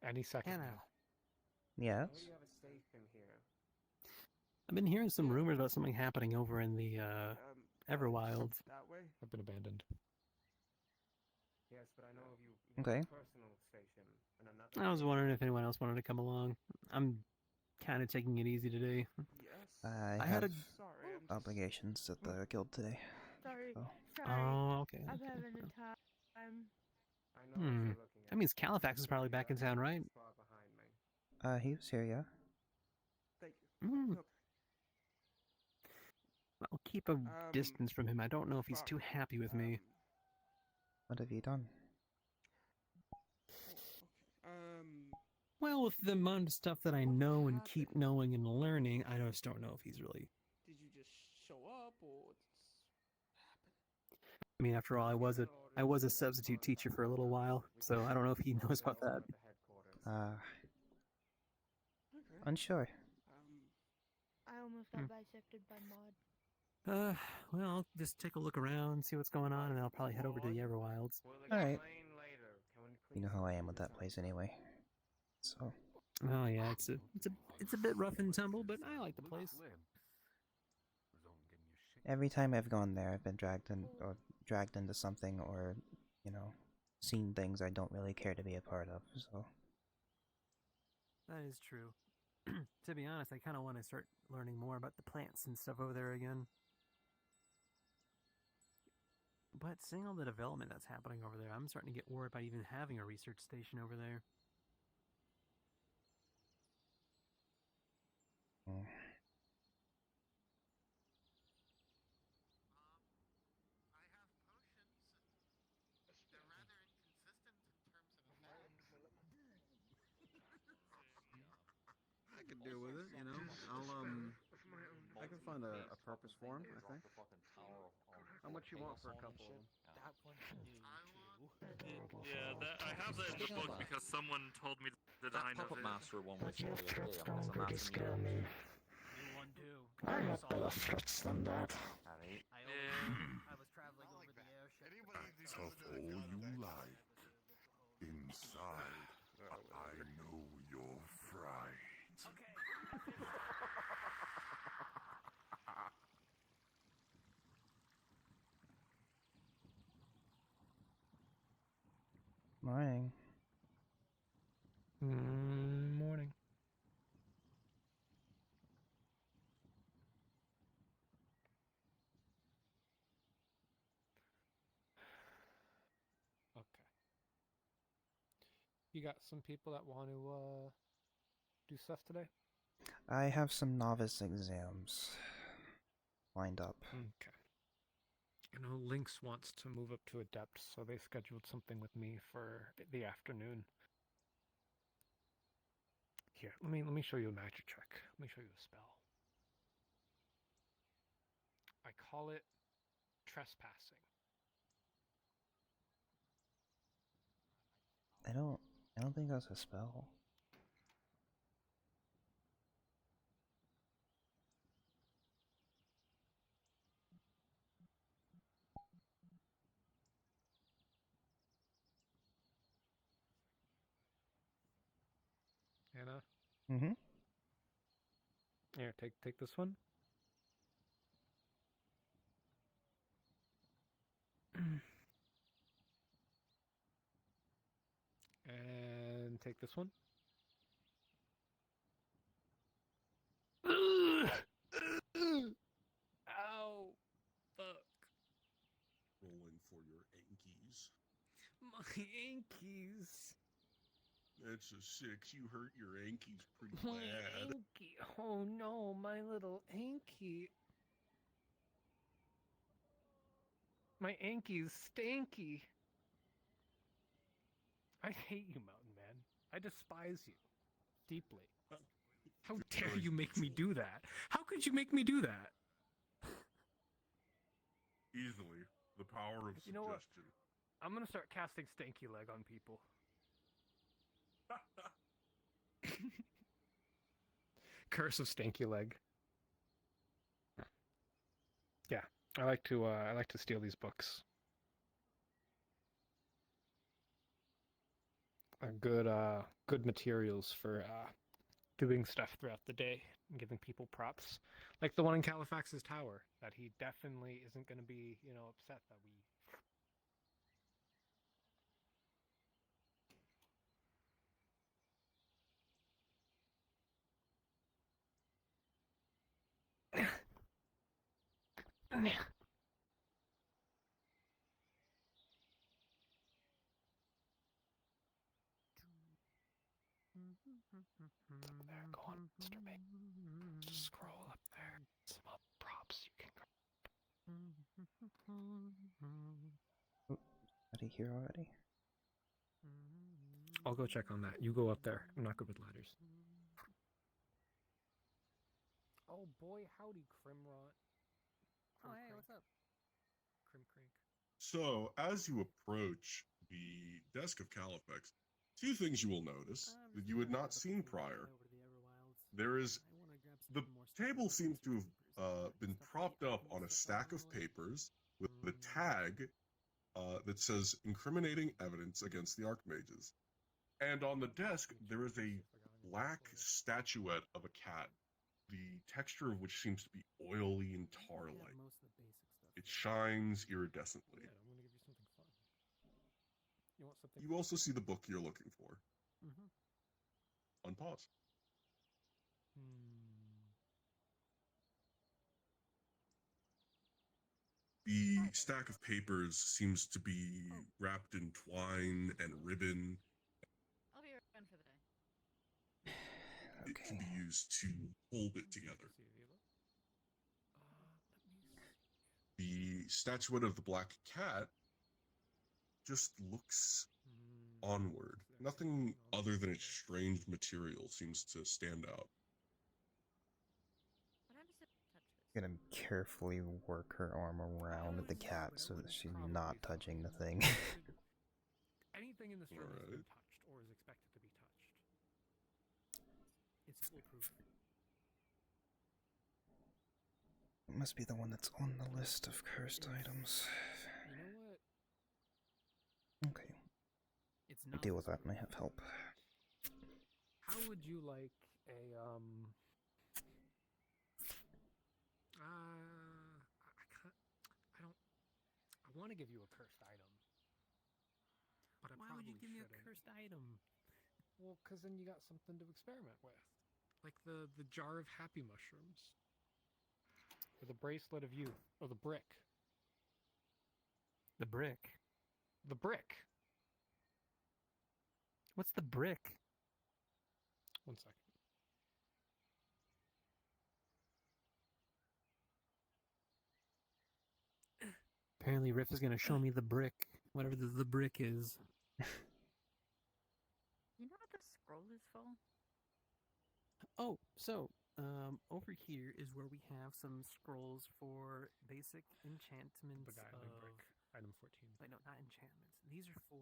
Any second Anna, now. I know Yes. you have a station here. I've been hearing some rumors about something happening over in the Everwild. That way? I've been abandoned. Yes, but I know you have Okay. a personal station and another I was station. wondering if anyone else wanted to come along. I'm kind of taking it easy today. Yes. I I had have a. Sorry, I'm just... obligations at the guild today. Sorry, So, sorry. Oh, okay. I'm having a time. I know what Hmm. you're looking That at. means Califax is probably back in town, right? Far behind me. he was here, yeah? Thank you. Hmm. Look, I'll keep a distance from him. I don't know if he's too sorry. happy with me. What have you done? Um, Well, with the amount of stuff that I know and keep happened? knowing and learning, I just don't know if he's really. Did you just show up or what's happened? I mean, after all, I was a substitute teacher for a little while, so I don't know if he knows about that. Uh, Okay. unsure. I almost got bisected by Maud. Well, I'll just take a look around, see what's going on, and then I'll probably head over to the Everwilds. Alright. You know how I am with that place anyway. So, Oh yeah, it's a bit rough and tumble, but I like the place. every time I've gone there, I've been dragged into something or, you know, seen things I don't really care to be a part of, so. That is true. To be honest, I kind of want to start learning more about the plants and stuff over there again. But seeing all the development that's happening over there, I'm starting to get worried about even having a research station over there. Mm. I could deal with it, you know. I can find a purpose for him, I think. How much you want for a couple of them? That one's new too. Yeah, I have that in the book because someone told me the That design of puppet it. master one we saw the other day, I'm guessing that's a new one. New one too. I have better threats than that. Alright. I was traveling over the airship. Act of all you like. Inside, I know you're fright. Morning. Morning. Okay. You got some people that want to do stuff today? I have some novice exams lined up. Okay. You know, Lynx wants to move up to Adept, so they scheduled something with me for the afternoon. Here, let me show you a magic trick. Let me show you a spell. I call it trespassing. I don't think that's a spell. Anna? Mm-hmm. Here, take this one. And take this one. Ow! Fuck. Rolling for your Yankees. My Yankees. That's a 6. You hurt your Yankees pretty My bad. Yankee. Oh no, my little Yankee. My Yankees stanky. I hate you, Mountain Man. I despise you. Deeply. How dare you make me do that? How could you make me do that? Easily. The power of You know what? suggestion. I'm gonna start casting Stanky Leg on people. Curse of Stanky Leg. Yeah, I like to steal these books. are good materials for doing stuff throughout the day and giving people props. Like the one in Califax's tower, that he definitely isn't going to be, upset that we. Up there, go on, Mr. Ming. Just scroll up there. Some props you can grab. Somebody here already? I'll go check on that. You go up there. I'm not good with ladders. Oh boy, howdy, Crimrot. Oh, hey, what's up? Crim Crink. So, as you approach the desk of Califax, two things you will notice that you had not seen prior. There is the table seems to have been propped up on a stack of papers with a tag that says incriminating evidence against the Archmages. And on the desk, there is a black statuette of a cat, the texture of which seems to be oily and tar-like. It shines iridescently. Yeah, I'm gonna give you something fun. You want something? You also see the book you're looking for. Mm-hmm. Unpause. The stack of papers seems to be wrapped in twine and ribbon. I'll be around for the day. It can be used to hold it together. The statuette of the black cat just looks onward. Nothing other than its strange material seems to stand out. I'm gonna carefully work her arm around the cat so that she's not touching the thing. Anything in this room has been Alright. touched or is expected to be touched. It's foolproof. It must be the one that's on the list of cursed items. You know what? Okay, It's I'll not deal with that when I have help. How would you like a I want to give you a cursed item, but I Why probably would you give me a shouldn't. cursed item? Well, because then you got something to experiment with, like the jar of happy mushrooms, or the bracelet of youth, or the brick. The brick. The brick. What's the brick? 1 second. Apparently Riff is going to show me the brick, whatever the brick is. You know what the scroll is for? Oh, so, over here is where we have some scrolls for basic enchantments Beguiling of... brick. Item 14. Wait, no, not enchantments. These are for...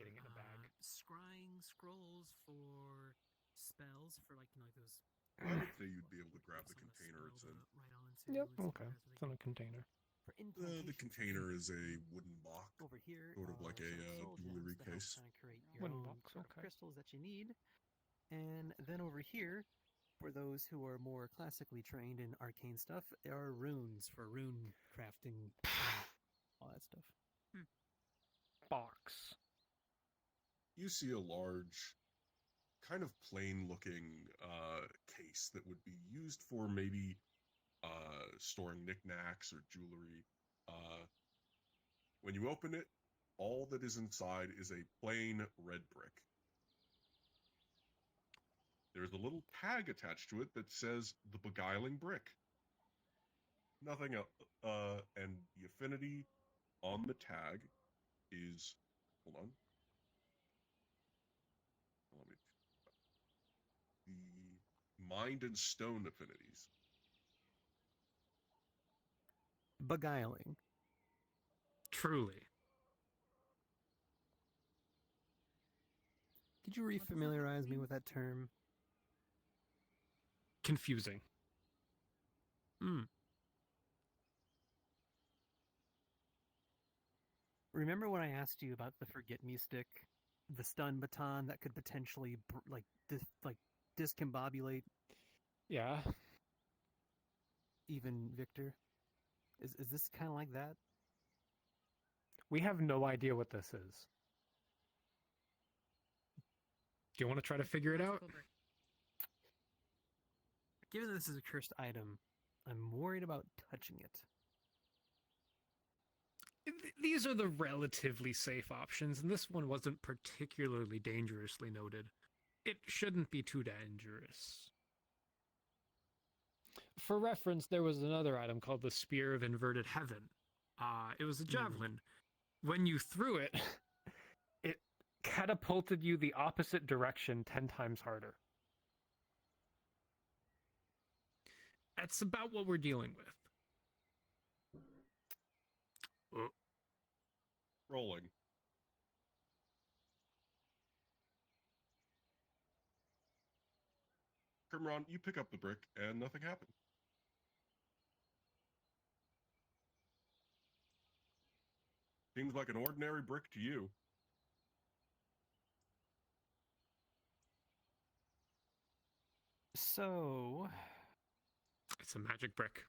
Getting it in a bag. Scrying scrolls for spells, for like, those... I would say you'd be able to grab the some container it's in. write all into, Yep. and see what Okay. it has It's in a container. For The incantations, container is a wooden box. over here, sort of like a, soul jewelry gems to help case. kinda create your Wooden own box, sort of okay. crystals that you need. And then over here, for those who are more classically trained in arcane stuff, there are runes for rune crafting, all that stuff. Box. You see a large, kind of plain-looking case that would be used for maybe storing knickknacks or jewelry. When you open it, all that is inside is a plain red brick. There's a little tag attached to it that says the beguiling brick. Nothing else. And the affinity on the tag is, hold on. Let me, the mind and stone affinities. Beguiling. Truly. Could you refamiliarize me with that term? Confusing. Remember when I asked you about the Forget Me stick? the stun baton that could potentially discombobulate Yeah. even Victor. Is this kind of like that? We have no idea what this is. Do you want to try to figure it out? Given that this is a cursed item, I'm worried about touching it. These are the relatively safe options, and this one wasn't particularly dangerously noted. It shouldn't be too dangerous. For reference, there was another item called the Spear of Inverted Heaven. It was a javelin. When you threw it, it catapulted you the opposite direction 10 times harder. That's about what we're dealing with. Rolling. Crimron, you pick up the brick and nothing happened. Seems like an ordinary brick to you. So, It's a magic brick.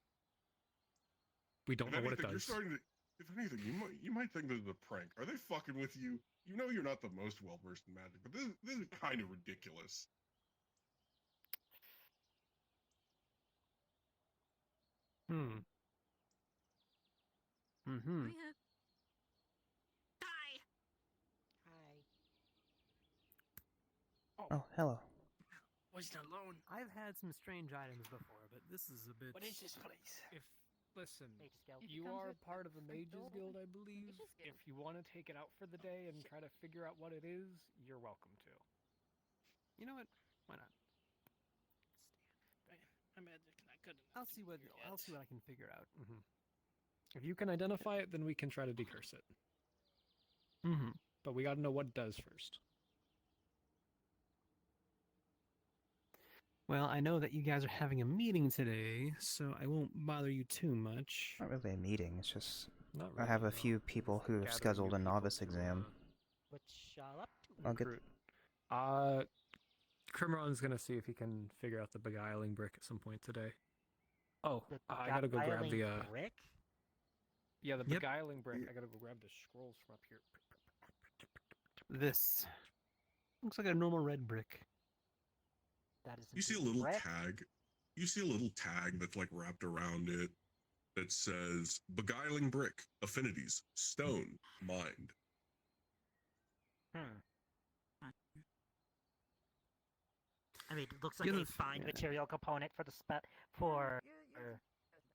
We don't If know what it anything, you're does. starting to. If anything, you might think this is a prank. Are they fucking with you? You know you're not the most well versed in magic, but this is kind of ridiculous. mm-hmm. Hi. Oh, hello. Wasn't alone. I've had some strange items before, but this is a bit. What is this place? Listen, Mage Guild. you are part of the Mages Guild, I believe. Mages Guild. If you want to take it out for the day and try to figure out what it is, you're welcome to. You know what? Why not? I'm magic not good enough. I'll see what I can figure out. If you can identify it, then we can try to decurse it. Mm-hmm. But we got to know what it does first. Well, I know that you guys are having a meeting today, so I won't bother you too much. Not really a meeting, it's just Not I really, have a no. few people who have Gathering scheduled new a people novice to, exam. Which y'all up to? I'll get recruit. Crimron's gonna see if he can figure out the beguiling brick at some point today. Oh, The I gotta go grab the beguiling brick? yeah, the Yep. beguiling brick. I gotta go grab the scrolls from up here. This looks like a normal red brick. That is You see a indeed little brick. tag. You see a little tag that's like wrapped around it that says beguiling brick, affinities, stone, mind. I mean, it looks Yeah, like a that's- fine yeah. material component for the spell for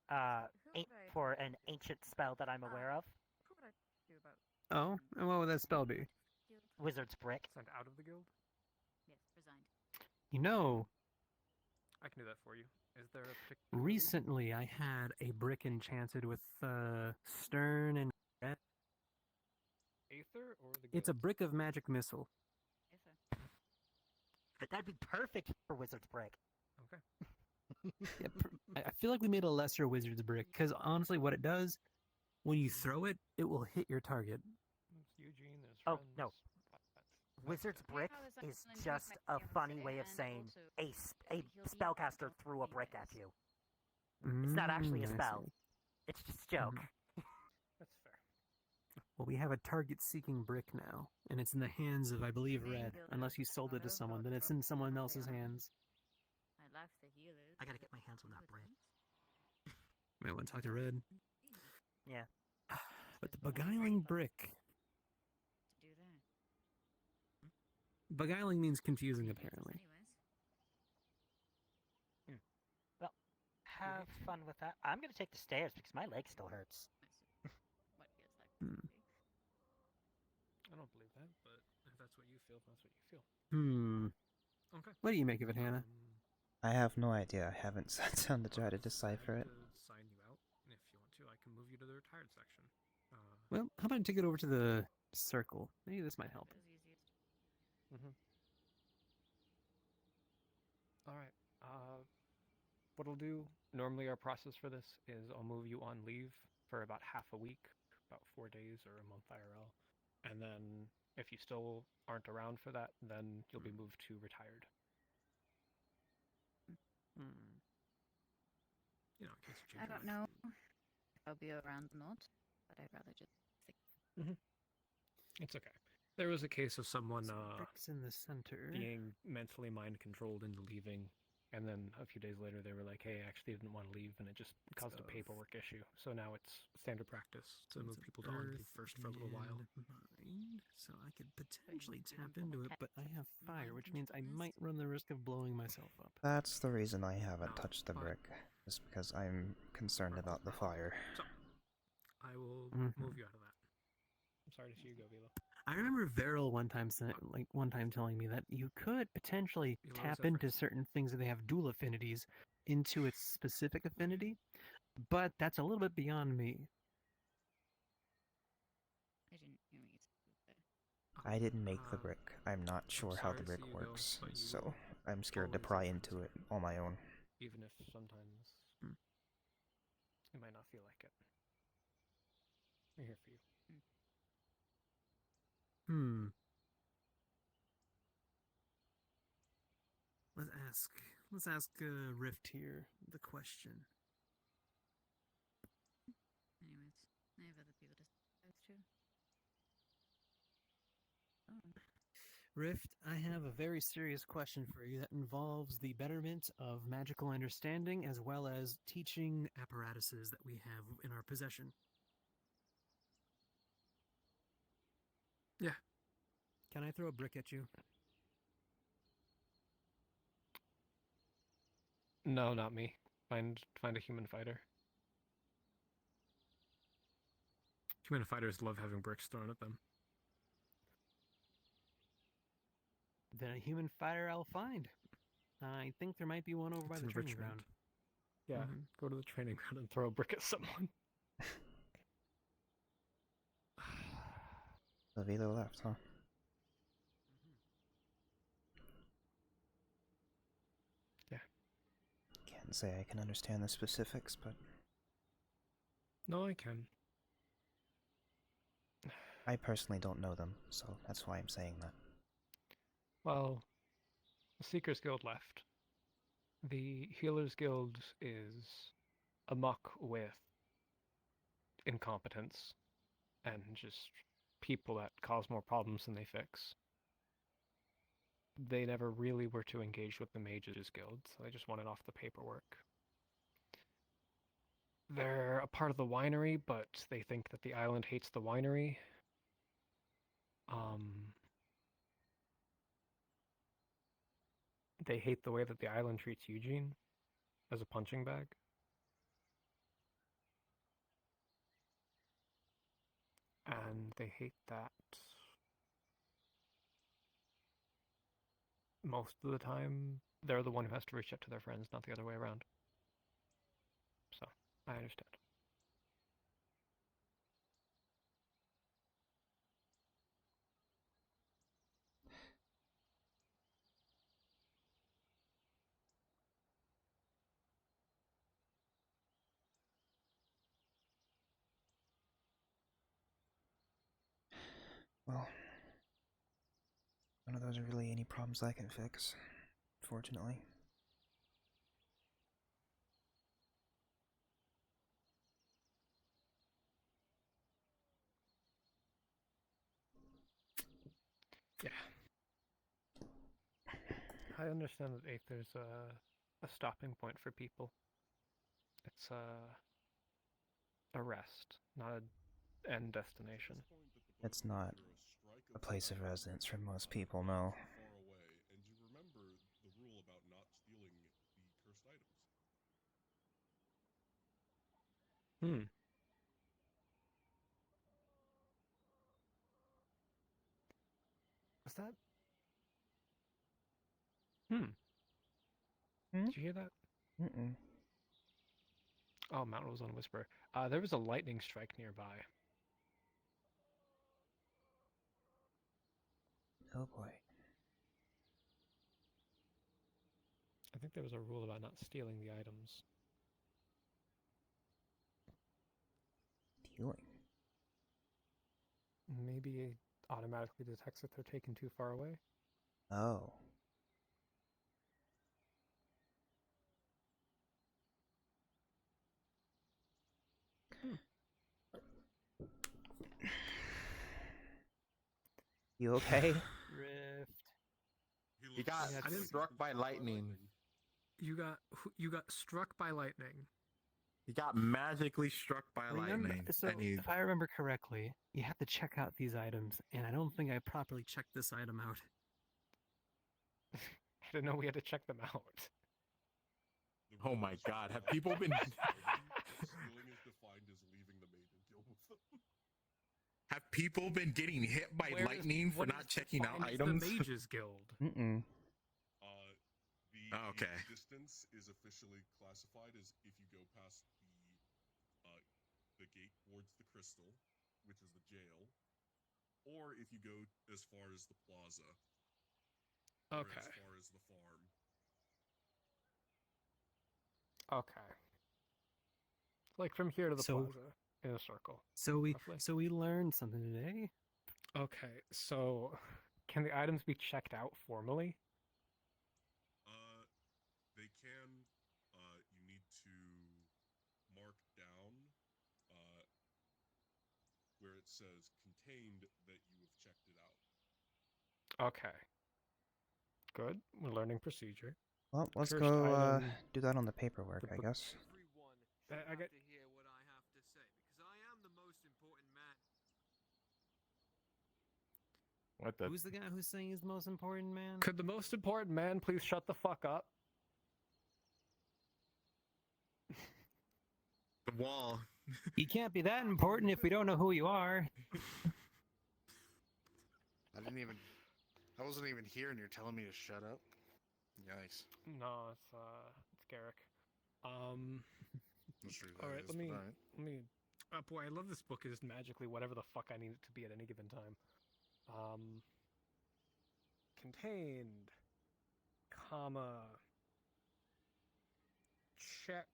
an ancient spell that I'm aware of. Oh, and what would that spell be? Wizard's brick. Sent out of the guild. You know, I can do that for you. Is there a particular recently I had a brick enchanted with stern and red. Aether or the? It's a guild? brick of magic missile. But that'd be perfect for Wizard's brick. Okay. Yeah, I feel like we made a lesser wizard's brick because honestly, what it does when you throw it, it will hit your target. It's Eugene. There's Oh, friends. no. Wizard's brick is just a funny way of saying a spellcaster threw a brick at you. It's not actually a I spell. see. It's just a joke. That's fair. Well, we have a target-seeking brick now, and it's in the hands of, I believe, Red. Unless you sold it to someone, then it's in someone else's hands. I gotta get my hands on that brick. Might want to talk to Red. Yeah. But the beguiling brick. Beguiling means confusing, apparently. Well, have fun with that. I'm gonna take the stairs because my leg still hurts. I don't believe that, but if that's what you feel, that's what you feel. Okay. What do you make of it, Hannah? I have no idea. I haven't sat down to try to decipher it. Sign you out, and if you want to, I can move you to the retired section. Well, how about I take it over to the circle? Maybe this might help. All right. What I'll do, normally our process for this is I'll move you on leave for about half a week, about 4 days or a month IRL. And then if you still aren't around for that, then you'll be moved to retired. You know, in case you I change your don't mind. know if I'll be around or not, but I'd rather just stick. It's okay. There was a case of someone So bricks in the center. being mentally mind controlled into leaving, and then a few days later they were like, "Hey, I actually didn't want to leave," and it just caused a paperwork issue. So now it's standard practice to move people to R&D first for a little while. Mind, so I could potentially tap into it, but I have fire, which means I might run the risk of blowing myself up. That's the reason I haven't No, touched the fine. brick, is because I'm concerned about the fire. So I will move you out of that. I'm sorry to see you go, Vila. I remember Veril one time telling me that you could potentially Vila, tap is that into first? certain things that they have dual affinities into its specific affinity, but that's a little bit beyond me. I didn't hear what you said. I didn't make the brick. I'm not sure how sorry the to brick see you go, works, but you so will I'm scared to always pry have into friends it on my own. even if sometimes you might not feel like it. We're here for you. Let's ask Rift here the question. Anyways, I have other people to discuss too. Oh. Rift, I have a very serious question for you that involves the betterment of magical understanding as well as teaching apparatuses that we have in our possession. Yeah. Can I throw a brick at you? No, not me. Find a human fighter. Human fighters love having bricks thrown at them. Then a human fighter I'll find. I think there might be one over by It's the training enrichment. ground. Yeah, go to the training ground and throw a brick at someone. The Velo left, huh? Yeah. Can't say I can understand the specifics, but No, I can. I personally don't know them, so that's why I'm saying that. Well, the Seekers Guild left. The Healers Guild is amok with incompetence and just people that cause more problems than they fix. They never really were to engage with the Mages Guild, so they just wanted off the paperwork. They're a part of the winery, but they think that the island hates the winery. They hate the way that the island treats Eugene as a punching bag. And they hate that most of the time they're the one who has to reach out to their friends, not the other way around. So, I understand. Well, none of those are really any problems I can fix, fortunately. Yeah. I understand that Aether's a stopping point for people. It's a rest, not an end destination. It's not a place of residence for most people, no. Far away, and you remember the rule about not stealing the cursed items. Was that? Hmm? Did you hear that? Mm-mm. Oh, Mountain was on Whisper. There was a lightning strike nearby. Oh boy. I think there was a rule about not stealing the items. Stealing? Maybe automatically detects that they're taken too far away. Oh. You okay? Rift. He got struck by lightning. You got struck by lightning. He got magically struck by lightning. So, and he... if I remember correctly, you have to check out these items, and I don't think I properly checked this item out. I didn't know we had to check them out. Oh my god, have people been... Stealing is defined as leaving the maiden guild with them. Have people been getting hit by lightning for not checking out It's items? the Mages Guild. Mm-mm. Okay. The distance is officially classified as if you go past the gate towards the crystal, which is the jail, or if you go as far as the plaza. Okay. Or as far as the farm. Okay. Like from here to the plaza in a circle. So we roughly. learned something today. Okay, so can the items be checked out formally? They can. You need to mark down where it says contained that you have checked it out. Okay. Good. We're learning procedure. Well, let's First go item, do that on the paperwork, I guess. Everyone I get. to hear what I have to say because I am the most important man. What the? Who's the guy who's saying he's the most important man? Could the most important man please shut the fuck up? The wall. You can't be that important if we don't know who you are. I wasn't even here, and you're telling me to shut up. Yikes. No, it's Garrick. That's true, All that right, is, let me. but alright. Boy, I love this book. Is magically whatever the fuck I need it to be at any given time. Contained, comma, checked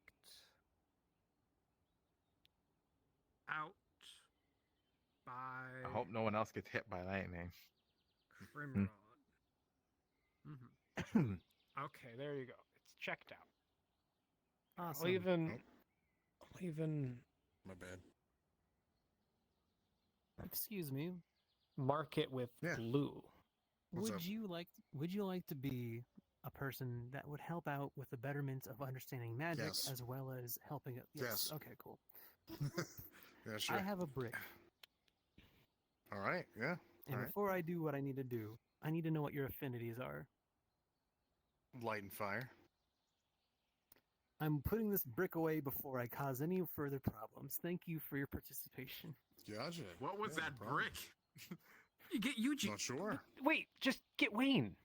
out by. I hope no one else gets hit by lightning. Crimrod. Mm-hmm. Okay, there you go. It's checked out. Awesome. I'll even. My bad. Excuse me. Mark it with blue. What's up? Would you like to be a person that would help out with the betterment of understanding magic Yes. as well as helping it? Yes. Okay, cool. Yeah, sure. I have a brick. All right, yeah. And All right. before I do what I need to do, I need to know what your affinities are. Light and fire. I'm putting this brick away before I cause any further problems. Thank you for your participation. Gotcha. What was Yeah, that no problem. brick? You get Yuji. Not sure. Wait, just get Wayne.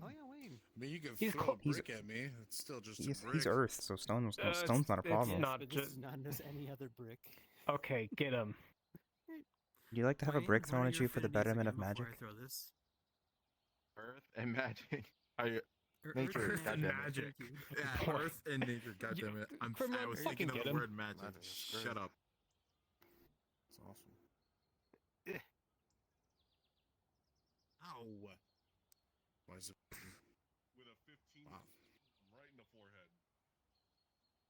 Oh yeah, Wayne. I mean, you can He's throw clo- a brick at me. It's still just a brick. He's Earth, so stone's it's not a problem. not But just. this is not just any other brick. Okay, get him. Do you like to have a Wayne, brick what thrown are at your you for the affinities betterment again of magic? before I throw this? Earth and magic. Are you? Earth Nature, Earth goddamn and it. magic. Yeah, Earth and nature. Goddamn it! I Criminal, was fucking thinking of get the him. word magic. Magic is great. Shut up. It's awesome. Ow. Why is it? With a 15, Wow. right in the forehead.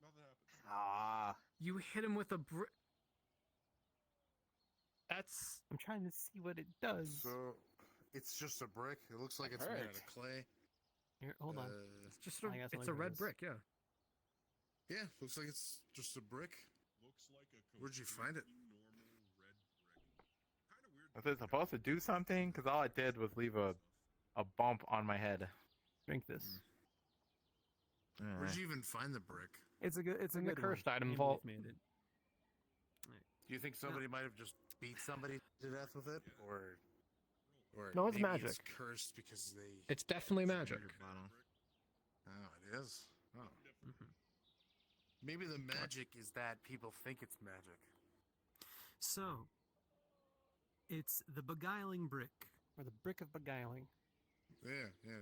Nothing happens. Ah. You hit him with a brick. That's. I'm trying to see what it does. So, it's just a brick. It looks like That it's made out hurt. of clay. Here, hold on. It's just a. I got It's a something for red this. brick, yeah. Yeah, looks like it's just a brick. Looks like a Where'd you find it? completely normal red brick. Kind of weird. Was it supposed to do something? Because all it did was leave a bump on my head. Drink this. Where'd you even find the brick? It's a good. It's a In the good cursed one. item Can't vault. believe made it. Do you think somebody might have just beat somebody to death with it, or No, it's maybe magic. It's cursed because they. It's definitely magic. Oh, it is. Oh. Maybe the magic is that people think it's magic. So, it's the beguiling brick, or the brick of beguiling. Yeah, yeah.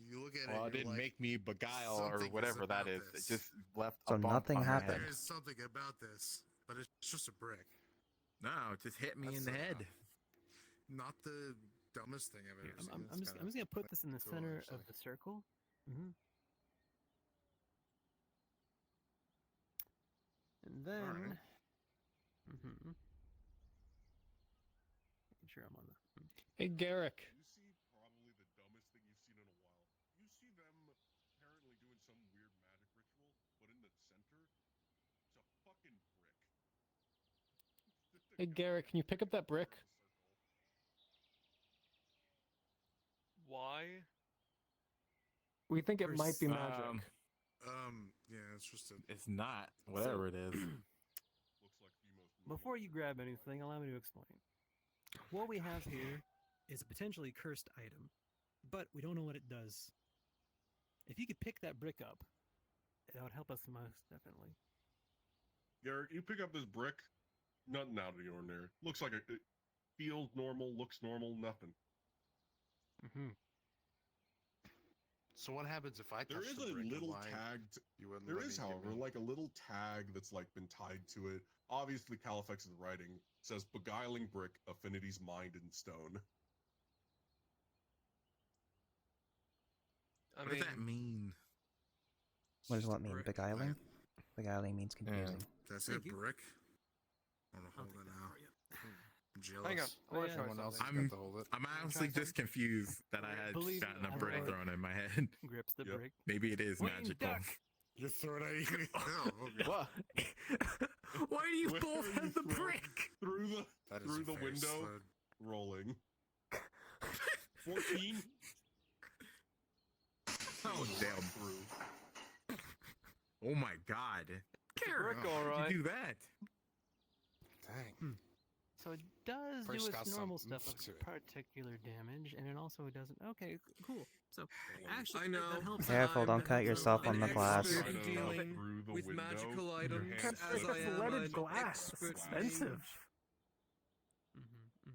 You look at Well, it. it didn't like, make me beguile or something is whatever that about is. this. It just left So a bump nothing on my happened. head. There is something about this, but it's just a brick. No, it just hit me That's in the so head. odd. not the dumbest thing I've ever seen. I'm just gonna put this in the cool, center actually. of the circle. Mm-hmm. And then, Alright. making sure I'm on the. Hey, Garrick. You see probably the dumbest thing you've seen in a while. You see them apparently doing some weird magic ritual, but in the center, it's a fucking brick. Hey, Garrick, can you pick up that brick? Why? We think it might be magic. Yeah, it's just a. It's not. Whatever it is. Looks like the most. Before you grab anything, allow me to explain. What we have here is a potentially cursed item, but we don't know what it does. If you could pick that brick up, that would help us most definitely. Garrick, you pick up this brick, nothing out of the ordinary. Looks like it feels normal, looks normal, nothing. So what happens if I touch There is the a brick? little Why tagged. you wouldn't There let is, me give however, me- like a little tag that's like been tied to it. Obviously, Califex's writing says "beguiling brick, affinities mind and stone." What does that mean? What does what mean? Beguiling? Beguiling means confusing. That's Thank it, you. brick. I'm gonna I'll hold take it that now. for you. I'm jealous. Hang on, I wanna try Someone else has something. got to hold it. I'm honestly just confused that I had Believe it gotten a or brick not. thrown in my head. Grips the Yep. brick. Maybe it is Wayne magical. Duck. You throw it at you. Oh, okay. What? Why do you Where both are you have the throwing- brick? through That is the a fair window, slide. rolling. 14. Oh damn! Through. Oh my god! Garrick, Oh, all How'd right. you do that? Dang. So it does First do got its some normal oomph stuff of to it. particular damage, and it also doesn't. Okay, cool. So actually, I know. that helps. Careful, don't cut yourself on the glass. Expert in Right dealing through the with window, magical your items, hands as slip I am leaded an glass. expert Expensive.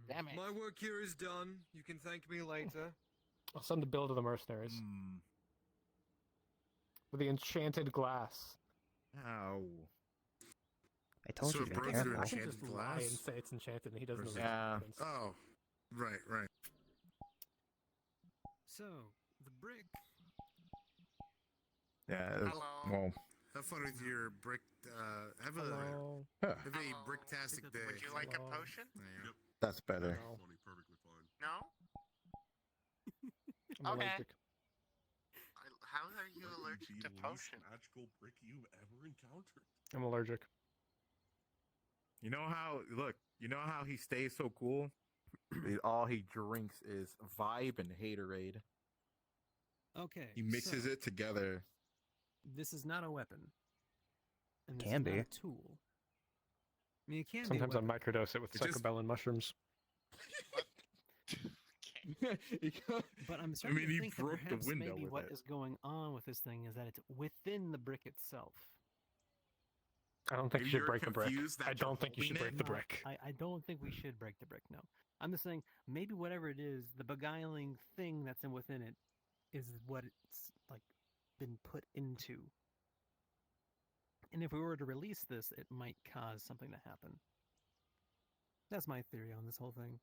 Damn it! My work here is done. You can thank me later. I'll send the bill to the mercenaries with the enchanted glass. Ow! I told So you it to be burns careful. through I can enchanted just lie glass? and say it's enchanted, and he doesn't know the Yeah. difference. Oh, right. So the brick. Yeah. it was- Hello. Well, Have fun with your brick. Have a Hello. have a Hello. bricktastic day. Would you like a Hello. potion? Yeah. Yep. that's better. No. Funny, perfectly fine. No? I'm Okay. allergic. How are you That allergic would to be the least potion? magical brick you've ever encountered. I'm allergic. You know how? Look. You know how he stays so cool? All he drinks is Vibe and Haterade. Okay. He mixes so it together. This is not a weapon. And this Can is not be. a tool. I mean, it can Sometimes be I a weapon. microdose it with It just- psychobellin mushrooms. But I'm starting mean, to he think that broke the perhaps window maybe with what it. is going on with this thing is that it's within the brick itself. I don't think you Maybe should you're break the brick. confused that I you're don't think you should holding break the No, brick. I don't think we should break the brick, no. I'm just saying, maybe whatever it is, the beguiling thing that's within it is what it's, like, been put into. And if we were to release this, it might cause something to happen. That's my theory on this whole thing.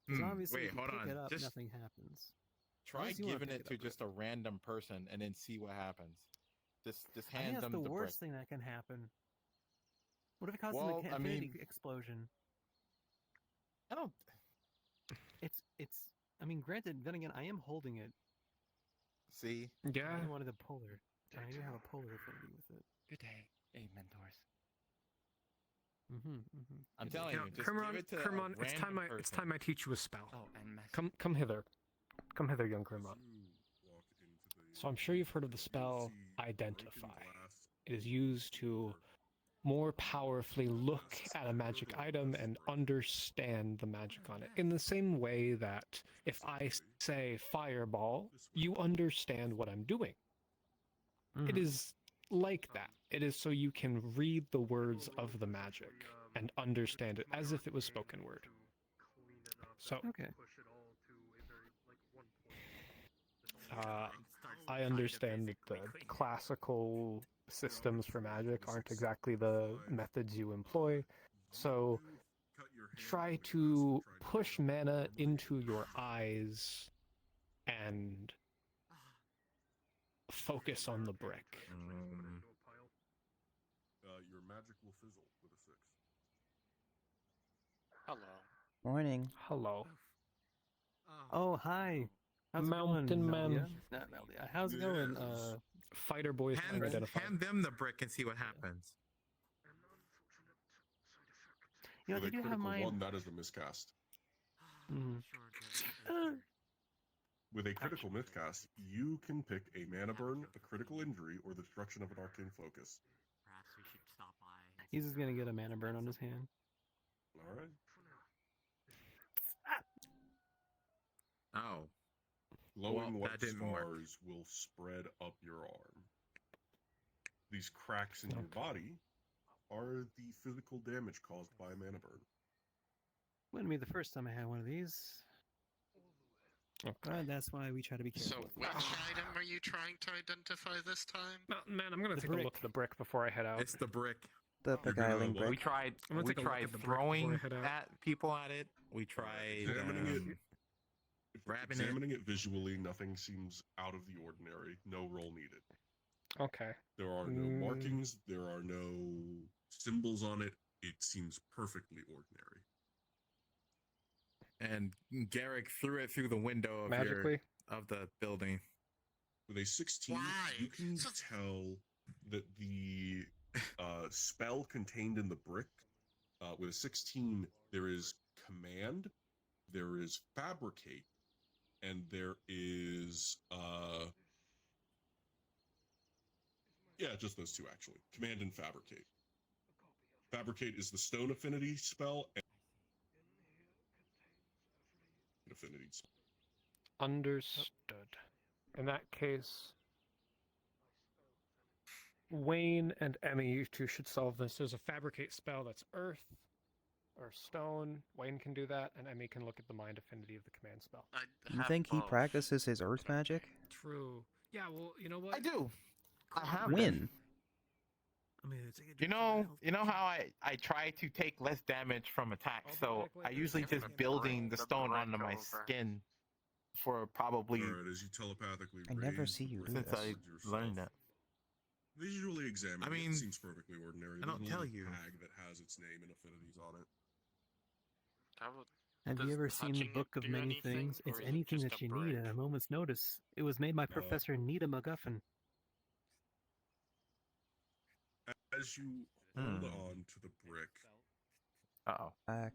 Because obviously, Wait, if you hold pick on. it up, Just nothing happens. try Unless you wanna giving pick it it to up, just a random person and then see what happens. Just I think hand that's them the the worst brick. thing that can happen. What if it causes Well, an I infinity mean- explosion? I don't. It's. I mean, granted. Then again, I am holding it. See. Yeah. I wanted a polar. And I do have a polar affinity with it. Good day, mentors. I'm telling you, just Kermon, give it to a Kermon, it's time random it's person. time I teach you a spell. Oh, and Come hither. Come hither, young Kermon. You walk into the. So I'm sure you've heard of the spell you see broken Identify. glass It is used to more powerfully look at a magic item and understand the magic on it. In the same way that if I say fireball, you understand what I'm doing. It is like that. It is so you can read the words of the magic and understand it as if it was spoken word. So, Okay. I understand that the classical systems for magic aren't exactly the methods you employ. So, try to push mana into your eyes and focus on the brick. Your magic will fizzle with a 6. Hello. Morning. Hello. Oh, hi. How's Mountain it going, Man. Melia? Not Melia. How's it going? Fighter boys Hand, unidentified. hand them the brick and see what happens. You know, With they a do have critical mine. 1, that is a miscast. Mhm. With a critical miscast, you can pick a mana burn, a critical injury, or the destruction of an arcane focus. Perhaps we should stop by. He's just gonna get a mana burn on his hand. Alright. Oh. Glowing Well, white that didn't work. stars will spread up your arm. These cracks in your body are the physical damage caused by a mana burn. Wouldn't be the first time I had one of these. That's why we try to be careful. So, which item are you trying to identify this time? Mountain Man, I'm gonna The take a look brick. at the brick before I head out. It's the brick. The beguiling gonna brick. We tried. I'm gonna We take a look tried at the brick before I throwing head out. at people at it. We tried Examining it, grabbing it. examining it visually, nothing seems out of the ordinary. No roll needed. Okay. There are no markings. There are no symbols on it. It seems perfectly ordinary. And Garrick threw it through the window of Magically? of the building. With a 16, Why? you can tell that the spell contained in the brick, with a 16, there is command, there is fabricate, and there is, just those two actually. Command and fabricate. Fabricate is the stone affinity spell, and affinity spell. Understood. In that case, Wayne and Emmy, you two should solve this. There's a fabricate spell that's earth or stone. Wayne can do that, and Emmy can look at the mind affinity of the command spell. You think he practices his earth magic? True. Yeah, well, you know what? I do. I have When? I mean, it's You know how I try to take less damage from attacks, so I usually just building the stone onto my skin for probably Alright, as you telepathically I never raise see the you do since this. I yourself, learned that. visually examine I mean, it seems perfectly ordinary. I don't There's a tell little you. tag that has its name and affinities on it. Have you ever seen the Book of Many Things? It's anything that you need at a moment's notice. It was made by Professor Nita McGuffin. As you hold on to the brick,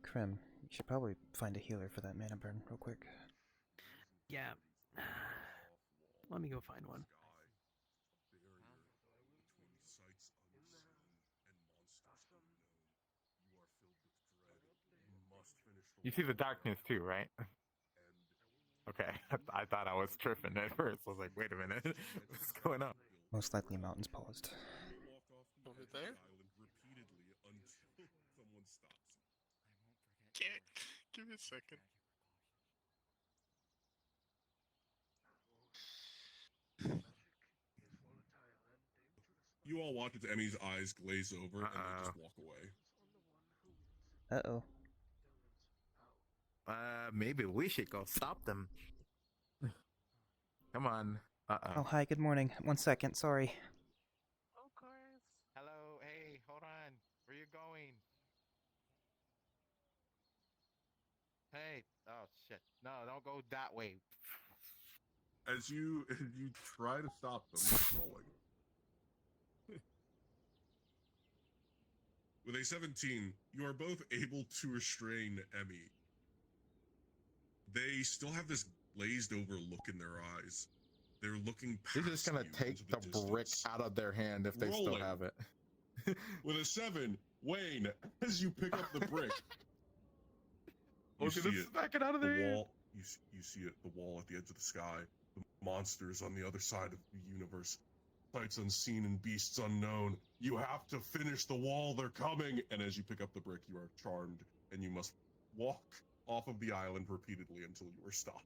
Krim, you should probably find a healer for that mana burn real quick. Yeah. Let me go find one. You see the darkness too, right? Okay, I thought I was tripping at first. I was like, wait a minute, what's going on? Most likely mountains paused. Over there? repeatedly until someone stops. Can't. Give me a second. You all watch as Emmy's eyes glaze over and they just walk away. Uh-oh. Maybe we should go stop them. Come on. Oh, hi, good morning. 1 second, sorry. Of course. Hello, hey, hold on. Where you going? Hey, oh shit. No, don't go that way. As you try to stop them, rolling. With a 17, you are both able to restrain Emmy. They still have this glazed over look in their eyes. They're looking past He's just gonna you take into the brick distance. out of their hand if they still Rolling. have it. With a 7, Wayne, as you pick up the brick, you Okay, see this is it. backing out of The their hand. wall. You see it. The wall at the edge of the sky. The monsters on the other side of the universe. Sights unseen and beasts unknown. You have to finish the wall. They're coming. And as you pick up the brick, you are charmed, and you must walk off of the island repeatedly until you are stopped.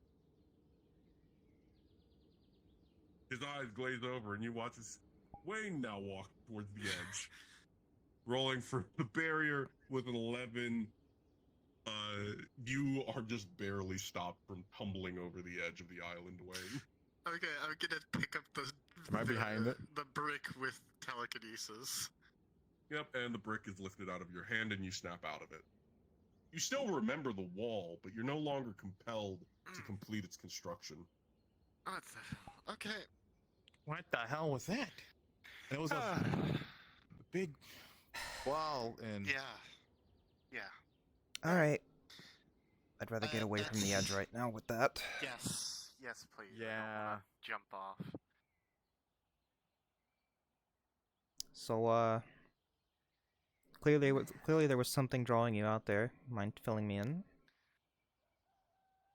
His eyes glaze over, and you watch as Wayne now walk towards the edge, rolling for the barrier with an 11. You are just barely stopped from tumbling over the edge of the island, Wayne. Okay, I'm gonna pick up Right behind it. the brick with telekinesis. Yep, and the brick is lifted out of your hand and you snap out of it. You still remember the wall, but you're no longer compelled to complete its construction. What's that? Okay. What the hell was that? It was a big wall and Yeah. Alright. I'd rather get away from the edge right now with that. Yes, please. I don't yeah. wanna jump off. So, clearly there was something drawing you out there. Mind filling me in?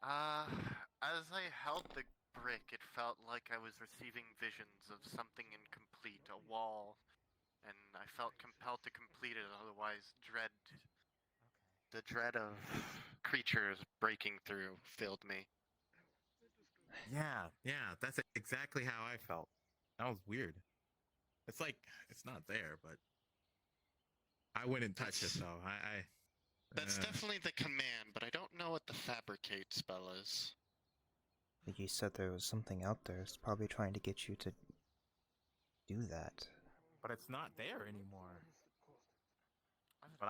As I held the brick, it felt like I was receiving visions of something incomplete, a wall, and I felt compelled to complete it, otherwise the dread of creatures breaking through filled me. Yeah, that's exactly how I felt. That was weird. It's like, it's not there, but I wouldn't touch it, though. That's definitely the command, but I don't know what the fabricate spell is. You said there was something out there. It's probably trying to get you to do that. But it's not there anymore. But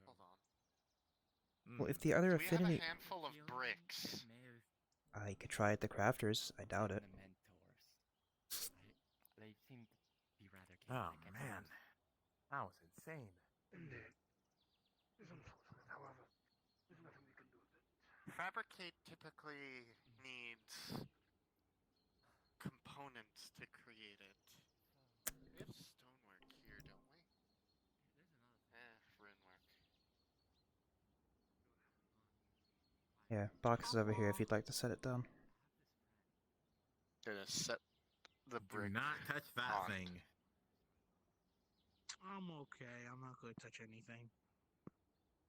Hold on. Well, if the other We affinity... have a handful of bricks. You could try at the crafters. I doubt it. They seem to be rather Oh, chaotic at man. times. That was insane. Indeed. It's unfortunate, however. There's nothing we can do with it. Fabricate typically needs components to create it. We have stonework here, don't we? Rune work. Yeah, box is over here if you'd like to set it down. Gonna set the brick. Do not touch that on. thing. I'm okay. I'm not going to touch anything.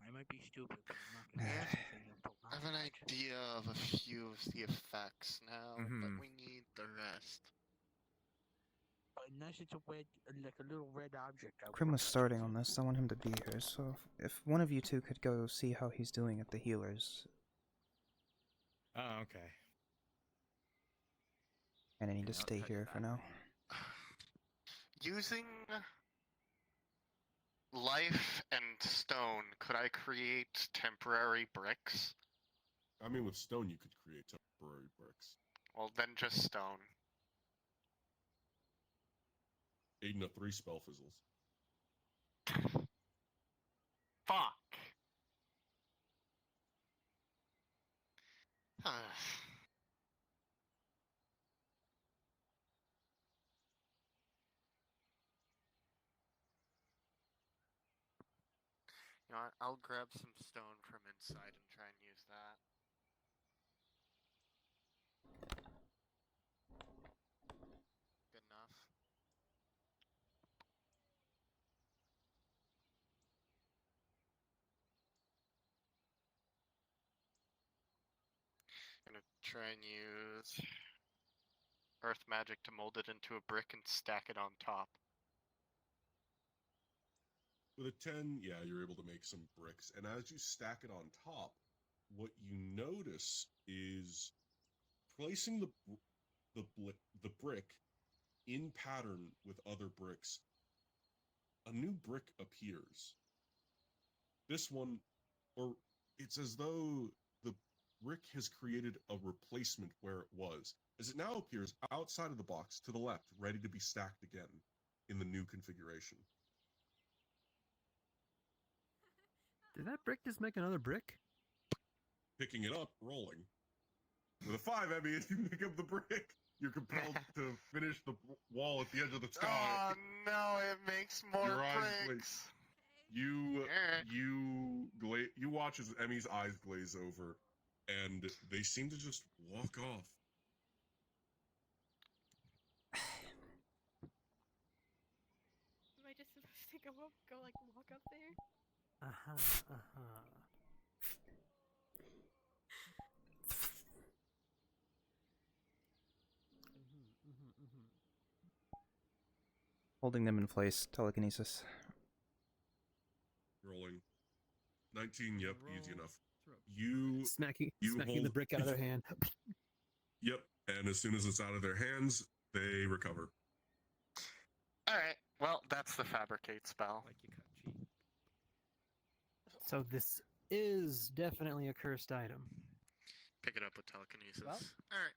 I might be stupid, but I'm not going to touch anything until I have an idea of a few of the effects now, but we need the rest. Unless it's a red, like a little red object. Krim was starting on this. I want him to be here, so if one of you two could go see how he's doing at the healers. Oh, okay. And I need to stay here for now. Using life and stone, could I create temporary bricks? I mean, with stone, you could create temporary bricks. Well, then just stone. 8 and a 3 spell fizzles. Fuck. You know what? I'll grab some stone from inside and try and use that. Good enough. Gonna try and use earth magic to mold it into a brick and stack it on top. With a 10, yeah, you're able to make some bricks. And as you stack it on top, what you notice is placing the brick in pattern with other bricks. A new brick appears. This one, or it's as though the brick has created a replacement where it was, as it now appears outside of the box to the left, ready to be stacked again in the new configuration. Did that brick just make another brick? Picking it up, rolling. With a 5, Emmy, if you pick up the brick, you're compelled to finish the wall at the edge of the sky. Oh no, it makes more Your eyes bricks. You watch as Emmy's eyes glaze over, and they seem to just walk off. Am I just supposed to go like walk up there? Holding them in place. Telekinesis. Rolling. 19. Yep, easy enough. You Smacking hold the brick out of their hand. Yep, and as soon as it's out of their hands, they recover. Alright, well, that's the fabricate spell. Like you cut cheek. So this is definitely a cursed item. Pick it up with telekinesis. Well- Alright.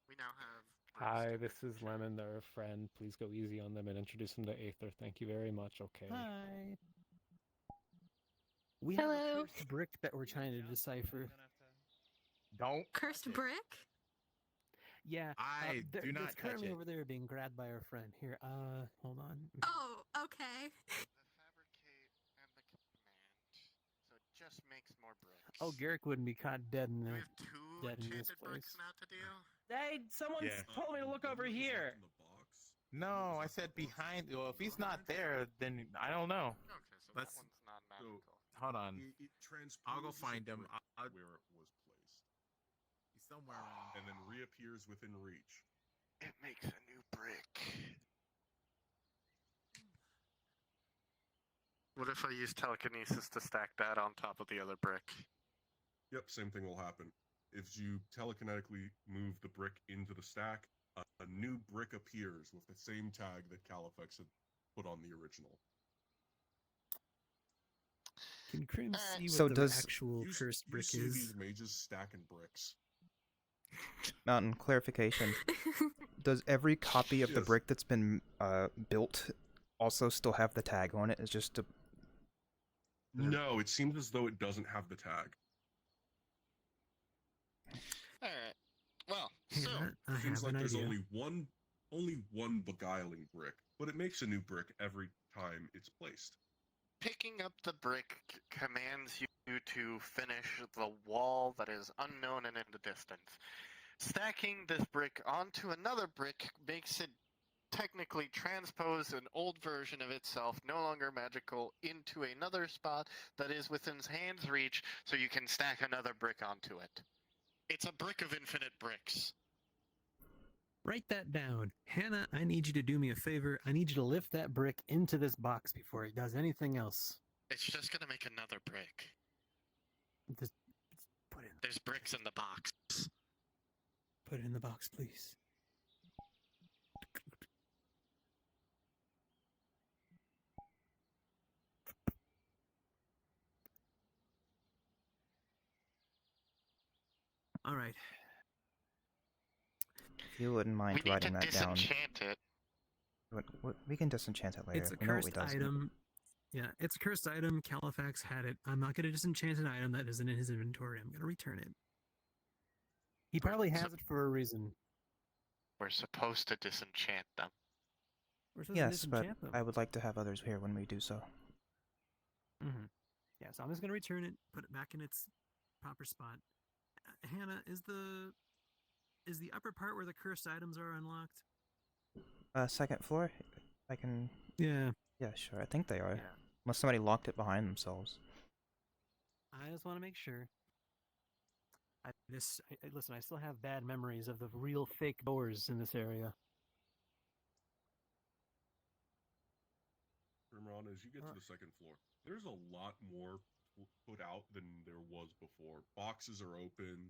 We now have... Hi, this is Lemon, their friend. Please go easy on them and introduce them to Aether. Thank you very much. Okay. Hi. We have a cursed brick that we're trying to decipher. Don't. Cursed brick? Yeah, I do not it's currently touch it. over there being grabbed by our friend. Here, hold on. Oh, okay. So it just makes more bricks. Oh, Garrick wouldn't be caught dead in We there. have 2 Dead in this enchanted place. bricks now to deal? Hey, someone told me to look over here. No, I said behind. Well, if he's not there, then I don't know. Okay, so Let's. that one's not magical. Hold on. It I'll go transposes find a him. brick where it was placed, He's somewhere around. and then reappears within reach. It makes a new brick. What if I use telekinesis to stack that on top of the other brick? Yep, same thing will happen. If you telekinetically move the brick into the stack, a new brick appears with the same tag that Califex had put on the original. Can Krim see So what the does- actual cursed brick see is? these mages stacking bricks. Mountain, clarification. Does every copy of the Yes. brick that's been built also still have the tag on it? It's just a... No, it seems as though it doesn't have the tag. Alright. Well, Hey, so... I Seems have like an there's idea. only one beguiling brick, but it makes a new brick every time it's placed. Picking up the brick commands you to finish the wall that is unknown and in the distance. Stacking this brick onto another brick makes it technically transpose an old version of itself, no longer magical, into another spot that is within hand's reach, so you can stack another brick onto it. It's a brick of infinite bricks. Write that down. Hannah, I need you to do me a favor. I need you to lift that brick into this box before it does anything else. It's just gonna make another brick. Just put it in, There's bricks in the box. put it in the box, please. All right. If you wouldn't mind We need writing to that down. disenchant it. We can disenchant it later. It's a We know what cursed it does. item. Yeah, it's a cursed item. Califax had it. I'm not going to disenchant an item that isn't in his inventory. I'm going to return it. He probably has it for a reason. We're supposed to disenchant them. We're supposed to Yes, but disenchant them. I would like to have others here when we do so. Mm-hmm. Yeah, so I'm just going to return it, put it back in its proper spot. Hannah, is the upper part where the cursed items are unlocked? Second floor? I can... Yeah. Yeah, sure. I think they are. Yeah. Unless somebody locked it behind themselves. I just want to make sure. Listen, I still have bad memories of the real fake doors in this area. Rimron, as you get to the second floor, there's a lot more put out than there was before. Boxes are open.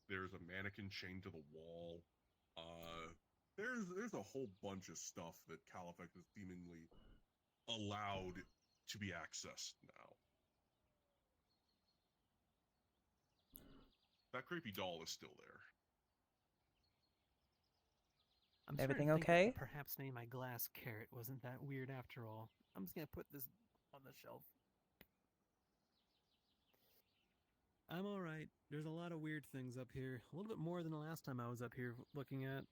There's a mannequin chained to the wall. There's a whole bunch of stuff that Califex has seemingly allowed to be accessed now. That creepy doll is still there. I'm starting Everything to think okay? that perhaps maybe my glass carrot wasn't that weird after all. I'm just gonna put this on the shelf. I'm alright. There's a lot of weird things up here. A little bit more than the last time I was up here looking at.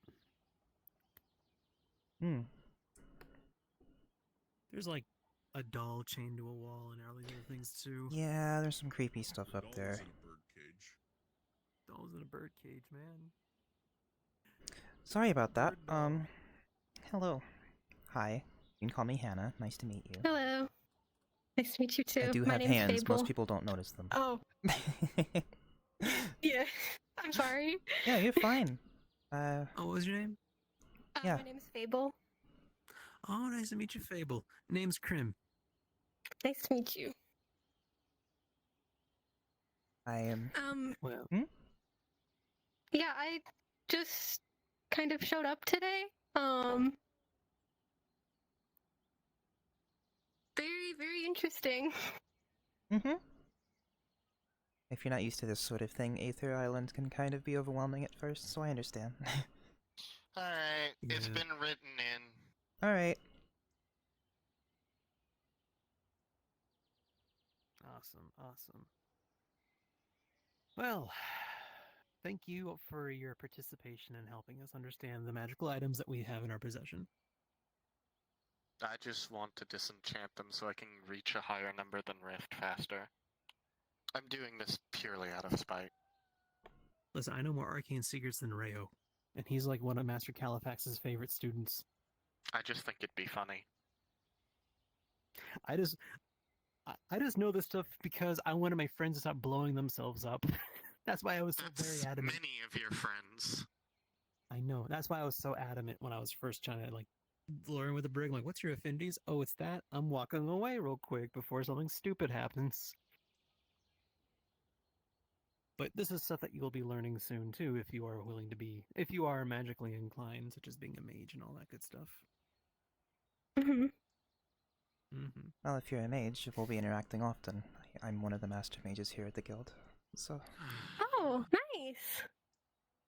There's like a doll chained to a wall and all these other things too. Yeah, there's some creepy stuff up there. Dolls in a bird cage, man. Sorry about that. Hello. Hi. You can call me Hannah. Nice to meet you. Hello. Nice to meet you too. I do My have name's hands. Fable. Most people don't notice them. Oh. Yeah. I'm sorry. Yeah, you're fine. Oh, what was your name? Yeah. My name's Fable. Oh, nice to meet you, Fable. Name's Krim. Nice to meet you. I am. Well, Yeah, I just kind of showed up today. Very, very interesting. Mm-hmm. If you're not used to this sort of thing, Aether Island can kind of be overwhelming at first, so I understand. Alright, it's been written in. Alright. Awesome. Well, thank you for your participation in helping us understand the magical items that we have in our possession. I just want to disenchant them so I can reach a higher number than Rift faster. I'm doing this purely out of spite. Listen, I know more arcane secrets than Rayo, and he's like one of Master Califax's favorite students. I just think it'd be funny. I just know this stuff because I wanted my friends to stop blowing themselves up. That's why I was so very adamant. Many of your friends. I know. That's why I was so adamant when I was first trying to like learn with the brig. Like, what's your affinities? Oh, it's that. I'm walking away real quick before something stupid happens. But this is stuff that you'll be learning soon too, if you are willing to be, if you are magically inclined, such as being a mage and all that good stuff. Well, if you're a mage, we'll be interacting often. I'm one of the master mages here at the guild, so... Oh, nice!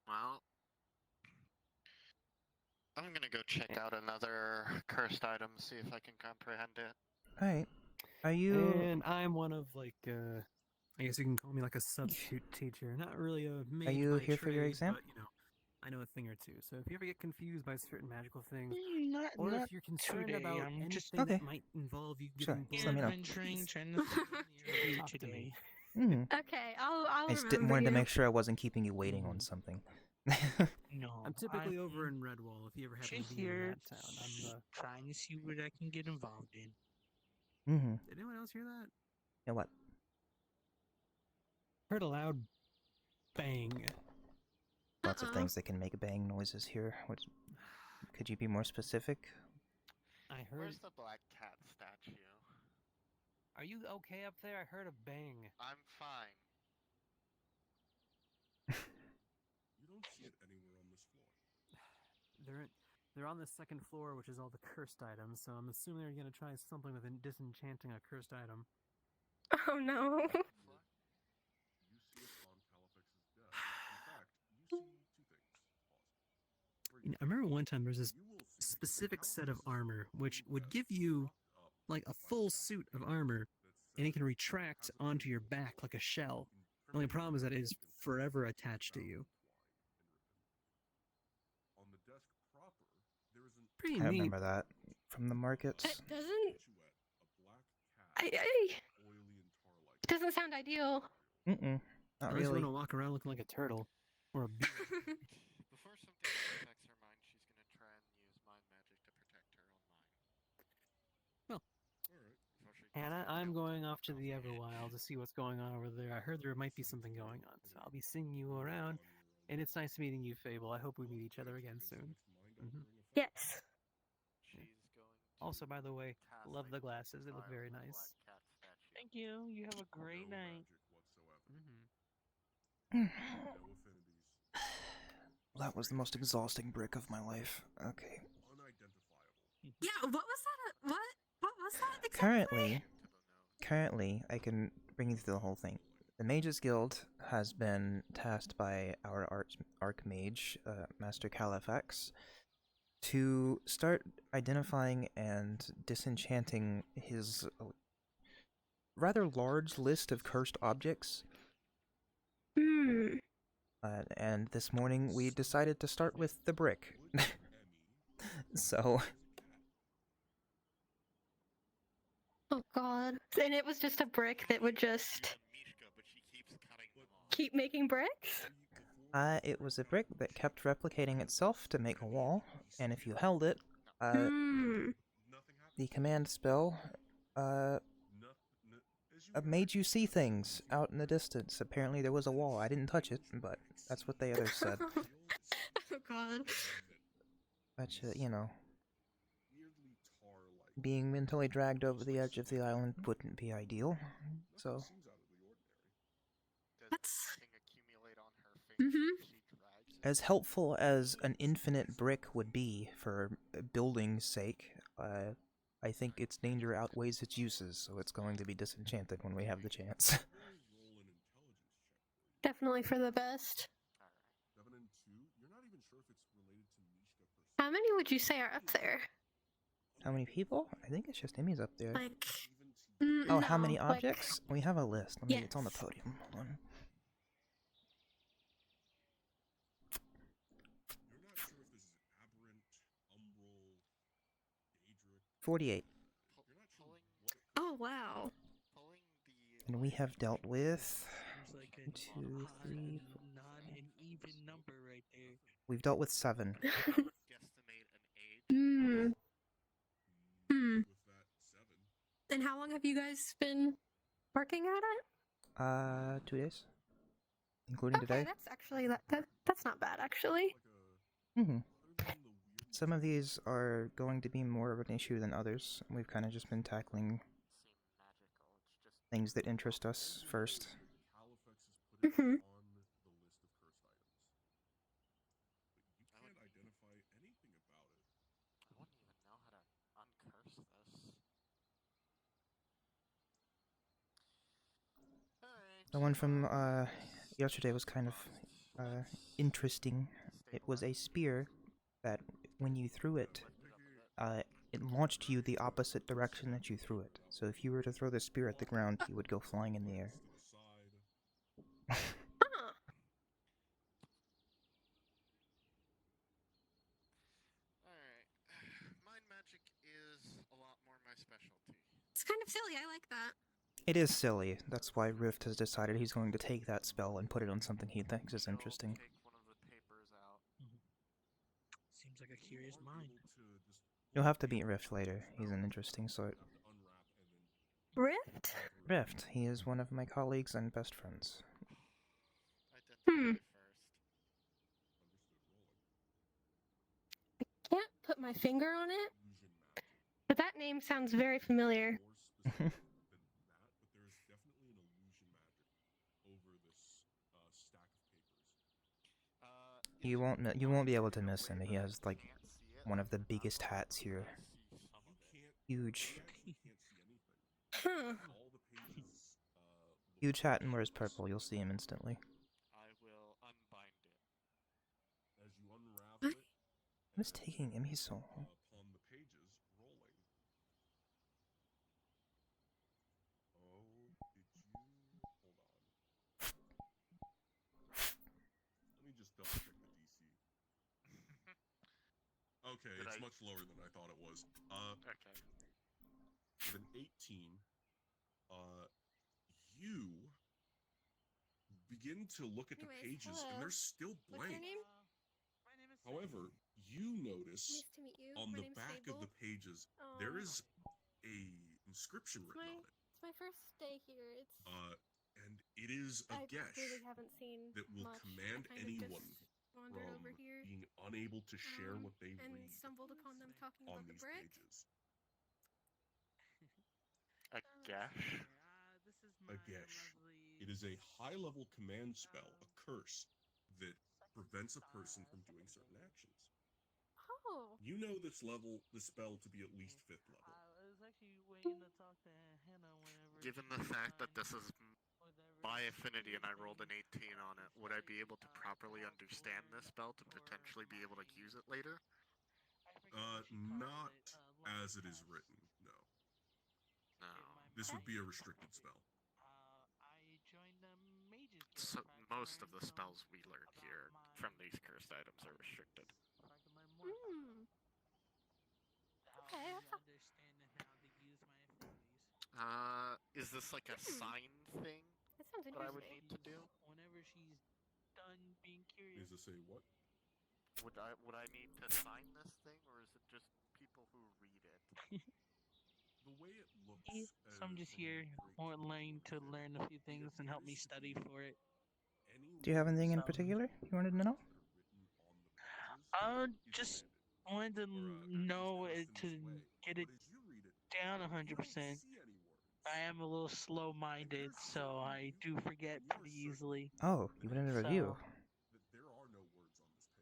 Well, I'm gonna go check out another cursed item, see if I can comprehend it. Alright. Are you... And I'm one of, like, I guess you can call me like a substitute teacher. Not really a mage Are you by here for your trade, exam? But, you know, I know a thing or two. So if you ever get confused by certain magical things, Not if you're concerned today. about I'm anything just that might involve you Sure, getting just let me know. please trying to talk to me. Okay, I'll I just remember wanted to you. make sure I wasn't keeping you waiting on something. No, I'm typically over in Redwall. If you ever happen just to be in here that town, I'm trying to see what I can get involved in. Mm-hmm. Did anyone else hear that? Yeah, what? Heard a loud bang. Lots of things that can make bang noises here. What... Could you be more specific? I heard. Where's the black cat statue? Are you okay up there? I heard a bang. I'm fine. You don't see it anywhere on this floor. They're on the second floor, which is all the cursed items. So I'm assuming they're gonna try something with disenchanting a cursed item. Oh no. You see it on Califax's desk. In fact, you see two things. You know, I remember one time there was this specific set of armor which would give you like a full suit of armor, and it can retract onto your back like a shell. The only problem is that it is forever attached to you. On the desk proper, there is an Pretty I neat. remember that from the markets. It doesn't. oily and tar-like. It doesn't sound ideal. Mm-mm. Not Unless you really. want to walk around looking like a turtle or a bee. Before something affects her mind, she's gonna try and use mind magic to protect her own mind. Well, Before she Hannah, I'm going off to the Everwild to see what's going on over there. I heard there might be something going on, so I'll be seeing you around. And it's nice meeting you, Fable. I hope we meet each other again soon. Yes. She's going Also, by the way, cast love a the glasses. They look spell very on the nice. black cat statue. Thank you. You have a great No night. magic whatsoever. No affinities. That was the most exhausting brick of my life. Okay. Unidentifiable. Yeah. What was that? What was that exactly? Currently, I can bring you through the whole thing. The Mages Guild has been tasked by our Archmage, Master Califax, to start identifying and disenchanting his rather large list of cursed objects. And this morning we decided to start with the brick. So... Oh god. And it was just a brick that would just keep making bricks? It was a brick that kept replicating itself to make a wall, and if you held it, the command spell, made you see things out in the distance. Apparently there was a wall. I didn't touch it, but that's what the others said. Oh god. But, you know, being mentally dragged over the edge of the island wouldn't be ideal, so... Mm-hmm. As helpful as an infinite brick would be for building's sake, I think its danger outweighs its uses, so it's going to be disenchanted when we have the chance. Definitely for the best. 7 and 2. You're not even sure if it's related to Mishka per se. How many would you say are up there? How many people? I think it's just Emmy's up there. Like, oh, how many no, like- objects? We have a list. Let me. It's on the podium. Hold on. You're not sure if this is aberrant, umbral, daedric. 48. Oh wow. And we have dealt with Seems like a 2, 3, 4. not an even number right there. We've dealt with 7. Hmm. Hmm. And how long have you guys been working at it? 2 days, including Okay, today. that's actually that's not bad actually. Mm-hmm. Some of these are going to be more of an issue than others. We've kind of just been tackling things that interest us first. Mm-hmm. The one from yesterday was kind of interesting. It was a spear that, when you threw it, it launched you the opposite direction that you threw it. So if you were to throw the spear at the ground, you would go flying in the air. Mind magic is a lot more my specialty. It's kind of silly. I like that. It is silly. That's why Rift has decided he's going to take that spell and put it on something he thinks is interesting. Seems like a curious mind. You'll have to beat Rift later. He's an interesting sort. Rift? Rift. He is one of my colleagues and best friends. Hmm. I can't put my finger on it, but that name sounds very familiar. You won't be able to miss him. He has like one of the biggest hats here. Huge. Huh. Huge hat and wears purple. You'll see him instantly. I will unbind it. As you unravel it, What is taking Emmy so long? upon the pages rolling. Oh, did you? Hold on. Let me just double check the DC. Okay, it's much lower than I thought it was. Okay. With an 18, you begin to look at the pages and they're still blank. What's your name? However, you notice Nice to meet you. on My the name's back Sable. of the pages there is a inscription written on it. It's my first day here. It's And it is a I gesh really haven't seen that will much. command I kind of anyone just wandered over here, being unable to share what they and read stumbled upon them talking on about the these brick. pages. A gash? A gesh. It is a high-level command spell, a curse, that prevents a person from doing certain actions. Oh. You know this spell to be at least 5th level. I was actually waiting to talk to Hannah whenever. Given the fact that this is my affinity and I rolled an 18 on it, would I be able to properly understand this spell to potentially be able to use it later? Not as it is written, no. No. This would be a restricted spell. I joined the mages. So most of the spells we learn here from these cursed items are restricted. Hmm. Okay, that's not... Understanding how to use my abilities. Is this like a sign thing That sounds that I would interesting. need to do? Whenever she's done being curious. Is this a what? Would I need to sign this thing, or is it just people who read it? The way it looks. So I'm just here wanting to learn a few things and help me study for it. Do you have anything in particular you wanted to know? Just wanted to know it to get it down 100%. I am a little slow-minded, so I do forget pretty easily. Oh, you wanted a review?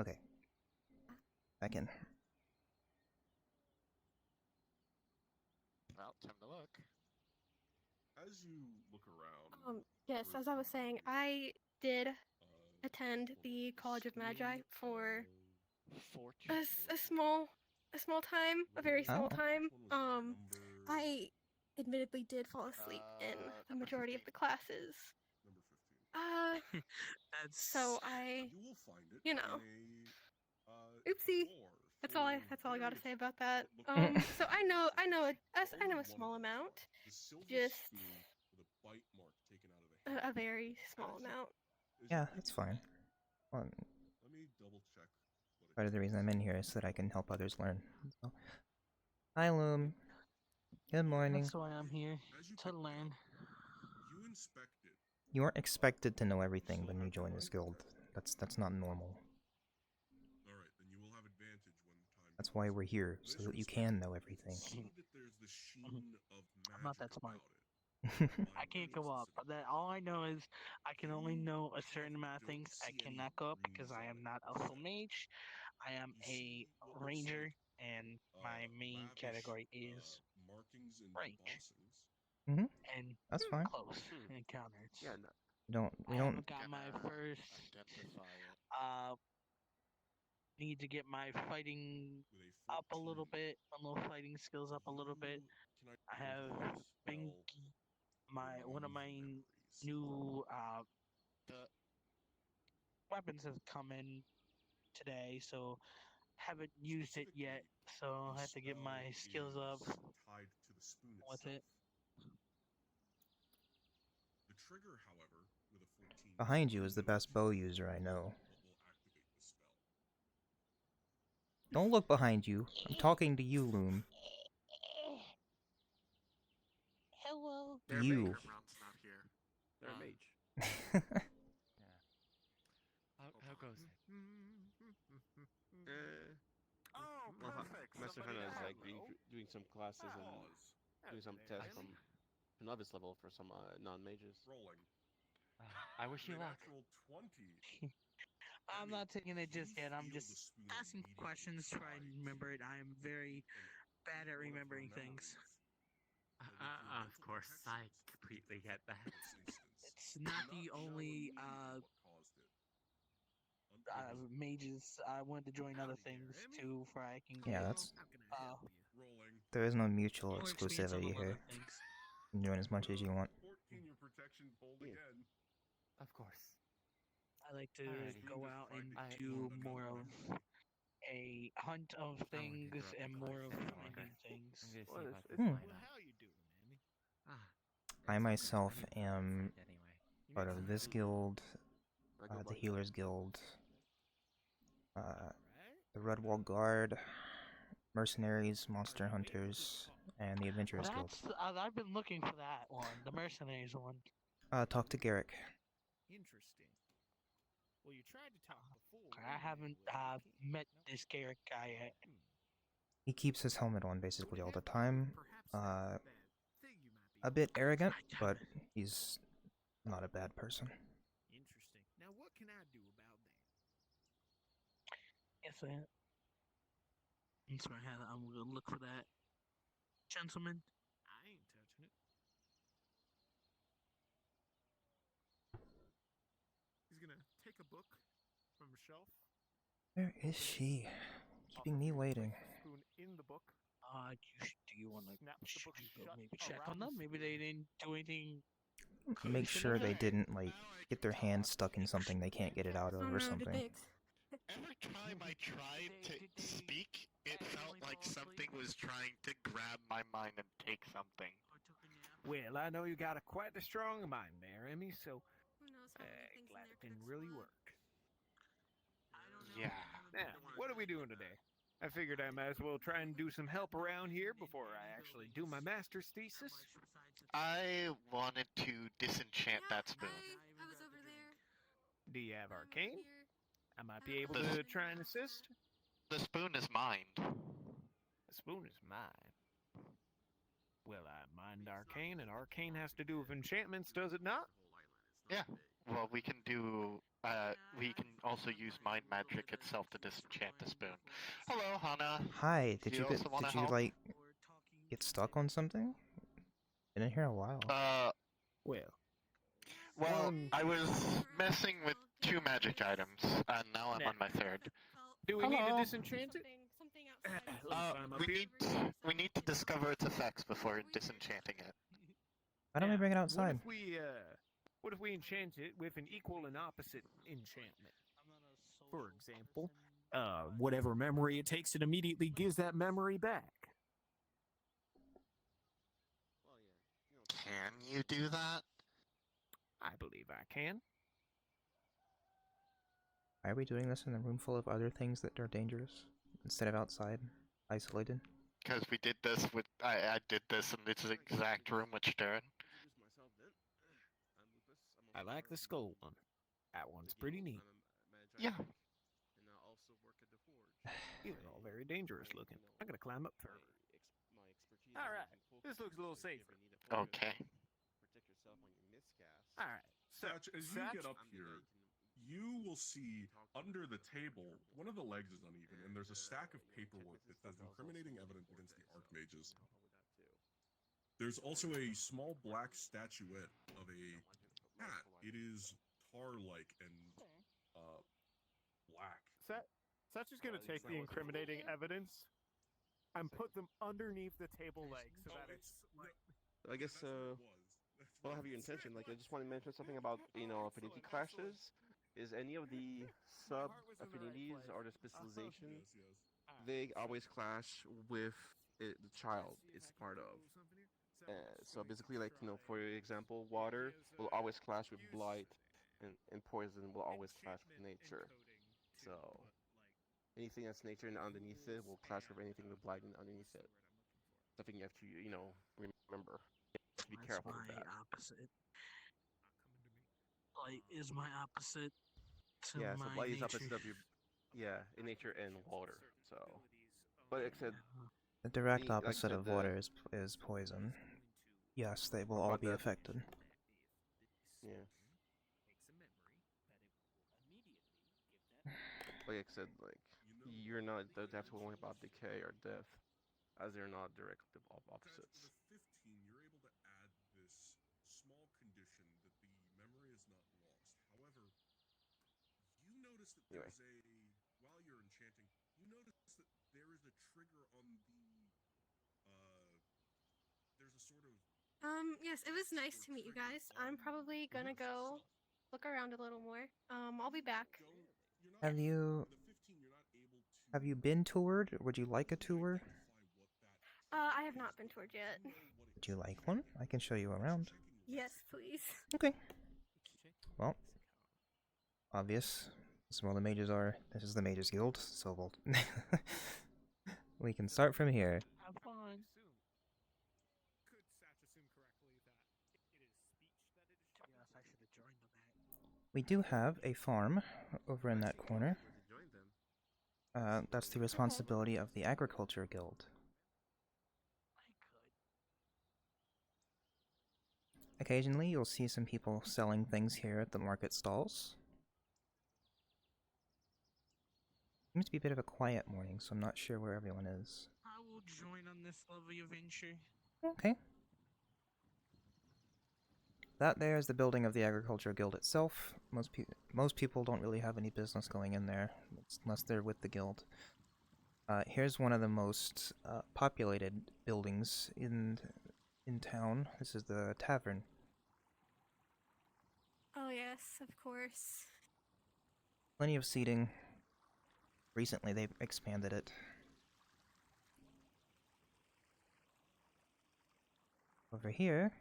Okay. Back in. Well, time to look. As you look around, Yes, as I was saying, I did attend the College of Magi for a small time, a very small Oh. time. I admittedly did fall asleep in the majority of the classes. So I, you will find it you know, in oopsie. That's all I gotta say about that. So I know a small amount, just bite mark taken out of the a very small amount. Yeah, that's fine. Well, Let me double check. part of the reason I'm in here is so that I can help others learn. So. Hi, Loom. Good morning. That's why I'm here to learn. You inspected. You aren't expected to know everything when you join this guild. That's not normal. All right, then you will have advantage when the time. That's why we're here, so that you can know everything. I'm not that smart. I can't go up. That all I know is I can only know a certain amount of things. I cannot go up because I am not a full mage. I am a ranger, and my main category is range. Mm-hmm. And That's fine. close encounters. Yeah, no. We I don't. haven't got my first. Need to get my fighting up a little bit, my little fighting skills up a little bit. I have been one of my new weapons has come in today, so haven't used it yet. So I have to get my skills up with it. The trigger, however, with a 14. Behind you is the best bow user I know. Don't look behind you. I'm talking to you, Loom. Hello. You. Not here. They're a mage. How goes it? Oh, Well, perfect. Master Somebody Hana is like hello. doing some classes and doing some tests from novice level for some non-mages. Rolling. I wish you luck. 20. I'm not taking it just yet. I'm just asking questions, trying to remember it. I am very bad at remembering things. Of course, I completely get that. It's not the only mages. I wanted to join other things too, for I can get. Yeah, that's. Rolling. There is no mutual more experience on exclusivity other here. things. You can join as much as you want. 14, your protection pulled again. Of course. I like to Alrighty. go out and I- do more of a hunt of things and more of finding things. I'm gonna see Well, if I it's can fine. find What the out. hell you doing, Emmy? I myself I need am friend anyway. part of this guild, I go the by Healers Guild, Right? the Red Wall Guard, Mercenaries, Monster Hunters, and the Adventurers Guild. That's I've been looking for that one, the mercenaries one. Talk to Garrick. Interesting. Well, you tried to talk before. I haven't met this Garrick guy yet. He keeps his helmet on basically all the time. Perhaps that bad thing you might be A bit arrogant, I but he's not a bad person. Interesting. Now, what can I do about that? Yes, I. That's where I'm gonna look for that gentleman. I ain't touching it. He's gonna take a book from a shelf. Where is she? Keeping me waiting. Spoon in the book. Do you want to Snaps the book shut maybe check around on the them? Maybe they didn't do anything. Make sure they didn't, like, get their hands stuck in something they can't get it out of or something. Every time I tried to speak, it felt like something was trying to grab my mind and take something. Well, I know you got quite a strong mind there, Emmy, so Who knows how many things in glad there it could didn't really explode. work. Yeah. Now, what are we doing today? I figured I might as well try and do some help around here before I actually do my master's thesis. I wanted to disenchant that spoon. I was over there. Do you have arcane? Here. I might be able to try and assist. The spoon is mine. The spoon is mine. Well, I mind arcane, and arcane has to do with enchantments, does it not? Yeah. Well, we can do. We can also use mind magic itself to disenchant the spoon. Hello, Hana. Hi, Do you also want to help? like get stuck on something? Been in here a while. Well, I was messing with 2 magic items, and now I'm on my 3rd. Do we need to disenchant it? We need to discover its effects before disenchanting it. Why don't we bring it outside? What if we enchant it with an equal and opposite enchantment? For example, whatever memory it takes, it immediately gives that memory back. Can you do that? I believe I can. Why are we doing this in a room full of other things that are dangerous instead of outside, isolated? Because we did this with. I did this in this exact room with Stern. I like the skull one. That one's pretty neat. Yeah. These are all very dangerous looking. I'm gonna climb up further. Alright, this looks a little safer. Okay. Alright, so Satch, as you get up here, you will see under the table, one of the legs is uneven, and there's a stack of paperwork that says incriminating evidence against the Archmages. There's also a small black statuette of a cat. It is tar-like and black. Satch is gonna take the incriminating evidence and put them underneath the table legs so that it's like. I guess, well, have your intention. Like, I just want to mention something about, affinity clashes. Is any of the sub-affinities or the specializations, they always clash with the child it's part of. So basically, like, for example, water will always clash with blight, and poison will always clash with nature. So anything that's nature and underneath it will clash with anything with blight and underneath it. Something you have to, remember. You have to be careful with that. Opposite. Blight is my opposite to Yeah, so my blight is nature. opposite of your, in nature and water. So, but except The direct like I opposite said, of water is poison. Yes, they will all But be that- affected. yeah. Like I said, like you're not don't have to worry about decay or death, as they're not direct opposites. For the 15, you're able to add this small condition that the memory is not lost. However, you notice that Anyway. while you're enchanting, you notice that there is a trigger on there's a sort of. Yes, it was nice to meet you guys. I'm probably gonna go look around a little more. I'll be back. Have you been toured? Would you like a tour? I have not been toured yet. Would you like one? I can show you around. Yes, please. Okay. Well, obvious. This is where the mages are. This is the Mages Guild, so we'll we can start from here. Have fun. Yes, I should have joined that. We do have a farm over in that corner. That's the responsibility of the Agriculture Guild. Occasionally, you'll see some people selling things here at the market stalls. Seems to be a bit of a quiet morning, so I'm not sure where everyone is. I will join on this lovely adventure. Okay. That there is the building of the Agriculture Guild itself. Most people don't really have any business going in there, unless they're with the guild. Here's one of the most populated buildings in town. This is the tavern. Oh yes, of course. Plenty of seating. Recently they've expanded it. Over here,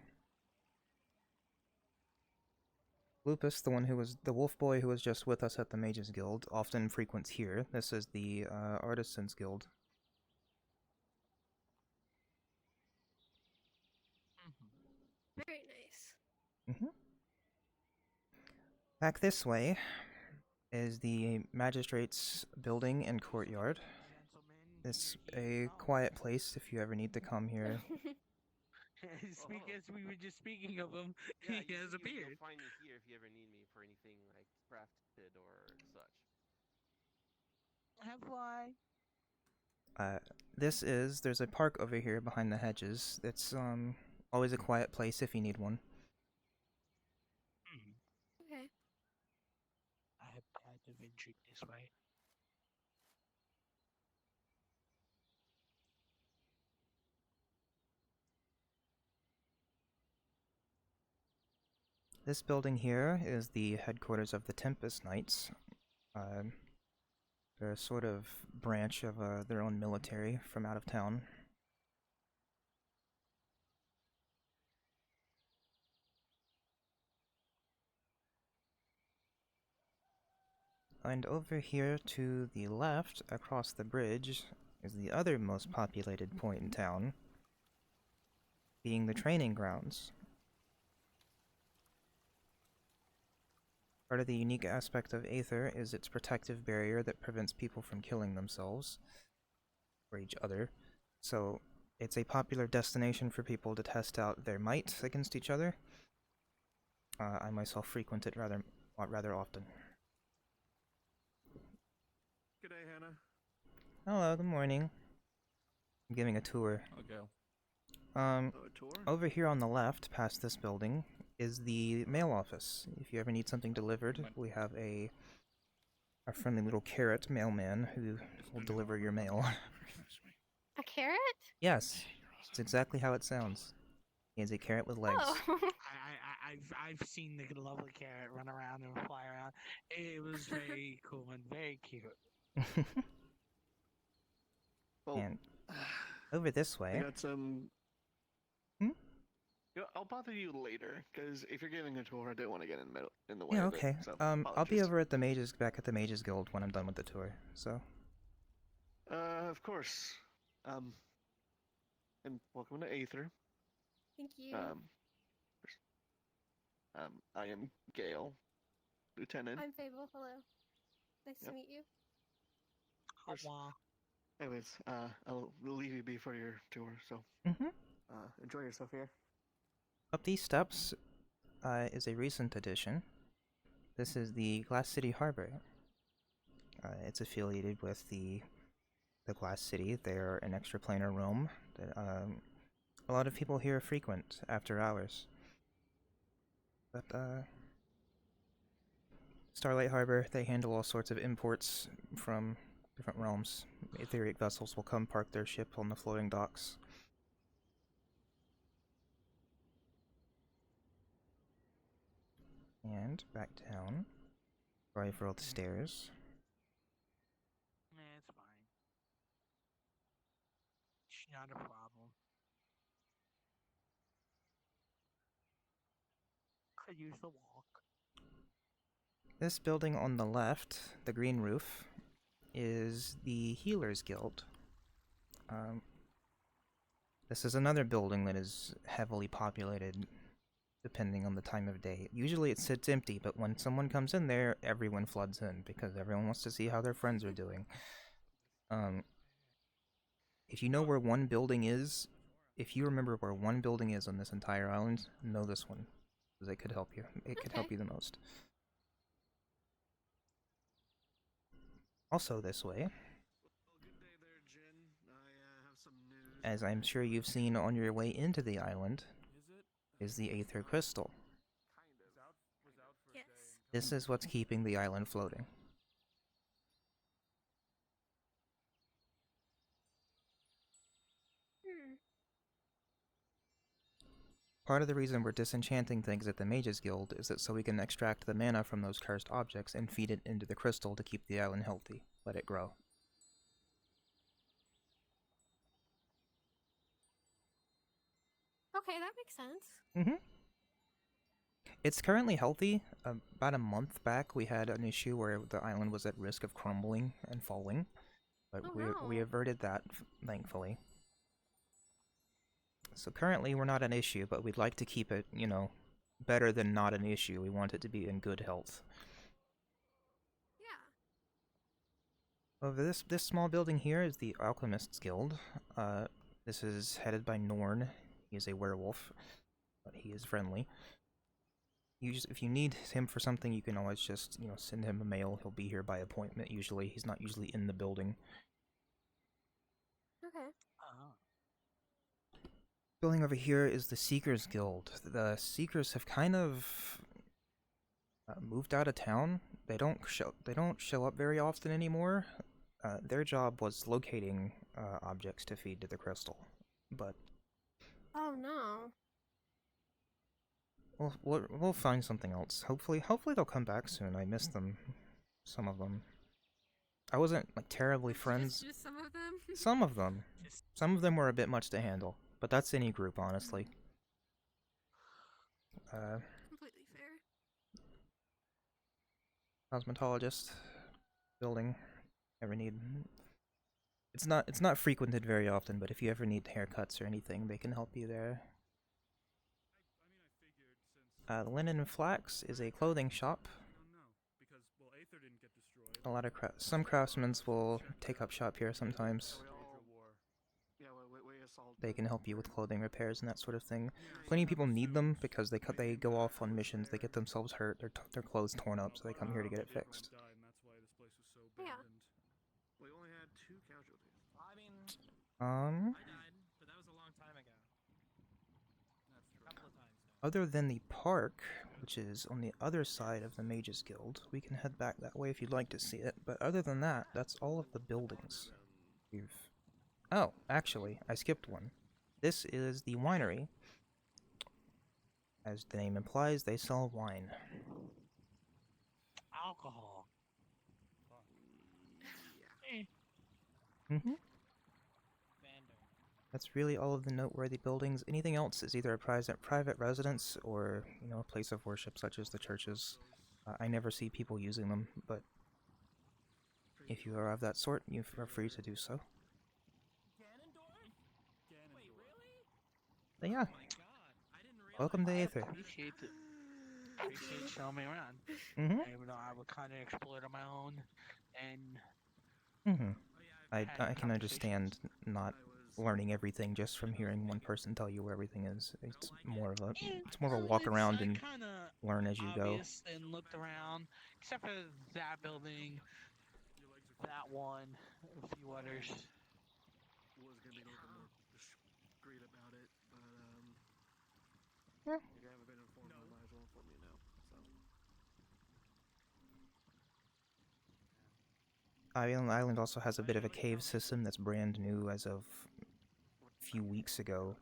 Lupus, the wolf boy who was just with us at the Mages Guild, often frequents here. This is the Artisans Guild. Very nice. Back this way is the Magistrate's building and courtyard. It's a quiet place if you ever need to come here. Speak as we were just speaking of him, Yeah, he has appeared. You'll find me here if you ever need me for anything like crafted or such. Have I? There's a park over here behind the hedges. It's always a quiet place if you need one. Okay. I have to venture this way. This building here is the headquarters of the Tempest Knights. They're a sort of branch of their own military from out of town. And over here to the left, across the bridge, is the other most populated point in town, being the training grounds. Part of the unique aspect of Aether is its protective barrier that prevents people from killing themselves or each other. So it's a popular destination for people to test out their might against each other. I myself frequent it rather often. Good day, Hannah. Hello, good morning. I'm giving a tour. Okay. A tour? Over here on the left, past this building, is the mail office. If you ever need something delivered, we have a friendly little carrot mailman who will deliver your mail. A carrot? Yes, it's exactly how it sounds. He has a carrot with legs. Oh. I've seen the lovely carrot run around and fly around. It was very cool and very cute. And over this way. I got some. Hmm? I'll bother you later, because if you're giving a tour, I don't want to get in the way. Yeah, of okay. It, so I'll be apologies. over at back at the Mages Guild when I'm done with the tour. So. Of course. And welcome to Aether. Thank you. I am Gale, Lieutenant. I'm Fable. Hello. Nice to meet you. Of course. Anyways, I'll leave you be for your tour. So. Enjoy yourself here. Up these steps is a recent addition. This is the Glass City Harbor. It's affiliated with the Glass City. They're an extraplanar realm that a lot of people here frequent after hours. But Starlight Harbor, they handle all sorts of imports from different realms. Etheric vessels will come park their ship on the floating docks. And back down. Sorry for all the stairs. It's fine. It's not a problem. Could use the walk. This building on the left, the green roof, is the Healers Guild. This is another building that is heavily populated depending on the time of day. Usually it sits empty, but when someone comes in there, everyone floods in because everyone wants to see how their friends are doing. If you know where one building is, if you remember where one building is on this entire island, know this one, because it could help you. It could help you the most. Also this way, as I'm sure you've seen on your way into the island, is the Aether Crystal. Yes. This is what's keeping the island floating. Part of the reason we're disenchanting things at the Mages Guild is that so we can extract the mana from those cursed objects and feed it into the crystal to keep the island healthy. Let it grow. Okay, that makes sense. Mm-hmm. It's currently healthy. About a month back, we had an issue where the island was at risk of crumbling and falling, but we averted that, thankfully. So currently, we're not an issue, but we'd like to keep it, you know, better than not an issue. We want it to be in good health. Yeah. Over this small building here is the Alchemists Guild. This is headed by Norn. He is a werewolf, but he is friendly. If you need him for something, you can always just, send him a mail. He'll be here by appointment usually. He's not usually in the building. Okay. Building over here is the Seekers Guild. The Seekers have kind of moved out of town. They don't show up very often anymore. Their job was locating objects to feed to the crystal, but Oh no. we'll find something else. Hopefully they'll come back soon. I miss them, some of them. I wasn't like terribly friends. Just some of them. Some of them. Some of them were a bit much to handle, but that's any group, honestly. Completely fair. Cosmetologist building. Ever need? It's not frequented very often, but if you ever need haircuts or anything, they can help you there. Linen and Flax is a clothing shop. A lot of some craftsmen will take up shop here sometimes. They can help you with clothing repairs and that sort of thing. Plenty of people need them because they go off on missions, they get themselves hurt, their clothes torn up, so they come here to get it fixed. Yeah. We only had 2 casualties. I mean, Um. I died, but that was a long time ago. That's true. A couple of times now. Other than the park, which is on the other side of the Mages Guild, we can head back that way if you'd like to see it. But other than that, that's all of the buildings. Oh, actually, I skipped one. This is the winery. As the name implies, they sell wine. Alcohol. Mm-hmm. That's really all of the noteworthy buildings. Anything else is either a private residence or, a place of worship, such as the churches. I never see people using them, but if you are of that sort, you are free to do so. But yeah. Welcome to Aether. Appreciate you showing me around. Mm-hmm. Even though I would kind of explore it on my own, and Mm-hmm. I can understand not learning everything just from hearing one person tell you where everything is. It's more of a walk around and learn as you go. And looked around, except for that building, that one, a few others. Was gonna be a little bit more discreet about it, but Yeah. if you haven't been informed, I might as well inform you now. Island also has a bit of a cave system that's brand new as of a few weeks ago.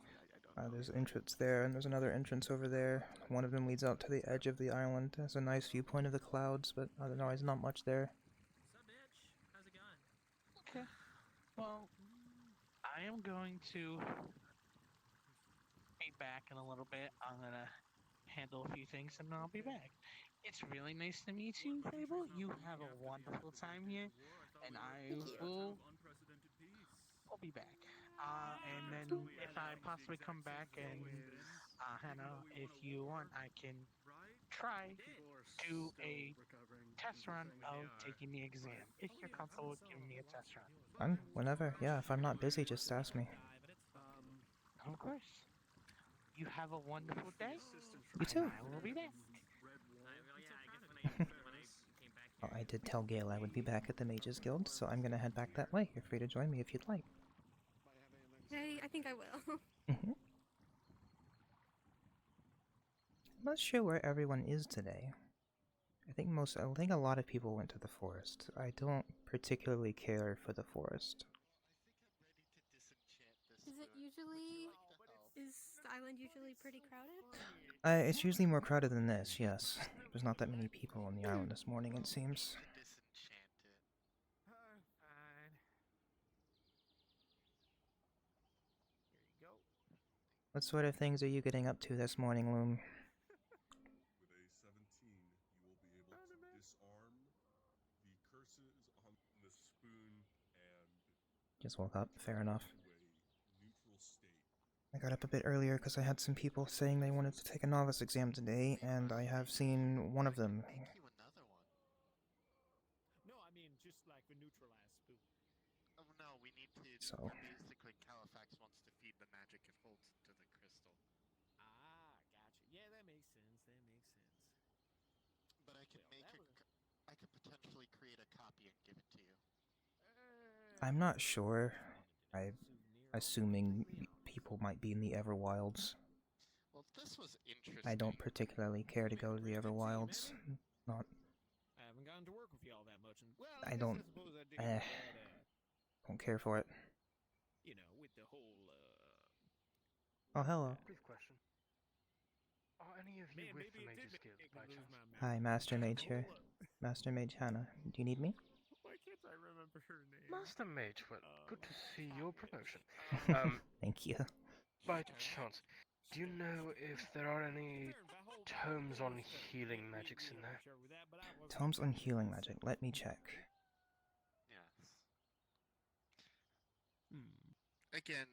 There's an entrance there, and there's another entrance over there. One of them leads out to the edge of the island. There's a nice viewpoint of the clouds, but otherwise not much there. How's it going? Okay. Well, I am going to be back in a little bit. I'm gonna handle a few things, and then I'll be back. It's really nice to meet you, Fable. You have a wonderful time here, and I'll be back. And then if I possibly come back and Hannah, if you want, I can try do a test run of taking the exam. If you're comfortable with giving me a test run. Whenever. Yeah, if I'm not busy, just ask me. Of course. You have a wonderful day. You too. I will be back. Well, I did tell Gale I would be back at the Mages Guild, so I'm gonna head back that way. You're free to join me if you'd like. I think I will. Mm-hmm. I'm not sure where everyone is today. I think a lot of people went to the forest. I don't particularly care for the forest. Is the island usually pretty crowded? It's usually more crowded than this, yes. There's not that many people on the island this morning, it seems. What sort of things are you getting up to this morning, Loom? With a 17, you will be able to disarm the curses on the spoon and Just woke up, fair enough. to a neutral state. I got up a bit earlier because I had some people saying they wanted to take a novice exam today, and I have seen one of them. No, I mean just like the neutralized spoon. Oh no, we need to. So. Basically, Califax wants to feed the magic it holds to the crystal. Ah, gotcha. Yeah, that makes sense. That makes sense. But I could make it. I could potentially create a copy and give it to you. I'm not sure. I'm assuming people might be in the Everwilds. Well, this was interesting. I don't particularly care to go to the Everwilds. Not. I haven't gotten to work with y'all that much, and well, I don't. suppose I did. Don't care for it. You know, with the whole Oh, hello. Brief question. Are any of you with the Mage's Guild by chance? Hi, Master Mage here. Master Mage Hannah. Do you need me? Why can't I remember her name? Master Mage, well, good to see your promotion. Thank you. By chance, do you know if there are any tomes on healing magics in there? Tomes on healing magic. Let me check. Yes. Again,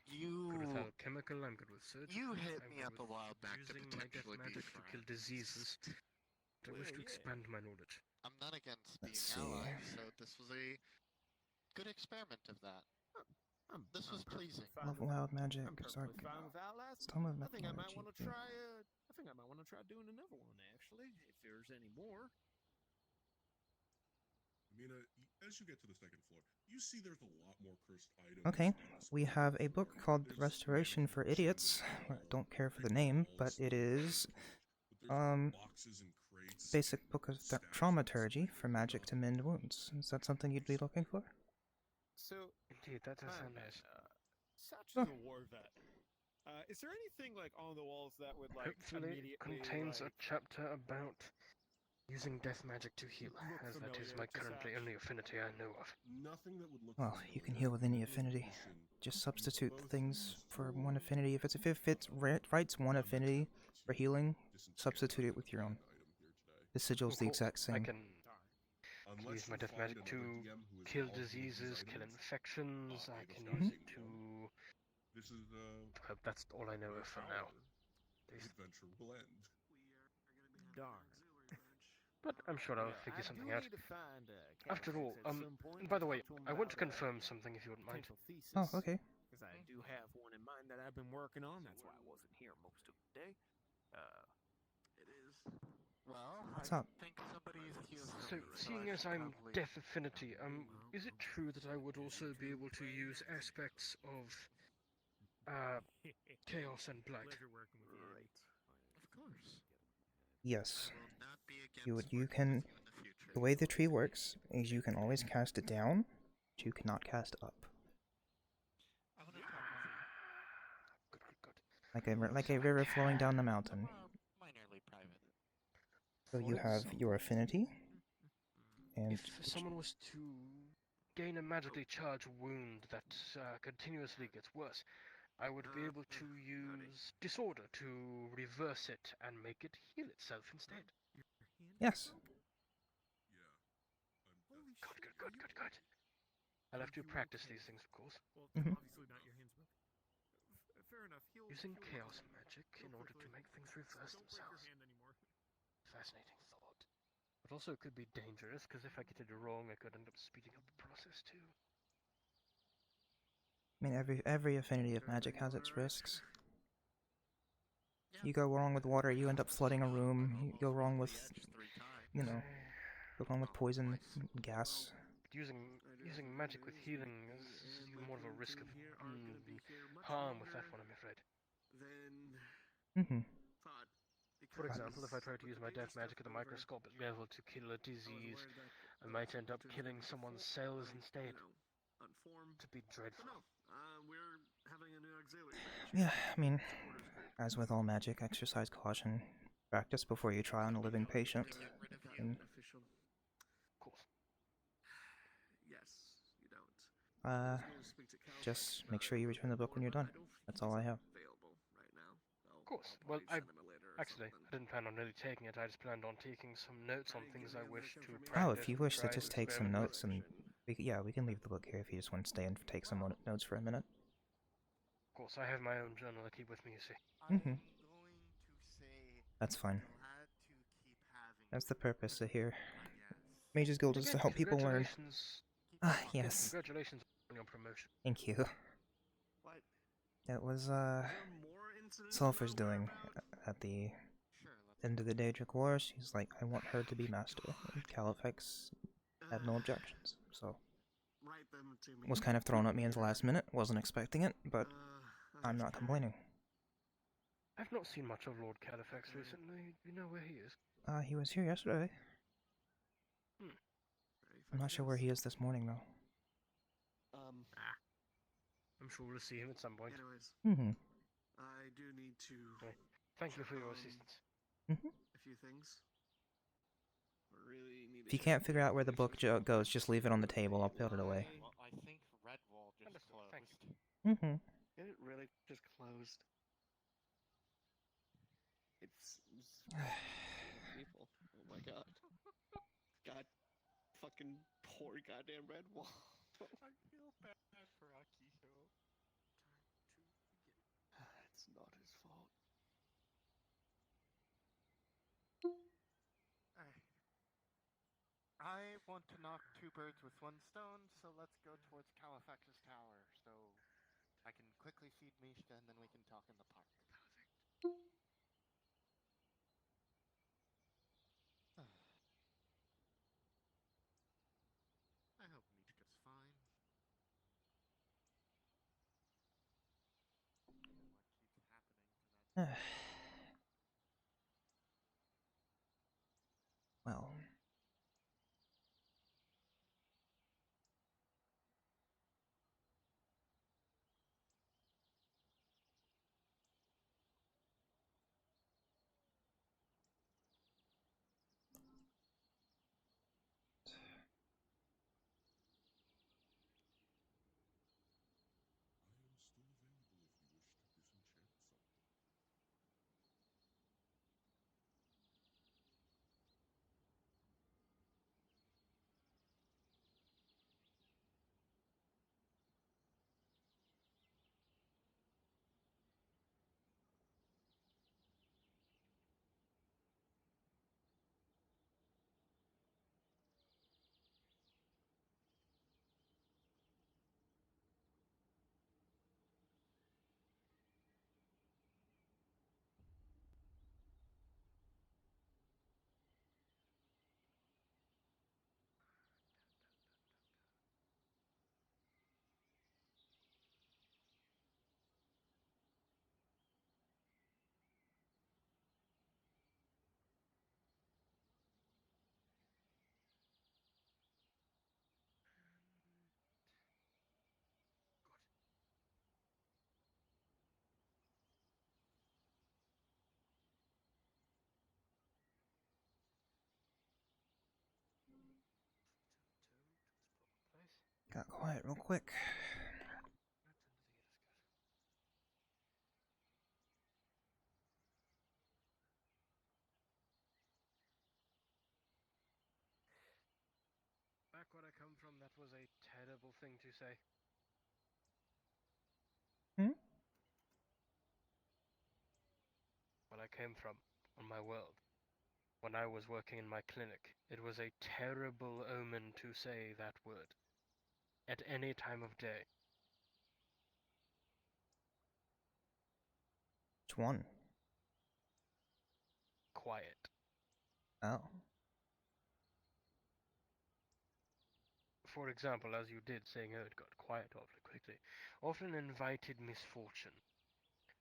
you. Good with alchemical, I'm good with surgical. You hit I'm me good up a with while back to using my death potentially magic be to kill friends. diseases. I wish to expand my knowledge. I'm not against being Let's see. allies, so this was a good experiment of that. This was pleasing. Love wild magic. I'm Sorry. perfectly fine with Outlast. Tome of I think I might Mythology. want to try. I think I might want to try doing another one actually, if there's any more. Mina, as you get to the second floor, you see there's a lot more cursed items. Okay, we have a book called Restoration for Idiots. I don't care for the name, but it is basic book of traumaturgy for magic to mend wounds. Is that something you'd be looking for? So, indeed, that does sound nice. Such as a war vet. Is there anything like on the walls that would like Hopefully, it immediately contains like, a chapter about using death magic to heal, as that is my currently only affinity I know of. Nothing that would look Well, you can heal with any affinity. Just substitute the things for one affinity. If it writes one affinity for healing, substitute it with your own. The sigil's the exact I same. can use my death magic to kill diseases, kill infections. I can use it to. That's all I know of for now. Adventure will end. darn. But I'm sure I'll figure something out. Need to find, After all, by the way, I want to confirm something if you wouldn't mind. Oh, okay. Because I do have one in mind that I've been working on. That's why I wasn't here most of the day. It is. Well, What's I up? think somebody's accused So, me, seeing I as should I'm probably- death affinity, is it true that I would also be able to use aspects of chaos and blight? Pleasure working with you. Right. Of course. Yes. I will not be against You working can. with you in the future. The way the tree works is you can always cast it down, but you cannot cast up. I want to talk over Good. Like a river flowing down the mountain. Minorly private. So you have your affinity, and If someone was to gain a magically charged wound that continuously gets worse, I would be able to use disorder to reverse it and make it heal itself instead. yes. Good. I'll have to practice these things, of course. Well, Mhm. obviously not your hands, but fair enough. Using chaos magic in order to make things reverse Don't break your themselves. hand anymore. Fascinating thought. But also could be dangerous, because if I get it wrong, I could end up speeding up the process too. I mean, every affinity of magic has its risks. You go wrong with water, you end up flooding a room. You go wrong with, you know, go wrong with poison, gas. But using magic with healing is even more of a risk of harm with that one, I'm afraid. Mm-hmm. For example, if I try to use my death magic at a microscopic level to kill a disease, I might end up killing someone's cells instead. To be dreadful. We're having a new auxiliary. Yeah, I mean, as with all magic, exercise caution. Practice before you try on a living patient. And, Official. Of course. Yes, you don't. just make sure you return the book when you're done. That's all I have. Available right now. Of course. Well, I didn't plan on really taking it. I just planned on taking some notes on things I wish to practice. Oh, if you wish to try just and take some experiment notes, with. and we can leave the book here if you just want to stay and take some notes for a minute. Of course, I have my own journal I keep with me, you see. Mm-hmm. I'm going to say That's fine. glad to keep having That's the purpose of here. Yes. Mage's Guild is to help people learn. Congratulations. Ah, yes. Congratulations on your promotion. Thank you. What? It was, More incidents Sulfur's about doing at the end of the Daedric Wars. He's like, I want her to be master. And Caliphx had no objections, so write them to me. was kind of thrown at me at the last minute. Wasn't expecting it, but I'm not complaining. I've not seen much of Lord Caliphx recently. Do you know where he is? He was here yesterday. Hmm. I'm not sure where he is this morning, though. I'm sure we'll see him at some point. Anyways, Mm-hmm. I do need to. Thank you for check your on assistance. Mm-hmm. A few things. Really need If you can't figure out where the book goes, just leave it on the table. I'll put it away. Well, I think Redwall just closed. Mm-hmm. It really just closed. It's people. Oh my god. God, fucking poor goddamn Redwall. I feel bad for Akito. It's not his fault. I want to knock two birds with one stone, so let's go towards Caliphx's tower, so I can quickly feed Mishka and then we can talk in the park. I hope Mishka's fine. Well. Got quiet real quick. Back where I come from, that was a terrible thing to say. Hmm? Where I came from, on my world, when I was working in my clinic, it was a terrible omen to say that word. At any time of day. Which one? Quiet. Oh. For example, as you did, saying, oh, it got quiet awfully quickly, often invited misfortune.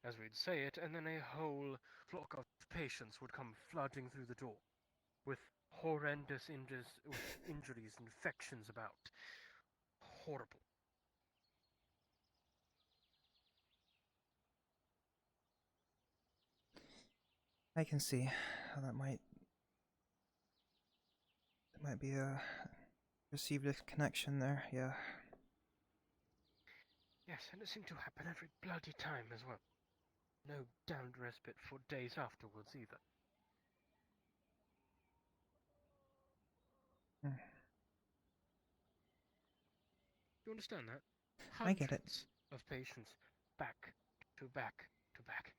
As we'd say it, and then a whole flock of patients would come flooding through the door, with horrendous injuries, infections about. Horrible. I can see how that might be a received a connection there, yeah. Yes, and it seemed to happen every bloody time as well. No damned respite for days afterwards either. Hmm. You understand that? I get it. Hundreds of patients, back to back to back.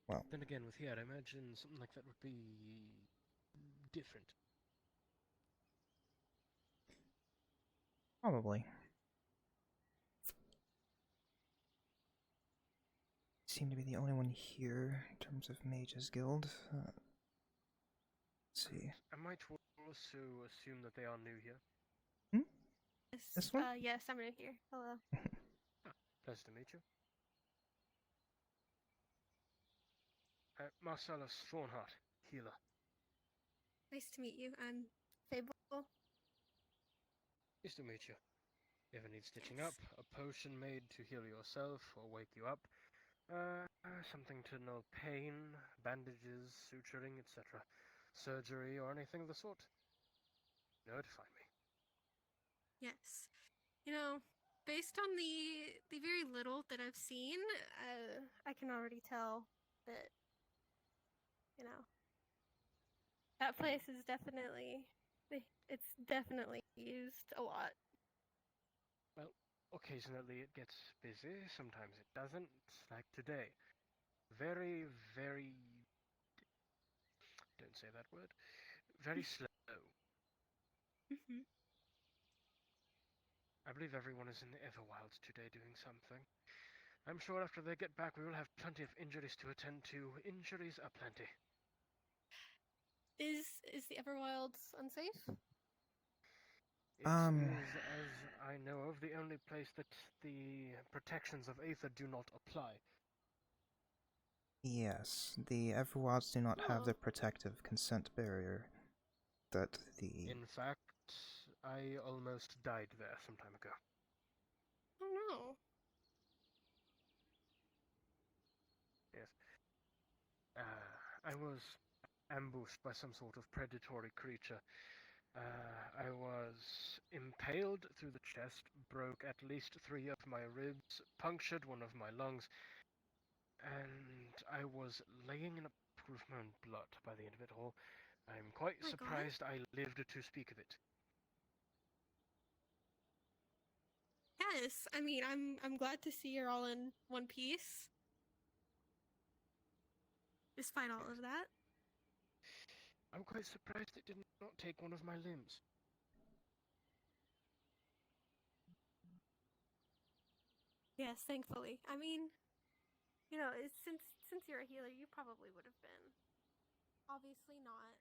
Well, Then again, with here, I imagine something like that would be different. probably. Seem to be the only one here in terms of Mages Guild. Let's see. I might also assume that they are new here. This one? Yes, I'm new here. Hello. Pleasure to meet you. Marcellus Thornheart, healer. Nice to meet you. I'm Fable. Nice to meet you. If you need stitching up, a potion made to heal yourself or wake you up, something to null pain, bandages, suturing, etc. Surgery or anything of the sort, notify me. Yes. You know, based on the very little that I've seen, I can already tell that, you know, that place is definitely, it's definitely used a lot. Well, occasionally it gets busy, sometimes it doesn't, like today. Very, very... don't say that word. Very slow. I believe everyone is in the Everwilds today doing something. I'm sure after they get back we will have plenty of injuries to attend to. Injuries are plenty. Is the Everwilds unsafe? It is, as I know of, the only place that the protections of Aether do not apply. Yes, the Everwilds do not have the protective consent barrier that the... In fact, I almost died there some time ago. Oh no. Yes. I was ambushed by some sort of predatory creature. I was impaled through the chest, broke at least 3 of my ribs, punctured one of my lungs, and I was laying in a pool of my own blood by the end of it all. I'm quite surprised I lived to speak of it. Yes, I mean, I'm glad to see you're all in one piece. Despite all of that. I'm quite surprised it did not take one of my limbs. Yes, thankfully. I mean, you know, since you're a healer, you probably would have been obviously not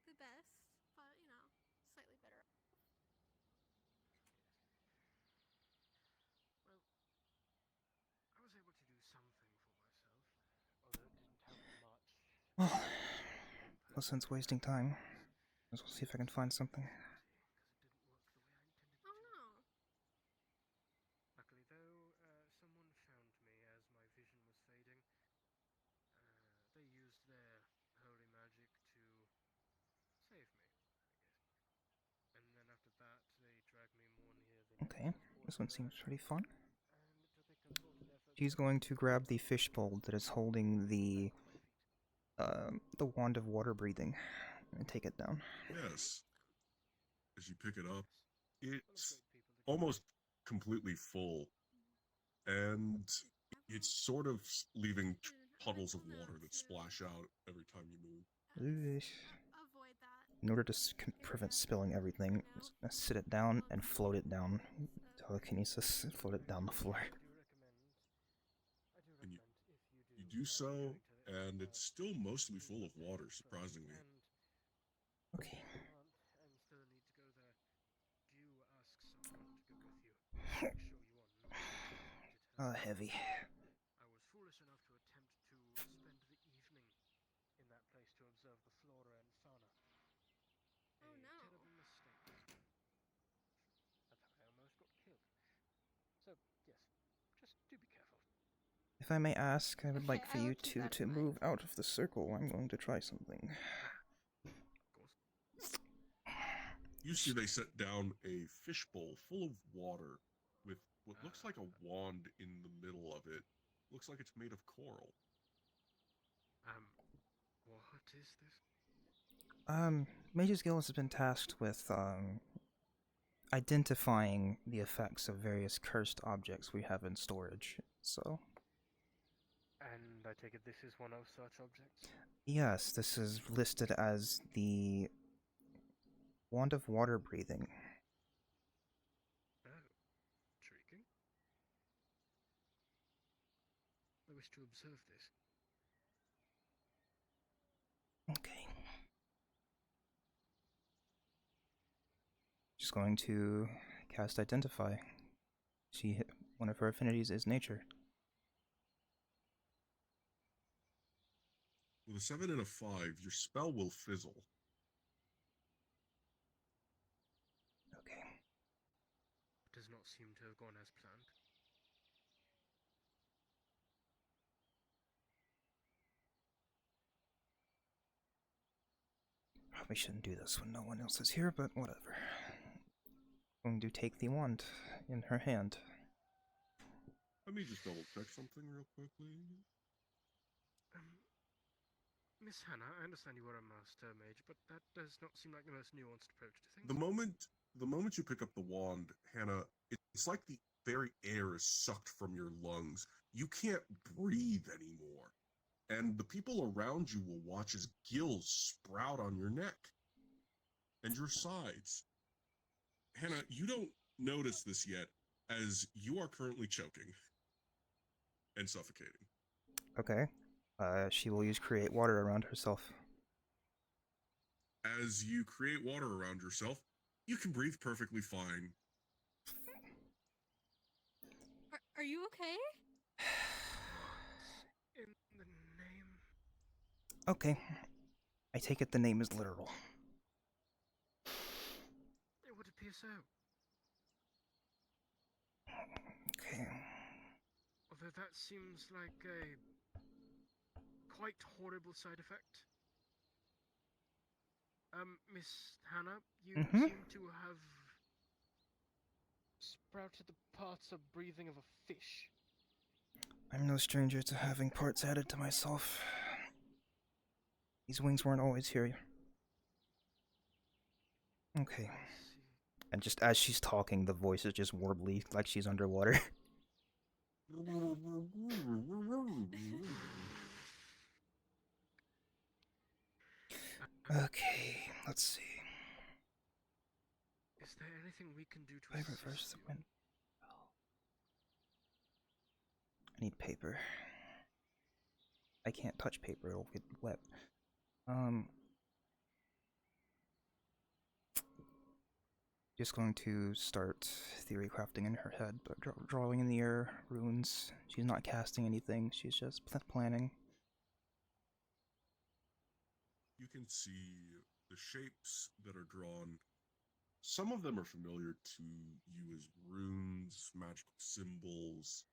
the best, but you know, slightly better. Well, I was able to do something for myself, although it didn't help much. Well, no sense wasting time. Let's see if I can find something. Oh no. Luckily, though, someone found me as my vision was fading. They used their holy magic to save me, I guess. And then after that, they dragged me more near the Okay, this one seems pretty fun. and it took a concerted effort. She's going to grab the fishbowl that is holding the wand of water breathing and take it down. Yes. As you pick it up, it's almost completely full, and it's sort of leaving puddles of water that splash out every time you move. Avoid that. In order to prevent spilling everything, sit it down and float it down. Telekinesis, float it down the floor. And you do so, and it's still mostly full of water, surprisingly. Okay. And still need to go there. Do you ask someone to go with you? Make sure you are not Heavy. I was foolish enough to attempt to spend the evening in that place to observe the flora and fauna. Oh no. Terrible mistake. That's how I almost got killed. So, yes, just do be careful. If I may ask, I would like for I will you keep two that to in move out of the circle. I'm going to try something. You see they set down a fishbowl full of water with what looks like a wand in the middle of it. Looks like it's made of coral. What is this? Mage's Guild has been tasked with, identifying the effects of various cursed objects we have in storage, so... And I take it this is one of such objects? Yes, this is listed as the Wand of Water Breathing. Oh, intriguing. I wish to observe this. Okay. Just going to cast Identify. One of her affinities is nature. With a 7 and a 5, your spell will fizzle. Okay. Does not seem to have gone as planned. Probably shouldn't do this when no one else is here, but whatever. Going to take the wand in her hand. Let me just double check something real quickly. Miss Hannah, I understand you are a master mage, but that does not seem like the most nuanced approach to things. The moment you pick up the wand, Hannah, it's like the very air is sucked from your lungs. You can't breathe anymore. And the people around you will watch as gills sprout on your neck and your sides. Hannah, you don't notice this yet, as you are currently choking and suffocating. Okay. She will use Create Water around herself. As you create water around yourself, you can breathe perfectly fine. Are you okay? In the name... Okay. I take it the name is literal. It would appear so. Okay. Although that seems like a quite horrible side effect. Miss Hannah, you seem to have sprouted the parts of breathing of a fish. I'm no stranger to having parts added to myself. These wings weren't always here. Okay. And just as she's talking, the voice is just warbly, like she's underwater. Okay, let's see. Is there anything we can do to I assist reverse the you? wind. I need paper. I can't touch paper, it'll get wet. Just going to start theory crafting in her head, but drawing in the air, runes. She's not casting anything, she's just planning. You can see the shapes that are drawn. Some of them are familiar to you as runes, magical symbols.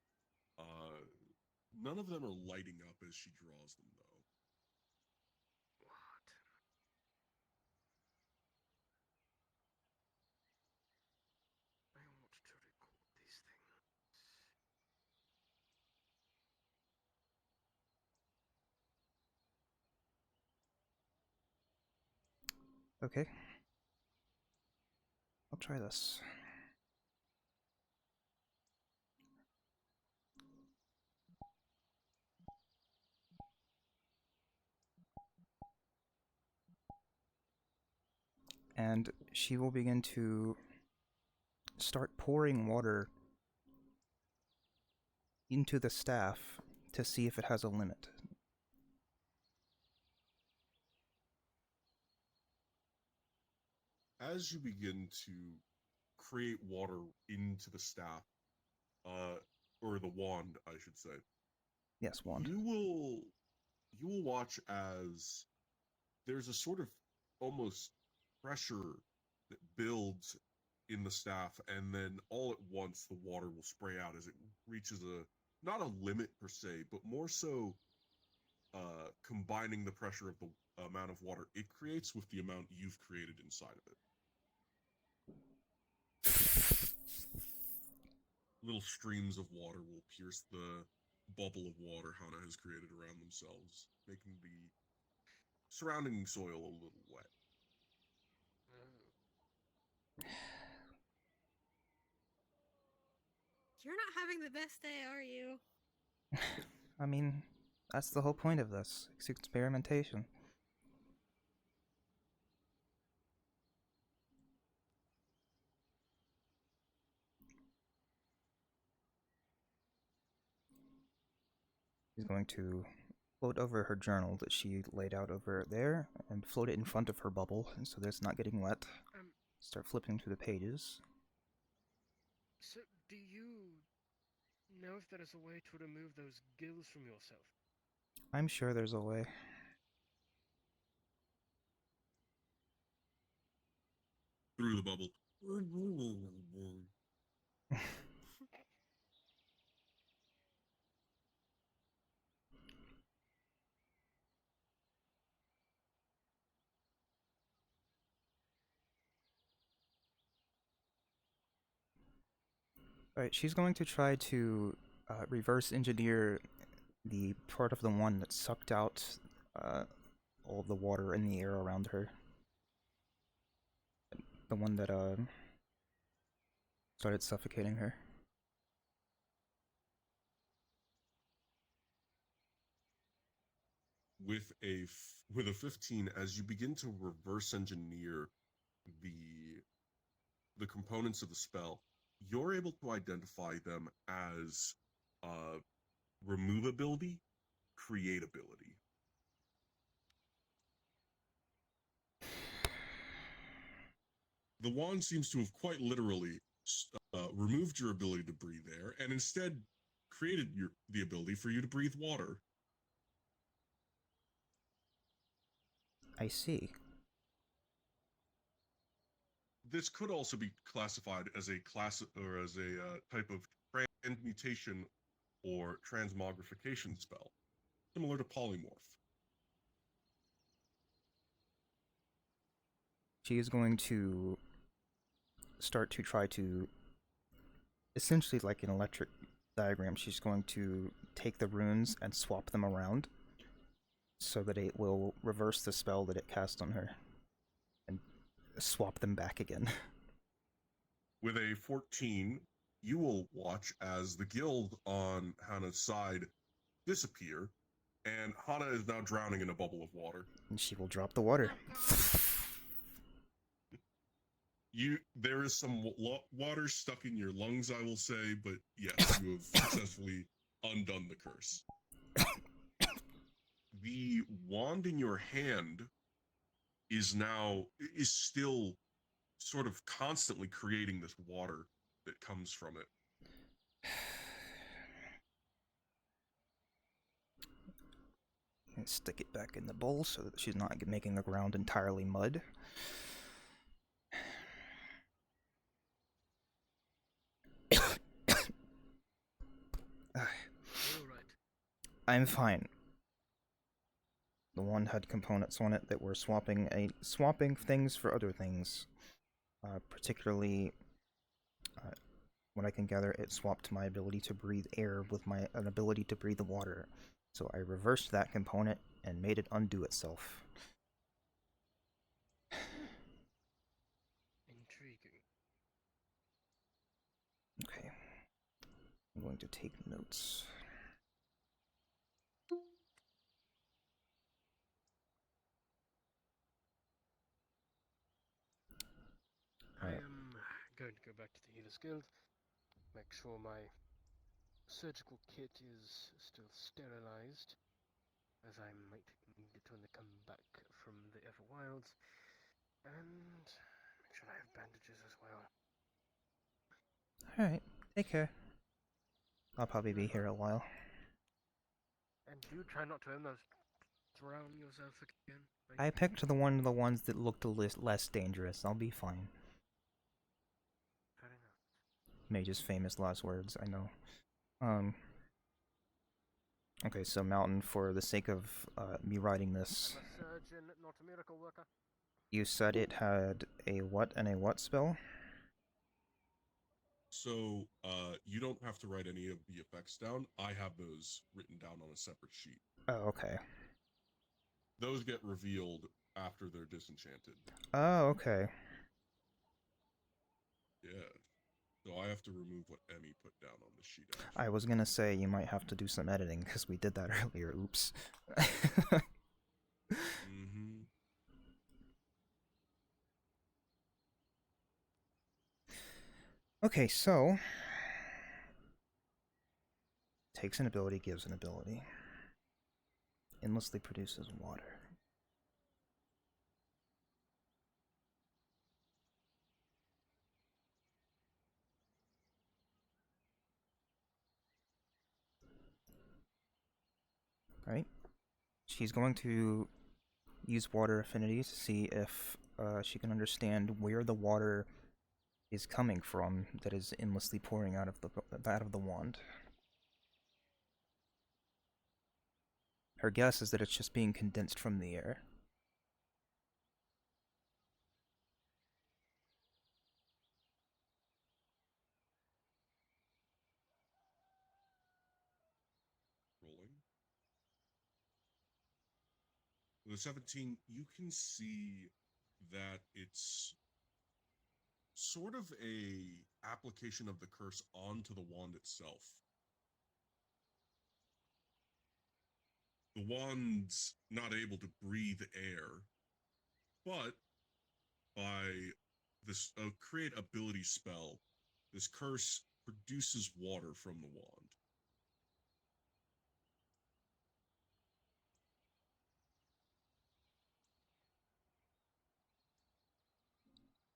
None of them are lighting up as she draws them, though. What? I want to record these things. Okay. I'll try this. And she will begin to start pouring water into the staff to see if it has a limit. As you begin to create water into the staff, or the wand, I should say. Yes, wand. You will watch as there's a sort of almost pressure that builds in the staff, and then all at once the water will spray out as it reaches not a limit per se, but more so combining the pressure of the amount of water it creates with the amount you've created inside of it. Little streams of water will pierce the bubble of water Hana has created around themselves, making the surrounding soil a little wet. You're not having the best day, are you? I mean, That's the whole point of this. It's experimentation. She's going to float over her journal that she laid out over there and float it in front of her bubble so that it's not getting wet. Start flipping through the pages. So, do you know if there is a way to remove those gills from yourself? I'm sure there's a way. Through the bubble. Alright, she's going to try to reverse engineer the part of the one that sucked out all of the water in the air around her. The one that started suffocating her. With a 15, as you begin to reverse engineer the components of the spell, you're able to identify them as removability, creatability. The wand seems to have quite literally removed your ability to breathe air and instead created the ability for you to breathe water. I see. This could also be classified as a type of transmutation or transmogrification spell, similar to polymorph. She is going to start to try to, essentially like an electric diagram, she's going to take the runes and swap them around so that it will reverse the spell that it cast on her and swap them back again. With a 14, you will watch as the guild on Hana's side disappear, and Hana is now drowning in a bubble of water. And she will drop the water. There is some water stuck in your lungs, I will say, but yes, you have successfully undone the curse. The wand in your hand is still sort of constantly creating this water that comes from it. And stick it back in the bowl so that she's not making the ground entirely mud. I'm fine. The one had components on it that were swapping things for other things. Particularly, what I can gather, it swapped my ability to breathe air with an ability to breathe water. So I reversed that component and made it undo itself. Intriguing. Okay. I'm going to take notes. I am going to go back to the Healer's Guild, make sure my surgical kit is still sterilized, as I might need it when I come back from the Everwilds, and make sure I have bandages as well. Alright, take care. I'll probably be here a while. And do try not to almost drown yourself again. I picked the ones that looked less dangerous. I'll be fine. Fair enough. Mage's famous last words, I know. Okay, so Mountain, for the sake of me writing this, I'm a surgeon, not a miracle worker. you said it had a what and a what spell? So, you don't have to write any of the effects down. I have those written down on a separate sheet. Oh, okay. Those get revealed after they're disenchanted. Oh, okay. Yeah. So I have to remove what Emmy put down on the sheet. Actually. I was gonna say you might have to do some editing because we did that earlier. Oops. Mm-hmm. Okay, so takes an ability, gives an ability. Endlessly produces water. Right? She's going to use water affinities to see if she can understand where the water is coming from that is endlessly pouring out of the wand. Her guess is that it's just being condensed from the air. Rolling. The 17, you can see that it's sort of a application of the curse onto the wand itself. The wand's not able to breathe air, but by this create ability spell, this curse produces water from the wand.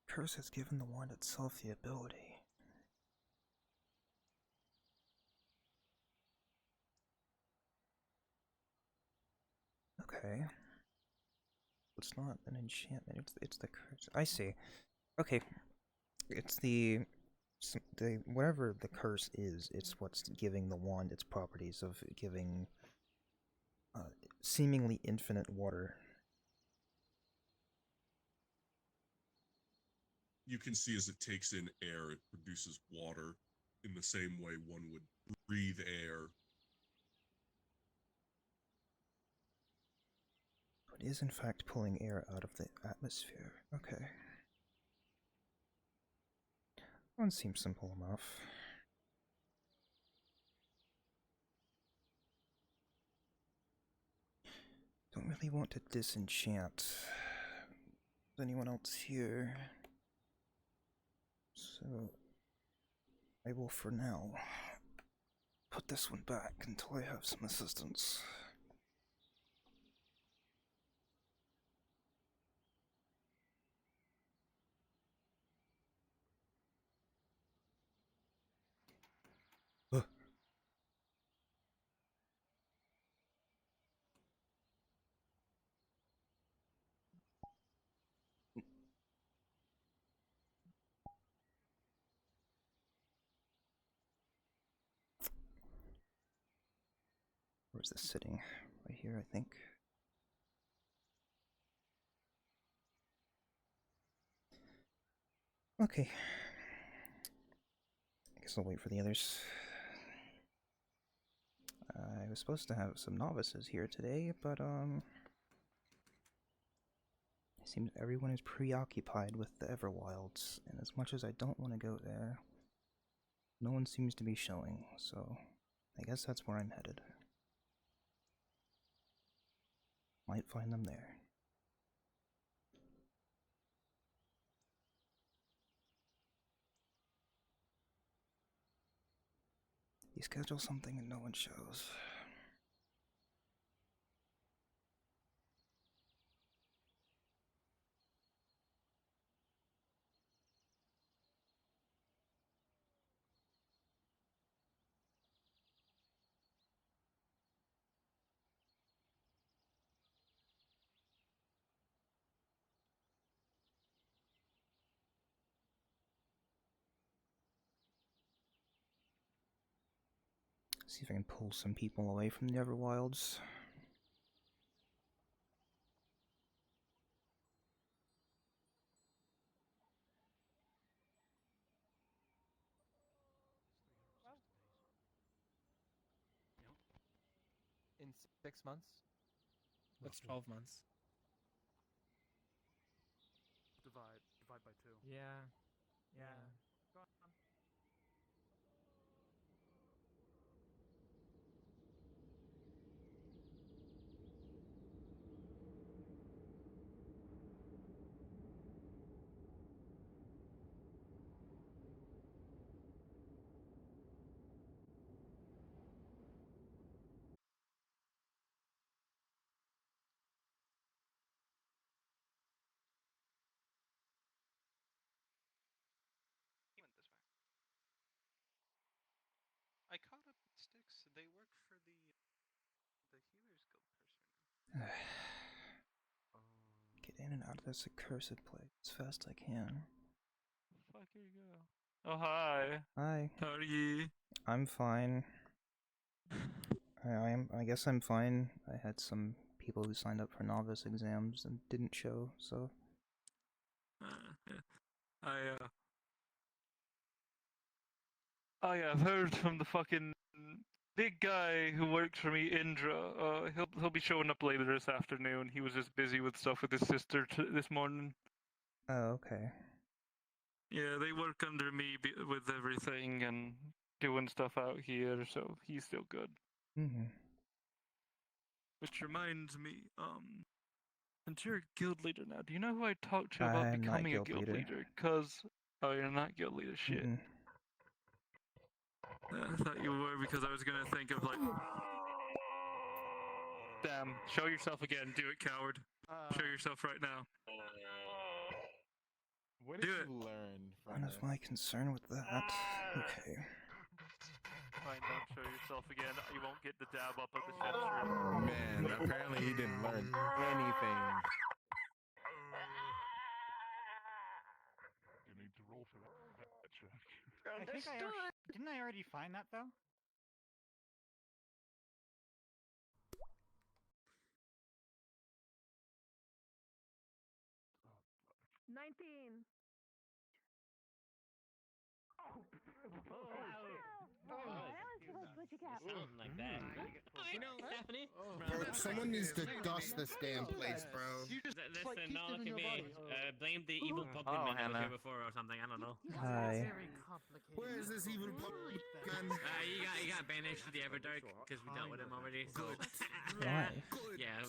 Curse has given the wand itself the ability. Okay. It's not an enchantment, it's the curse. I see. Okay. It's the whatever the curse is, it's what's giving the wand its properties of giving seemingly infinite water. You can see as it takes in air, it produces water in the same way one would breathe air. It is in fact pulling air out of the atmosphere. Okay. One seems simple enough. Don't really want to disenchant. Is anyone else here? So I will for now put this one back until I have some assistance. Where's this sitting? Right here, I think. Okay. I guess I'll wait for the others. I was supposed to have some novices here today, but it seems everyone is preoccupied with the Everwilds, and as much as I don't want to go there, no one seems to be showing, so I guess that's where I'm headed. Might find them there. You schedule something and no one shows. See if I can pull some people away from the Everwilds. In 6 months? What's 12 months? Divide by 2. Yeah. Yeah. Go on. They work for the Healers Guild person. Get in and out of this accursed place as fast as I can. Fuck you go. Oh hi. Hi. How are you? I'm fine. I guess I'm fine. I had some people who signed up for novice exams and didn't show, so. Yeah. I've heard from the fucking big guy who works for me, Indra. He'll be showing up later this afternoon. He was just busy with stuff with his sister this morning. Oh, okay. Yeah, they work under me with everything and doing stuff out here, so he's still good. Mm-hmm. Which reminds me, since you're a guild leader now, do you know who I talked to about I'm not becoming a guild guild leader. leader? Oh, you're not guild leader, shit. Mm-mm. I thought you were because I was gonna think of like... Damn, show yourself again, do it, coward. Show yourself right now. What did you learn from None of my concern with that. Okay. Fine, don't show yourself again. You won't get the dab up of the gesture. Man, apparently he didn't learn anything. You need to roll for that check. I think didn't I already find that though? $19. Something like that. You know, Stephanie? Bro, someone needs to dust this damn place, bro. Listen, no, look at me. Blame the evil pumpkin man that was here before or something. I don't know. Hi. Where is this evil pumpkin man? You got banished to the Everdark because we dealt with him already. So. Why? Yeah.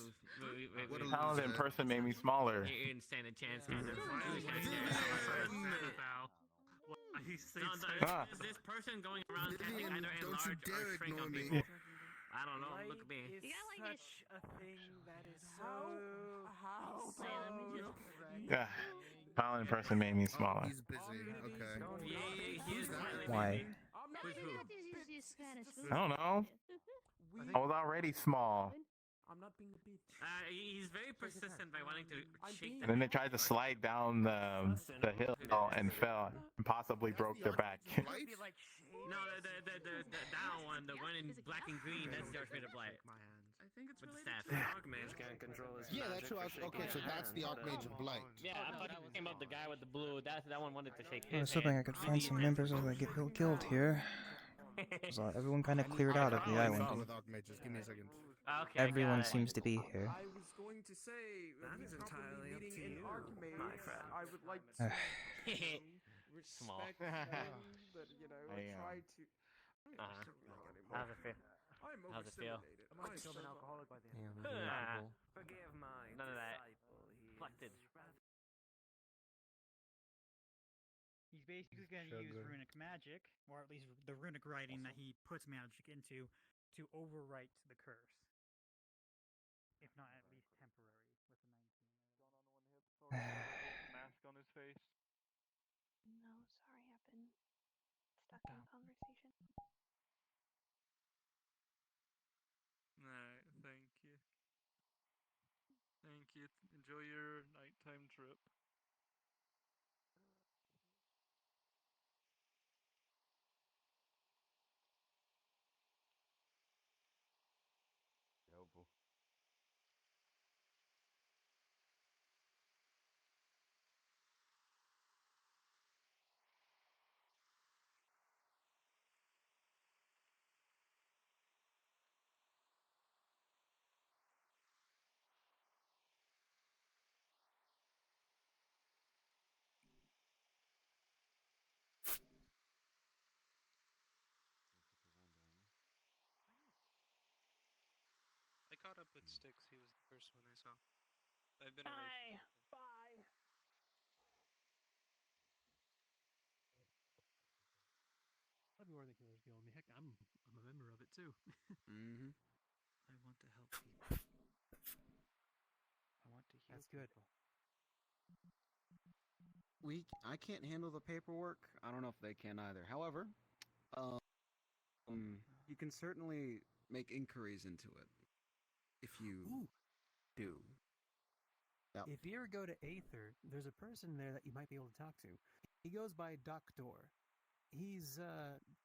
Paladin person made me smaller. You didn't stand a chance. Kind of. This person going around casting either enlarge or shrink on people. I don't know. Look at me. Is such a thing that is so Yeah, Paladin person made me smaller. He's busy. Okay. Why? I don't know. I was already small. I'm not being a bitch. He's very persistent by wanting to shake And then they tried to slide down the hill and fell and possibly broke their back. No, the down one, the one in black and green, that's the Archmage of Blight. I think it's with the related staff. to the Archmage can't control his Yeah, that's who I was. Okay, so that's the Archmage of Blight. Yeah, I'm talking about the guy with the blue. That one wanted to shake I was his hoping I hand. could find some members of the guild here. So everyone kind of cleared out of the island. With Archmages, give me a second. Okay, Everyone seems to be here. I was going to say That is entirely up to meeting you, an Archmage. my friend. I would like to Small. respect them, but try to. How's it feel? I'm How's it feel? overstimulated. I might become an alcoholic by the end. Forgive my None of that. disciple. He is Reflected. He's basically going to use runic magic, or at least the runic writing that he puts magic into, to overwrite the curse. If not at least temporary, with the 19. Mask on his face. No, sorry, I've been stuck in conversation. Alright, thank you. Thank you. Enjoy your nighttime trip. I caught up with Styx. He was the first one I saw. I've been away. Bye. I'll be War of the Healers Guild. I mean, heck, I'm a member of it too. Mm-hmm. I want to help people. I want to heal. That's good. I can't handle the paperwork. I don't know if they can either. However, You can certainly make inquiries into it if you do. Yep. If you ever go to Aether, there's a person there that you might be able to talk to. He goes by Doctor. He's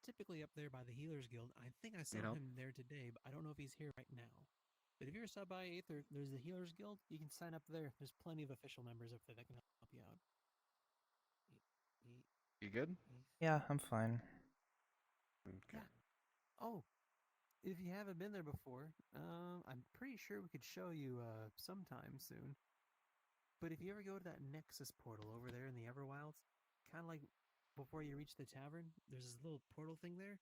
typically up there by the Healers Guild. I think I saw him there today, but I don't know if he's here right now. But if you're sub by Aether, there's the Healers Guild. You can sign up there. There's plenty of official members up there that can help you out. You good? Yeah, I'm fine. Okay. Yeah. Oh, if you haven't been there before, I'm pretty sure we could show you sometime soon. But if you ever go to that Nexus portal over there in the Everwilds, kind of like before you reach the tavern, there's this little portal thing there.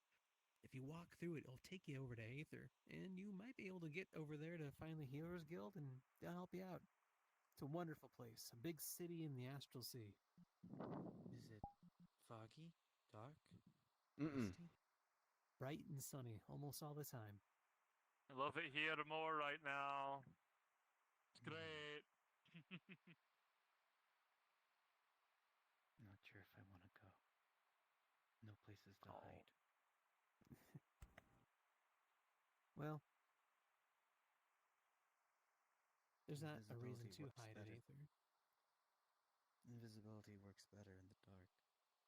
If you walk through it, it'll take you over to Aether, and you might be able to get over there to find the Healers Guild, and they'll help you out. It's a wonderful place, a big city in the Astral Sea. Is it foggy, dark, misty? Bright and sunny almost all the time. I love it here more right now. It's great. Not sure if I want to go. No places to hide. Well, there's not a reason Invisibility to works hide at better. Aether. Invisibility works better in the dark.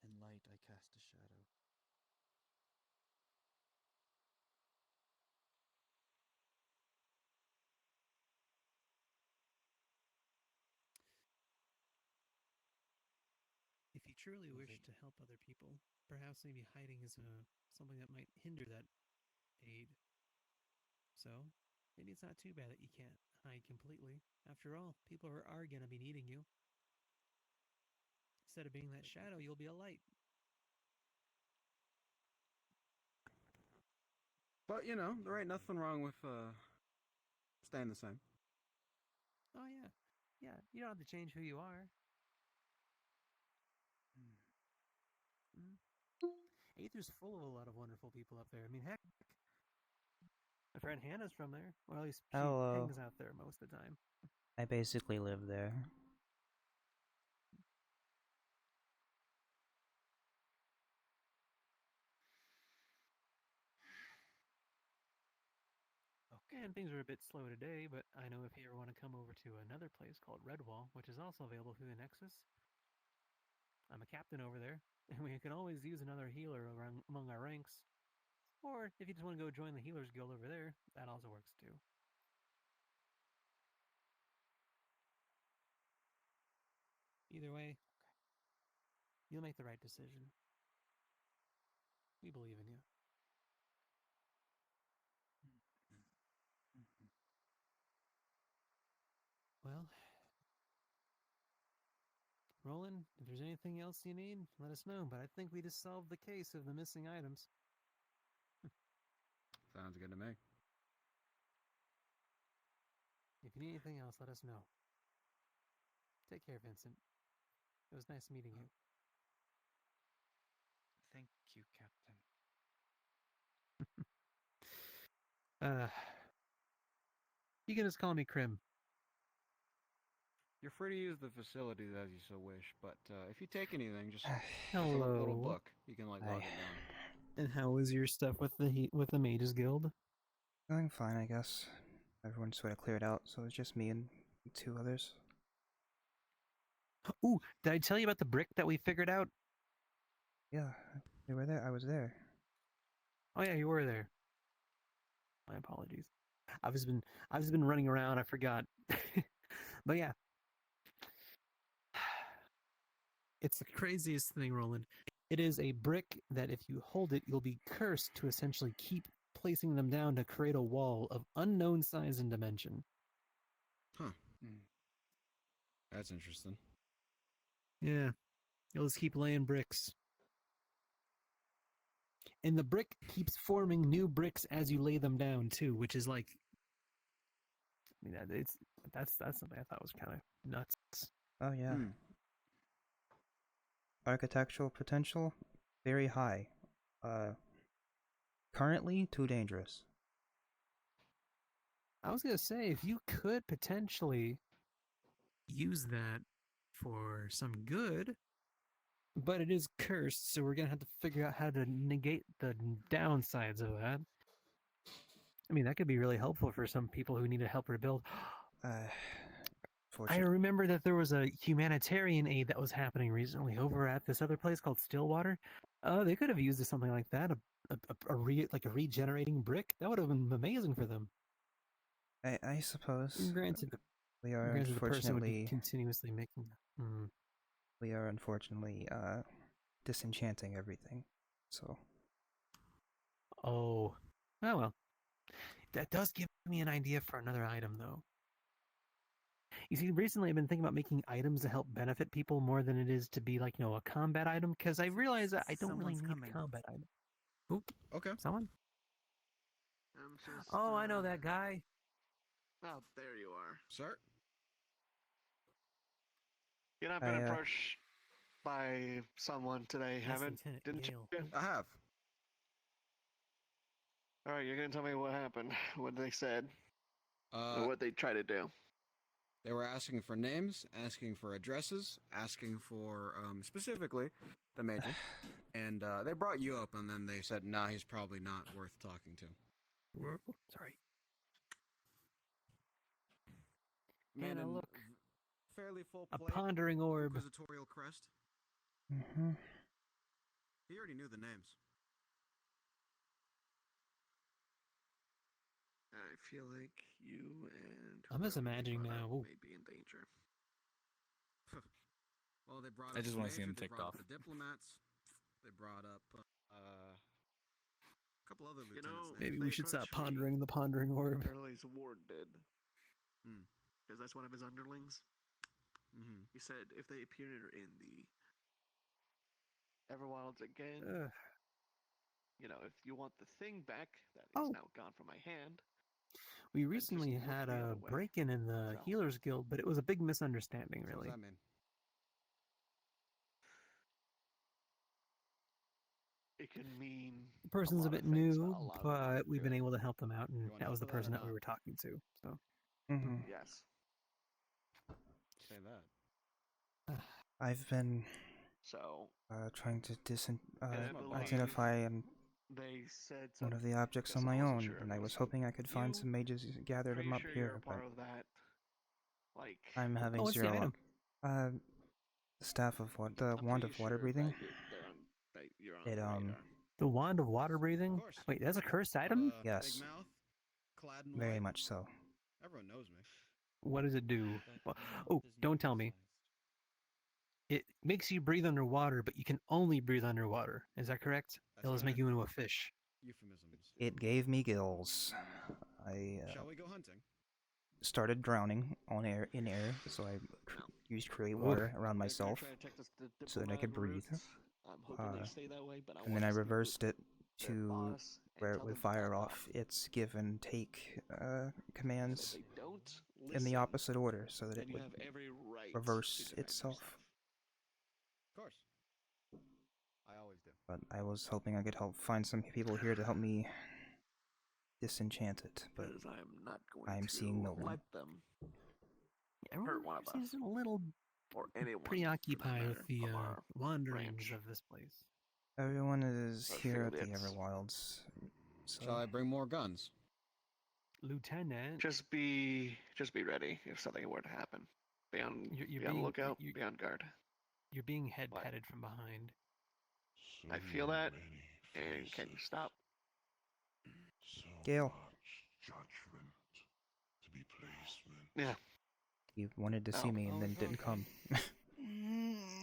In light, I cast a shadow. If you truly wish to help other people, perhaps maybe hiding is something that might hinder that aid. So, maybe it's not too bad that you can't hide completely. After all, people are going to be needing you. Instead of being that shadow, you'll be a light. But, you know, there ain't nothing wrong with staying the same. Oh, yeah. Yeah, you don't have to change who you are. Aether's full of a lot of wonderful people up there. I mean, heck, my friend Hannah's from there. Or at least she Hello. hangs out there most of the time. I basically live there. Okay, and things are a bit slow today, but I know if you ever want to come over to another place called Redwall, which is also available through the Nexus, I'm a captain over there, and we can always use another healer among our ranks. Or if you just want to go join the Healers Guild over there, that also works too. Either way, you'll make the right decision. We believe in you. Well, Roland, if there's anything else you need, let us know. But I think we just solved the case of the missing items. Sounds good to me. If you need anything else, let us know. Take care, Vincent. It was nice meeting you. Thank you, Captain. You can just call me Krim. You're free to use the facilities as you so wish, but if you take anything, just Hello. a little book. You can like log it down. And how was your stuff with the Mages Guild? Going fine, I guess. Everyone sort of cleared out, so it's just me and 2 others. Ooh, did I tell you about the brick that we figured out? Yeah, they were there. I was there. Oh yeah, you were there. My apologies. I've just been running around. I forgot. But yeah, it's the craziest thing, Roland. It is a brick that if you hold it, you'll be cursed to essentially keep placing them down to create a wall of unknown size and dimension. Huh. That's interesting. Yeah, you'll just keep laying bricks. And the brick keeps forming new bricks as you lay them down too, which is like, I mean, that's something I thought was kind of nuts. Oh yeah. Architectural potential, very high. Currently too dangerous. I was gonna say, if you could potentially use that for some good, but it is cursed, so we're gonna have to figure out how to negate the downsides of that. I mean, that could be really helpful for some people who need to help rebuild. I Fortunately, remember that there was a humanitarian aid that was happening recently over at this other place called Stillwater. They could have used something like that, a regenerating brick. That would have been amazing for them. I suppose. Granted, we are the person would be unfortunately continuously making. We are unfortunately disenchanting everything. So. Oh, well. That does give me an idea for another item, though. You see, recently I've been thinking about making items to help benefit people more than it is to be like, a combat item, because I realize that I don't really need a combat item. Oop. Okay. Someone? I'm just, Oh, I know that guy. Oh, there you are. Sir? You've not been approached by someone today, haven't? Didn't you? I have. Alright, you're gonna tell me what happened, what they said, or what they tried to do. They were asking for names, asking for addresses, asking for, specifically, the major. And they brought you up, and then they said, nah, he's probably not worth talking to. Sorry. Man, And look. Fairly full A plate, pondering orb. inquisitorial crest. Mm-hmm. He already knew the names. I feel like you and I'm just imagining now. may be in danger. Well, they brought up I just the want to see major, him they ticked brought off. up the diplomats. They brought up a couple other lieutenants. Maybe we should stop pondering the pondering orb. Early's ward did. Because that's one of his underlings. He said if they appear in the Everwilds again, if you want the thing back that is now gone from my hand. We recently had a break-in the Healers Guild, but it was a big misunderstanding, really. What does that mean? It can mean The person's a bit new, but we've been good. able to help them out, and that was the help with that or person that we not? were talking to. So. Yes. Say that. I've been So trying to I believe identify they said one of something. the objects Guess on I my wasn't own, sure if and it I was was hoping I could find some mages, gather them pretty up sure here, you're a but part of that. Like I'm having what's the zero item? luck. The staff of what? The I'm wand pretty of water sure breathing. that you're on It the radar. The Wand of Water Breathing? Wait, that's a cursed item? Yes. Big mouth, clad in Very white. much so. Everyone knows me. What does it do? Oh, don't tell me. It makes you breathe underwater, but you can only breathe underwater. Is that correct? It'll just make you into a fish. Euphemisms. It gave me gills. I Shall we go hunting? started drowning in air, so I used create water around myself so that I could breathe. I'm hoping they stay that way, but I And want then I to speak with reversed it their to boss and where it tell would them to fire back off its give and take commands If they don't in the listen, opposite order so that then it you would have every right reverse to defend itself. Of course. I always do. But I was hoping I could help find some people here to help me disenchant it, but Because I am not going I am to seeing no one. let them Everyone hurt one of us. seems a little or anyone preoccupied with the from our wanderings branch. of this place. Everyone is I here at figured the it's- Everwilds. So Shall I bring more guns? Lieutenant, Just be ready if something were to happen. Be on lookout. Be on guard. you're being head patted from behind. I feel that. And can you stop? Gale, Judgment to be placement. Yeah. you wanted to see me and then didn't come.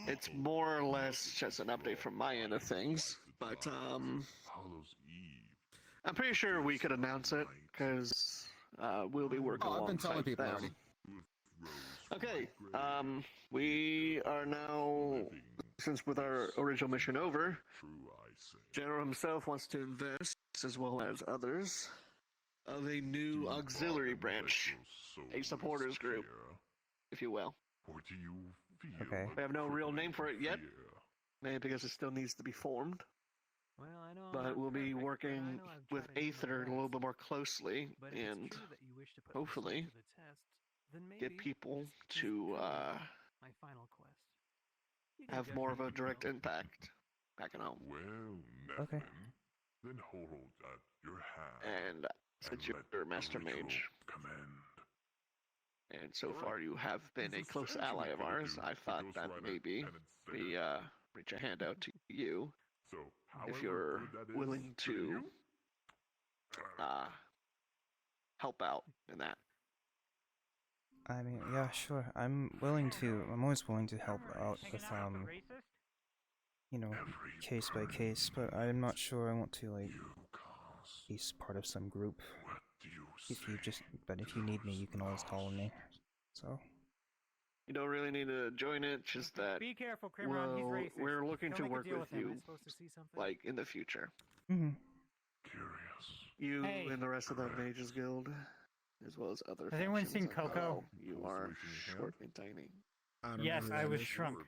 It's more or less just an update from my end of things, but Hallows Eve. I'm pretty sure we could announce it because we'll be working Oh, I've been telling alongside people them. already. Okay, we are now, since with our original mission over, General himself wants to invest, as well as others, of a new auxiliary branch, a supporters group, if you will. What do you feel? Okay. We have no real name for it yet, maybe because it still needs to be formed. Well, I know. But we'll be working with Aether a little bit more closely, But if it's and true that you wish to put hopefully yourself to the test, then maybe get people this to could be my final quest. You can have judge more me of a if you direct will. impact back at home. Well, Okay. Nephin, then hold at your hand. And Since you're Master Mage. And so far you have been a close ally of ours. I thought that maybe we reach a hand out to you if you're willing to help out in that. I mean, yeah, sure. I'm always willing to help out with, you know, case by case, but I'm not sure I want to, like, be part of some group. But if you need me, you can always call on me. So. You don't really need to join it, just that Be careful, Crimron, he's racist. we're looking Don't to make a work deal with with him. you, Am I supposed to see something? like, in the future. Mm-hmm. You Hey. and the rest of the Mages Guild, as well as other Has anyone seen factions, Coco? although you are short and tiny. Yes, I was shrunk.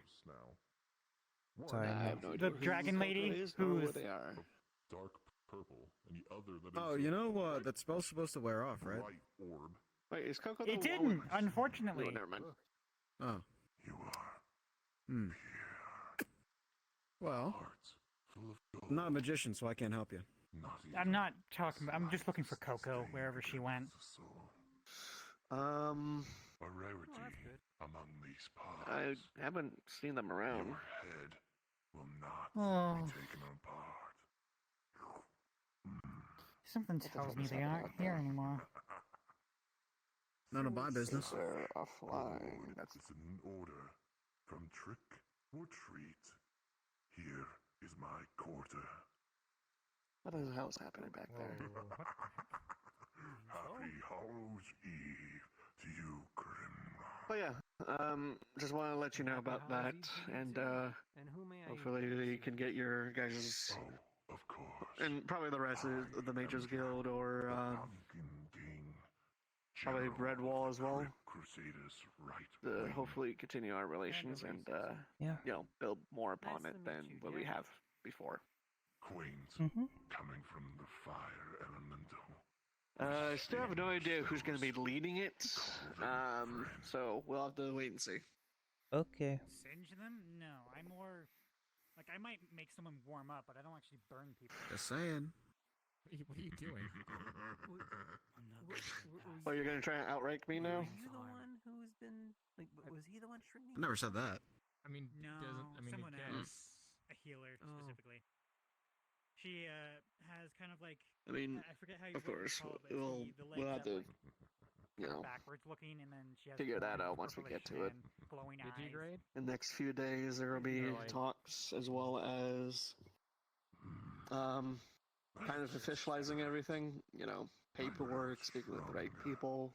Sorry, I no. have no idea The who dragon Coco lady is, nor who's what they are. Dark purple, and the other that Oh, you know that's supposed to wear off, right? orb. Wait, is Coco the It one didn't, with- unfortunately. Oh, never mind. Oh. You are. Hmm. Well, I'm not a magician, so I can't help you. I'm not talking about, I'm just looking for Coco, wherever she went. A rarity among these parts. I haven't seen them around. Your head will not Oh. be taken apart. Something tells me they aren't here anymore. None of my business. They're offline. That's an order from trick or treat. Here is my quarter. What the hell is happening back there? Happy Hallows Eve to you, Grim. Oh yeah, just want to let you know about that, and hopefully you can get your guys' Of course. and probably the rest of the Mages Guild, or probably Red Wall as well. Crusaders right. To hopefully continue our relations and Yeah. you know, build more upon it than what we have before. Queens coming from the fire elemental. I still have no idea who's going to be leading it, so we'll have to wait and see. Okay. Singe them? No, I'm more... Like, I might make someone warm up, but I don't actually burn people. Just saying. What are you doing? Oh, you're going to try and outrank me now? Are you the one who's been like? Was he the one shrinking? I never said that. I mean, No, someone else. A healer, specifically. She, has kind of like... I mean, I forget how you of course, call it, but the legs we'll have that, to, like, you know, backwards looking, and then she has figure that glowing out once we get purplish to it. skin, glowing Did you eyes. grade? In the next few days, there will be Really? talks as well as kind of officializing everything, you know, paperwork, speaking with the right people.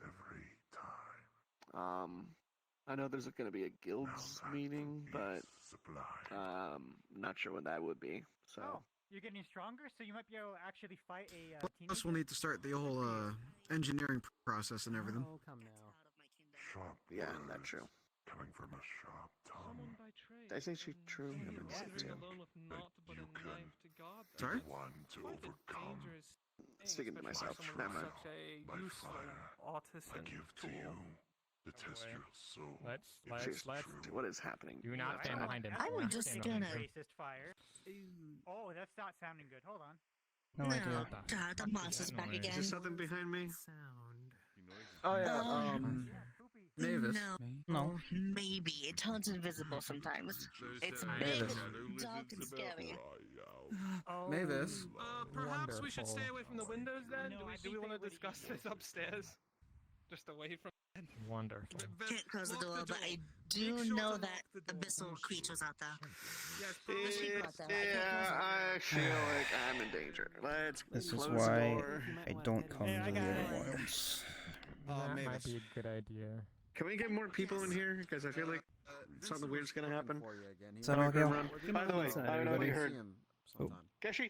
I know there's going to be a guilds meeting, but not sure when that would be. So Oh, you're getting stronger, so you might be able to actually fight a Plus, we'll need to start the whole engineering process and everything. Oh, come now. Sharp yeah, words that's true. coming from a sharp tongue. I think she true. Too. Sorry? One to overcome. Speaking to myself. Never mind. By fire, I give to you to test your soul. Jeez, what is happening? Do not stand behind him. I was just gonna. Racist fire. Oh, that's not sounding good. Hold on. No idea. God, the monster's back Is again. there something behind me? Oh yeah, Mavis. No. Maybe. It turns invisible sometimes. It's big, dark, and scary. Mavis. Perhaps we should stay away from the windows then? No, Do we want to discuss this upstairs? Just away from Wonderful. Can't close the door, but I do know that abyssal creatures out there. There's people out there. Yeah, I feel like I'm in danger. Let's This is close the why door. I don't come to the other wilds. That Mavis. might be a good idea. Can we get more people in here? Because I feel like something weird's gonna happen. Is that all, Gil? By the way, I don't know if you heard. Oh. Keshi,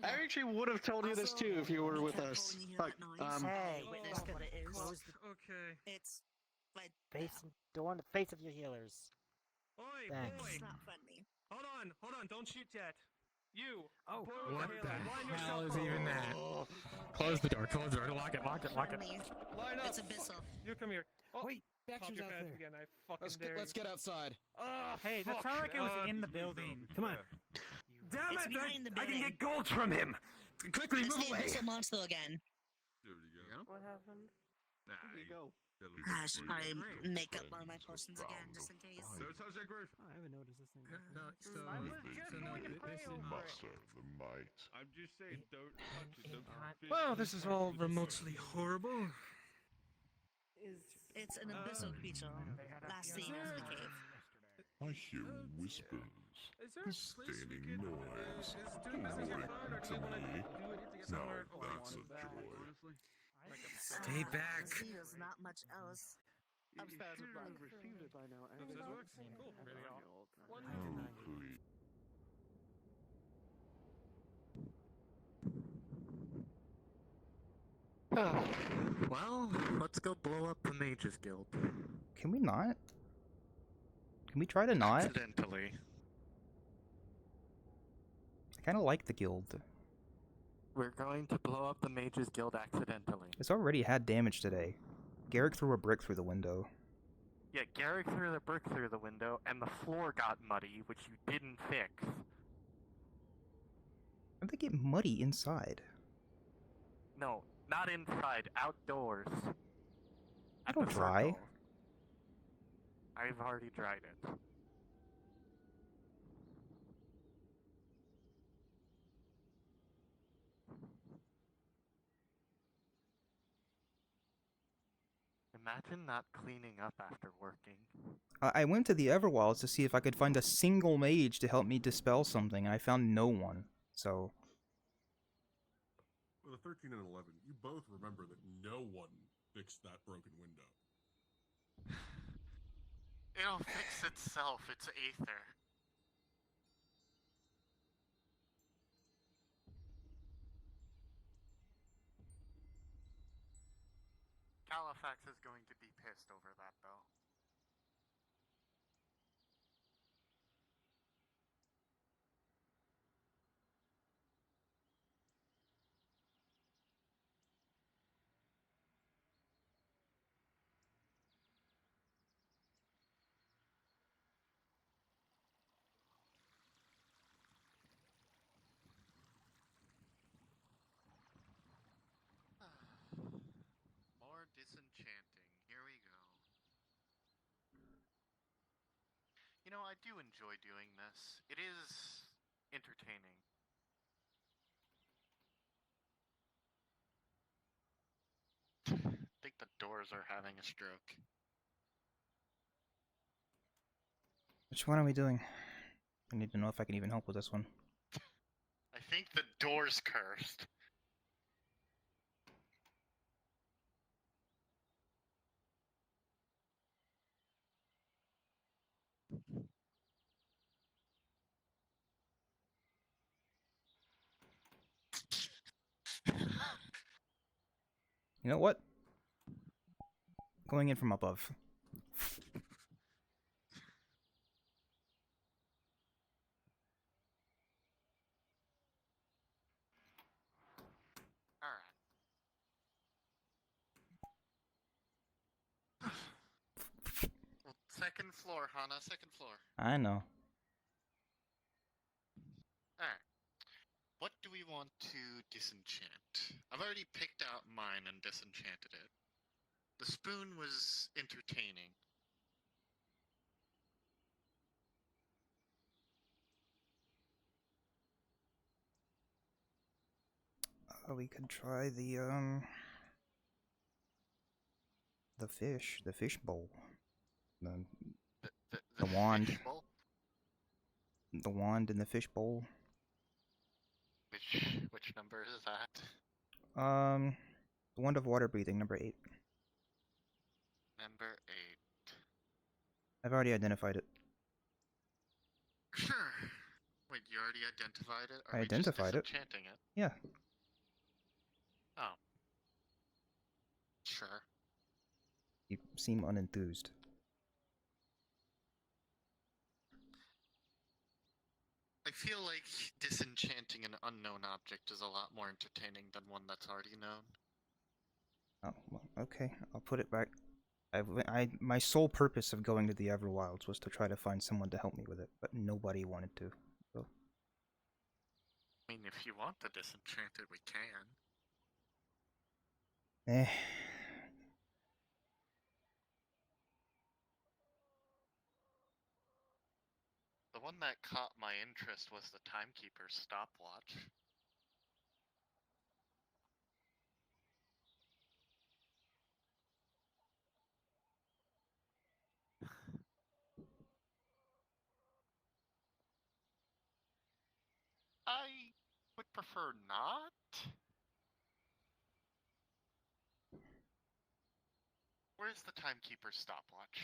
I actually would have told you this too if you were with us. Like, Hey, Witness what it is. close Okay. It's like face door in the face of your healers. Oi, Thanks. boy! it's not friendly. Hold on, don't shoot yet. You! Oh, boy with What the the halo, line hell yourself is even up. that? Close the door, lock it. Friendly. Line up! It's abyssal. You come here. Oh, Wait, pop Baxter's your out pants there. again, I fucking dare you. Let's get outside. Oh, Hey, that fuck. sounded like it was in the building. Come on. Damn It's it! behind the I can building. get gold from him! Quickly, It's move the away! abyssal monster again. No? What happened? Nah, There you go. I should probably make up one of my potions again, just in case. Don't touch that grave. Oh, I haven't noticed this thing. No, so, I was just so no, going to this pray is over it. The might. I'm just saying, don't touch it. Don't Well, this is all remotely horrible. It's an abyssal creature, last seen in the cave. I hear whispers, Is there a place we staining could, noise, is doing business calling fun, or do to you want to me. do it Now somewhere? that's a joy. Stay back. There's not much else. Upstairs would have received it by now. Upstairs works? Cool. Really all. Oh, please. Well, let's go blow up the Mages Guild. Can we not? Can we try to not? Accidentally. I kind of like the guild. We're going to blow up the Mages Guild accidentally. It's already had damage today. Garrick threw a brick through the window. Yeah, Garrick threw the brick through the window, and the floor got muddy, which you didn't fix. How'd they get muddy inside? No, not inside, outdoors. It'll dry. I've already dried it. Imagine not cleaning up after working. I went to the Everwilds to see if I could find a single mage to help me dispel something, and I found no one. So... With a 13 and 11, you both remember that no one fixed that broken window. It'll fix itself, it's Aether. Califax is going to be pissed over that, though. More disenchanting. Here we go. You know, I do enjoy doing this. It is entertaining. I think the doors are having a stroke. Which one are we doing? I need to know if I can even help with this one. I think the door's cursed. You know what? Going in from above. Well, second floor, Hana, second floor. I know. Alright. What do we want to disenchant? I've already picked out mine and disenchanted it. The spoon was entertaining. We could try the fish bowl. The wand. Fish bowl? The wand in the fish bowl. Which number is that? The wand of water breathing, number 8. Number 8. I've already identified it. Sure. Wait, you already identified it? I identified it. Disenchanting it? Yeah. Oh. Sure. You seem unenthused. I feel like disenchanting an unknown object is a lot more entertaining than one that's already known. Oh, well, okay. I'll put it back. My sole purpose of going to the Everwilds was to try to find someone to help me with it, but nobody wanted to. So. I mean, if you want to disenchant it, we can. Eh. The one that caught my interest was the timekeeper's stopwatch. I would prefer not. Where's the timekeeper's stopwatch?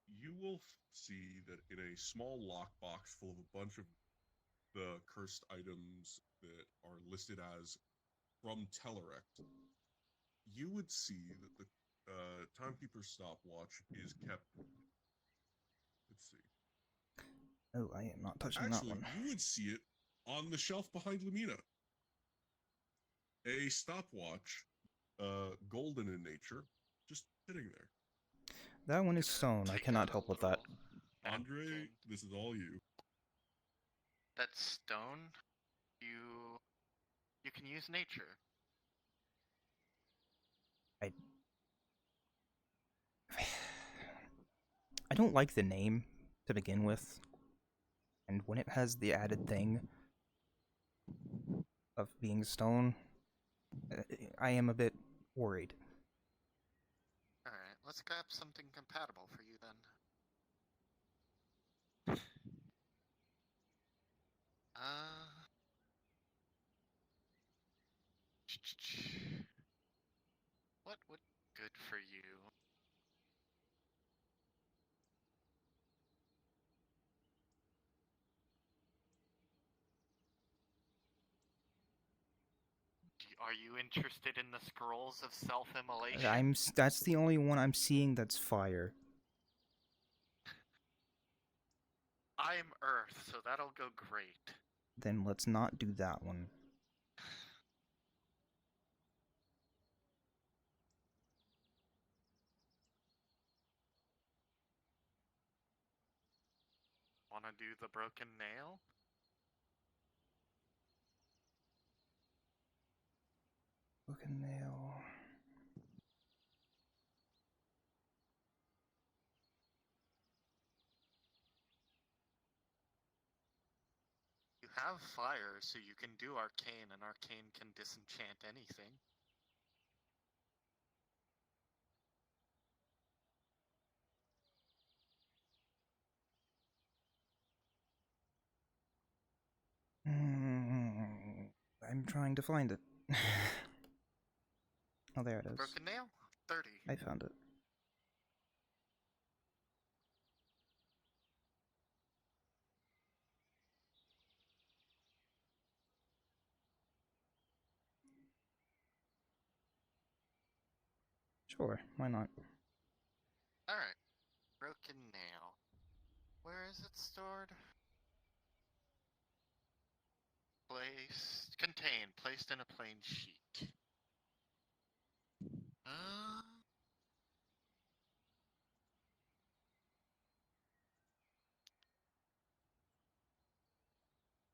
You will see that in a small lockbox full of a bunch of the cursed items that are listed as from Telerecht, you would see that the timekeeper's stopwatch is kept. Let's see. Oh, I am not touching Actually, that one. you would see it on the shelf behind Lumina. A stopwatch, golden in nature, just sitting there. That one is stone. I cannot help with that. Andre, this is all you. That stone, you can use nature. I don't like the name to begin with, and when it has the added thing of being stone, I am a bit worried. Alright, let's grab something compatible for you then. What would be good for you? Are you interested in the scrolls of self-immolation? That's the only one I'm seeing that's fire. I'm Earth, so that'll go great. Then let's not do that one. Wanna do the broken nail? Broken nail. You have fire, so you can do arcane, and arcane can disenchant anything. I'm trying to find it. Oh, there it is. Broken nail? 30. I found it. Sure, why not? Alright. Broken nail. Where is it stored? Placed in a plain sheet.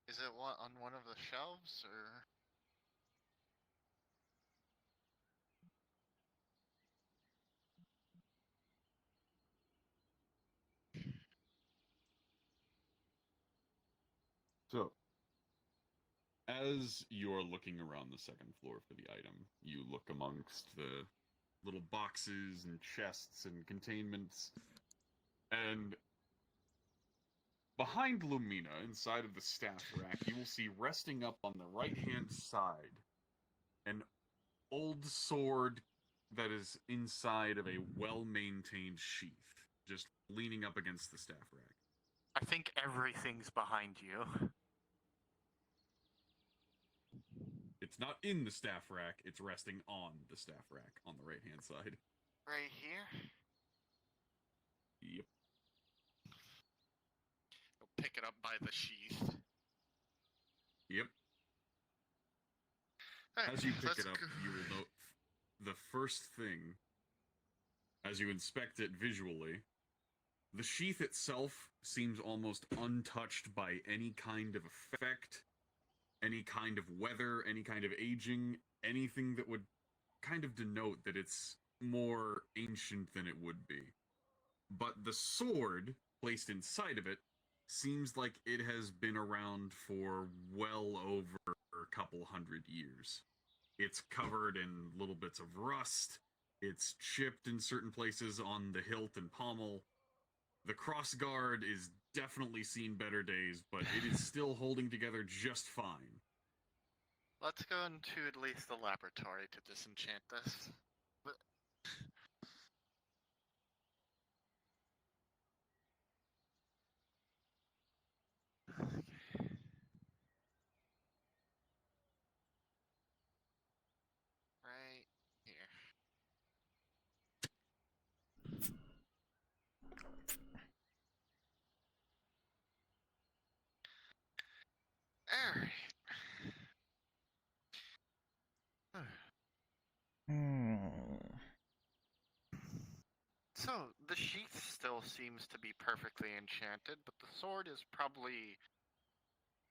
Is it on one of the shelves, or? So, as you're looking around the second floor for the item, you look amongst the little boxes and chests and containments, and behind Lumina, inside of the staff rack, you will see resting up on the right-hand side an old sword that is inside of a well-maintained sheath, just leaning up against the staff rack. I think everything's behind you. It's not in the staff rack, it's resting on the staff rack on the right-hand side. Right here? Yep. You'll pick it up by the sheath. Yep. Right, as you pick it up, you will note the first thing, as you inspect it visually, the sheath itself seems almost untouched by any kind of effect any kind of weather, any kind of aging, anything that would kind of denote that it's more ancient than it would be. But the sword placed inside of it seems like it has been around for well over a couple hundred years. It's covered in little bits of rust. It's chipped in certain places on the hilt and pommel. The crossguard is definitely seen better days, but it is still holding together just fine. Let's go into at least the laboratory to disenchant this. But... Right here. Alright. So, the sheath still seems to be perfectly enchanted, but the sword has probably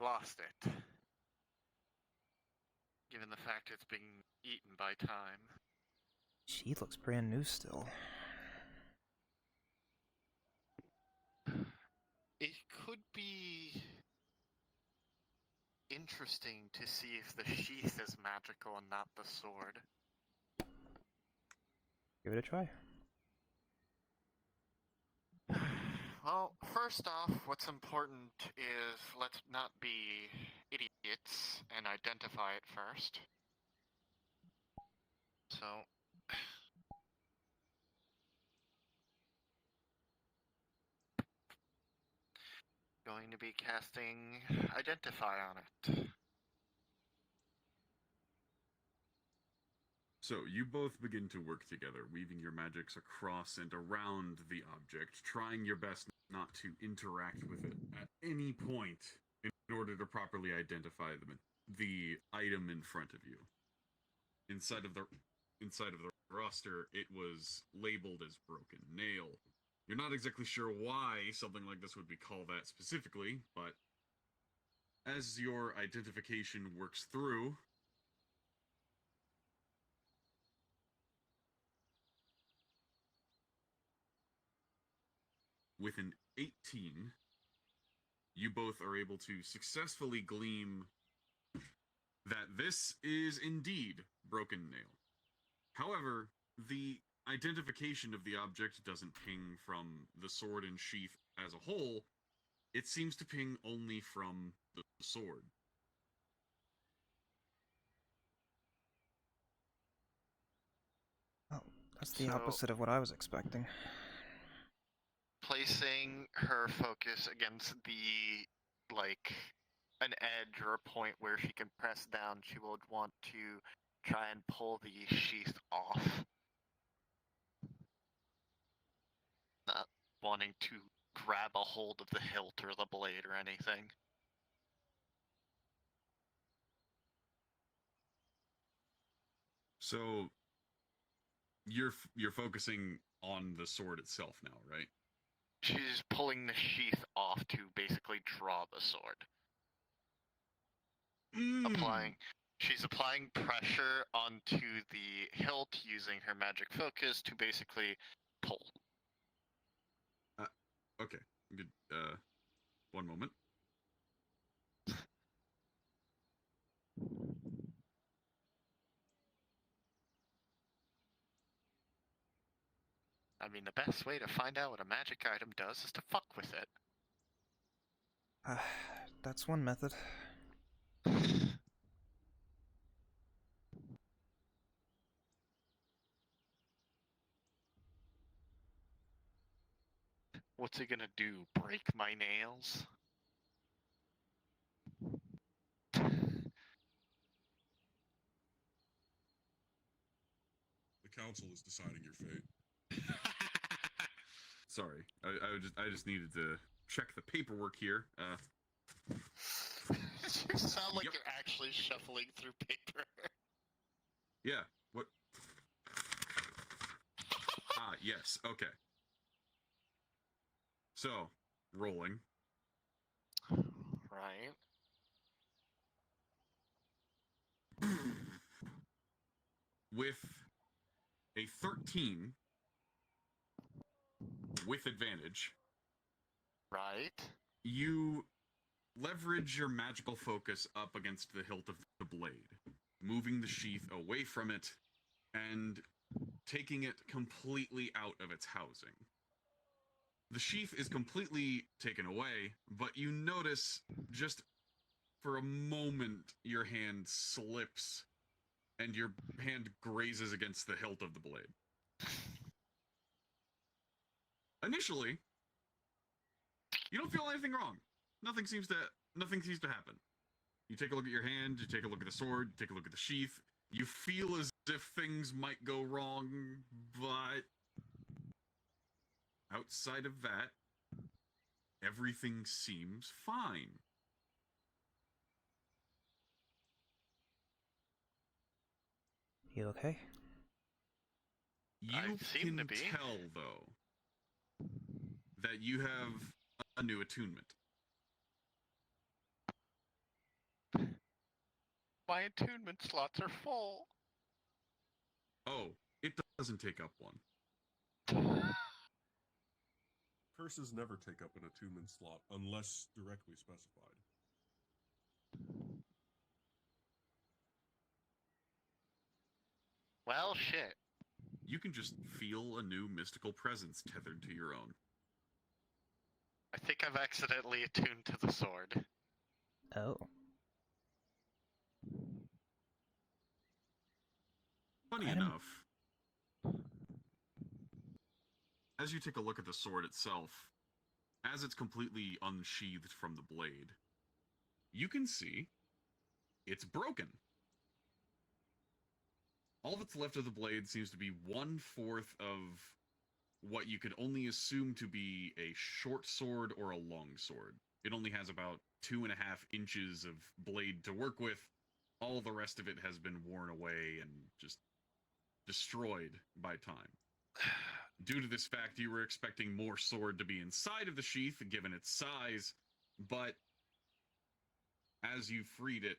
lost it. Given the fact it's being eaten by time. She looks brand new still. It could be interesting to see if the sheath is magical and not the sword. Give it a try. Well, first off, what's important is let's not be idiots and identify it first. So... going to be casting Identify on it. So, you both begin to work together, weaving your magics across and around the object, trying your best not to interact with it at any point in order to properly identify the item in front of you. Inside of the roster, it was labeled as Broken Nail. You're not exactly sure why something like this would be called that specifically, but as your identification works through, with an 18, you both are able to successfully glean that this is indeed Broken Nail. However, the identification of the object doesn't ping from the sword and sheath as a whole. It seems to ping only from the sword. Oh, that's the opposite of what I was expecting. Placing her focus against the, like, an edge or a point where she can press down, she would want to try and pull the sheath off. Not wanting to grab a hold of the hilt or the blade or anything. So you're focusing on the sword itself now, right? She's pulling the sheath off to basically draw the sword. She's applying pressure onto the hilt using her magic focus to basically pull. Okay. Good. One moment. I mean, the best way to find out what a magic item does is to fuck with it. That's one method. What's it gonna do? Break my nails? The council is deciding your fate. Sorry, I just needed to check the paperwork here. You sound like you're actually shuffling through paper. Yeah. What? Yes. Okay. So, rolling. Right. With a 13 with advantage. Right. You leverage your magical focus up against the hilt of the blade, moving the sheath away from it and taking it completely out of its housing. The sheath is completely taken away, but you notice just for a moment your hand slips and your hand grazes against the hilt of the blade. Initially, you don't feel anything wrong. Nothing seems to happen. You take a look at your hand, you take a look at the sword, you take a look at the sheath. You feel as if things might go wrong, but outside of that, everything seems fine. You okay? You can tell, though, that you have a new attunement. My attunement slots are full. Oh, it doesn't take up one. Curses never take up an attunement slot unless directly specified. Well, shit. You can just feel a new mystical presence tethered to your own. I think I've accidentally attuned to the sword. Oh. Funny enough, as you take a look at the sword itself, as it's completely unsheathed from the blade, you can see it's broken. All that's left of the blade seems to be 1/4 of what you could only assume to be a short sword or a long sword. It only has about 2.5 inches of blade to work with. All the rest of it has been worn away and just destroyed by time. Due to this fact, you were expecting more sword to be inside of the sheath, given its size, but as you freed it,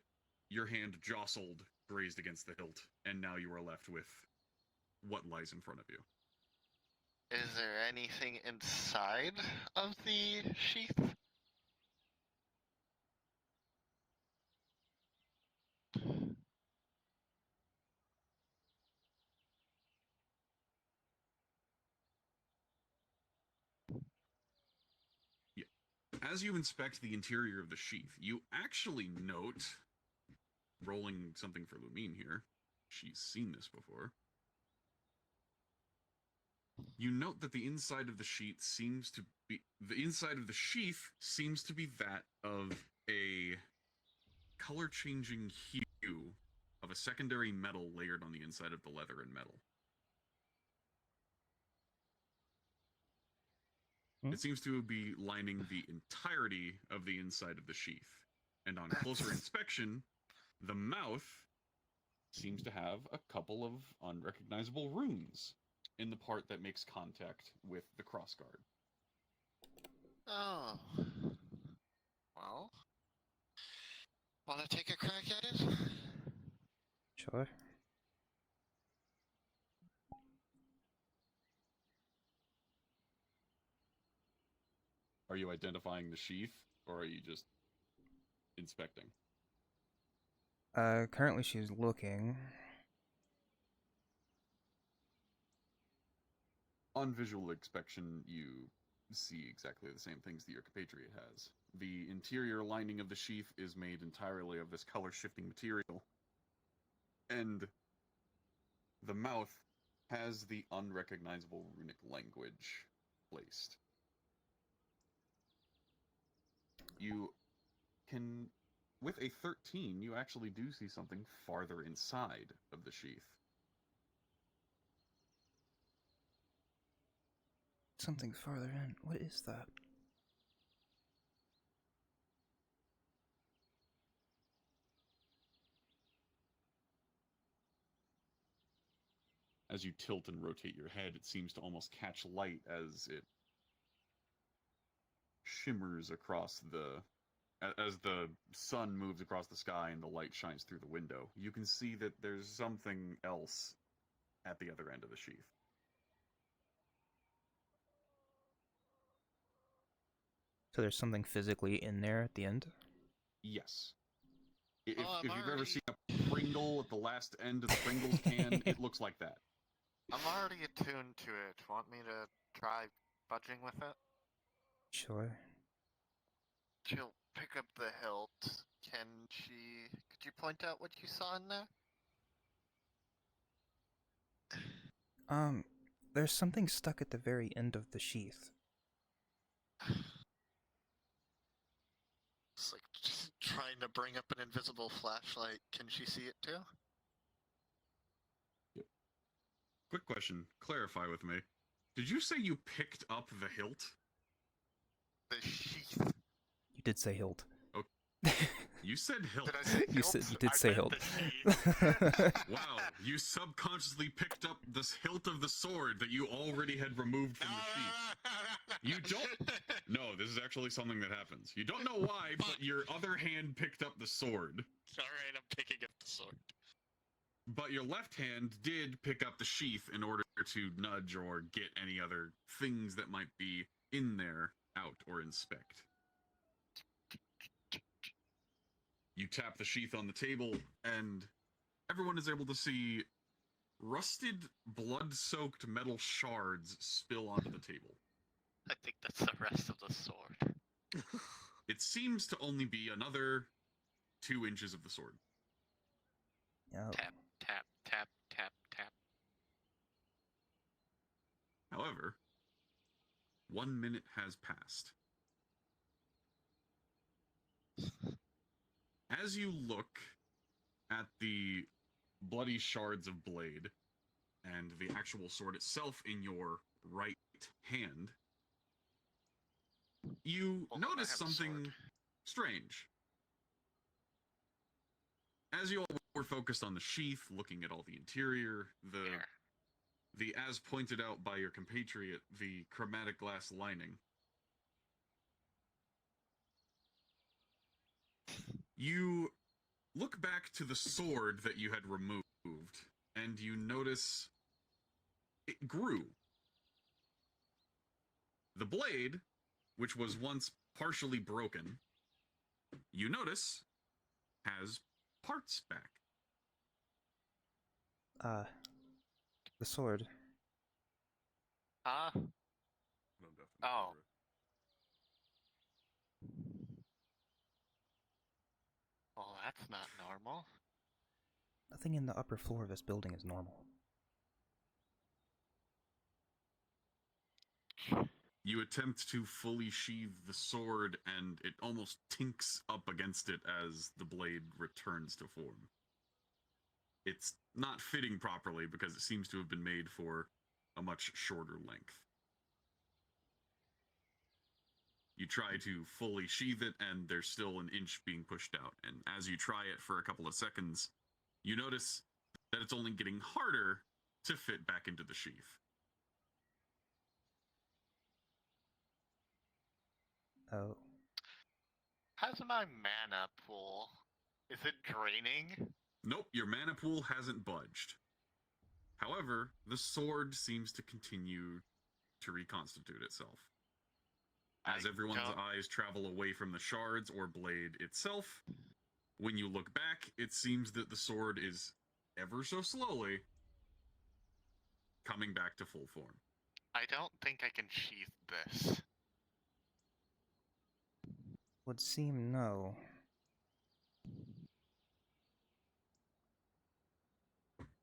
your hand jostled, grazed against the hilt, and now you are left with what lies in front of you. Is there anything inside of the sheath? Yeah. As you inspect the interior of the sheath, you actually note, rolling something for Lumine here, she's seen this before. You note that the inside of the sheath seems to be that of a color-changing hue of a secondary metal layered on the inside of the leather and metal. It seems to be lining the entirety of the inside of the sheath. And on closer inspection, the mouth seems to have a couple of unrecognizable runes in the part that makes contact with the crossguard. Oh. Well. Wanna take a crack at it? Sure. Are you identifying the sheath, or are you just inspecting? Currently she's looking. On visual inspection, you see exactly the same things that your compatriot has. The interior lining of the sheath is made entirely of this color-shifting material, and the mouth has the unrecognizable runic language placed. You can, with a 13, you actually do see something farther inside of the sheath. Something farther in. What is that? As you tilt and rotate your head, it seems to almost catch light as it shimmers across the as the sun moves across the sky and the light shines through the window, you can see that there's something else at the other end of the sheath. So there's something physically in there at the end? Yes. If you've ever seen a Pringle at the last end of the Pringles can, it looks like that. I'm already attuned to it. Want me to try budging with it? Sure. She'll pick up the hilt. Could you point out what you saw in there? There's something stuck at the very end of the sheath. It's like just trying to bring up an invisible flashlight. Can she see it too? Quick question, clarify with me. Did you say you picked up the hilt? The sheath. You did say hilt. Okay. You said hilt. Did I say hilt? You did say hilt. Wow, you subconsciously picked up this hilt of the sword that you already had removed from the sheath. You don't... No, this is actually something that happens. You don't know why, but your other hand picked up the sword. Alright, I'm picking up the sword. But your left hand did pick up the sheath in order to nudge or get any other things that might be in there out or inspect. You tap the sheath on the table, and everyone is able to see rusted, blood-soaked metal shards spill onto the table. I think that's the rest of the sword. It seems to only be another 2 inches of the sword. Oh. Tap, tap, tap, tap, tap. However, 1 minute has passed. As you look at the bloody shards of blade and the actual sword itself in your right hand, you notice something strange. As you all were focused on the sheath, looking at all the interior, the as pointed out by your compatriot, the chromatic glass lining, you look back to the sword that you had removed, and you notice it grew. The blade, which was once partially broken, you notice has parts back. The sword. Oh. Well, that's not normal. Nothing in the upper floor of this building is normal. You attempt to fully sheathe the sword, and it almost tinks up against it as the blade returns to form. It's not fitting properly because it seems to have been made for a much shorter length. You try to fully sheathe it, and there's still an inch being pushed out. And as you try it for a couple of seconds, you notice that it's only getting harder to fit back into the sheath. Oh. How's my mana pool? Is it draining? Nope, your mana pool hasn't budged. However, the sword seems to continue to reconstitute itself. As everyone's eyes travel away from the shards or blade itself, when you look back, it seems that the sword is ever so slowly coming back to full form. I don't think I can sheath this. Would seem no.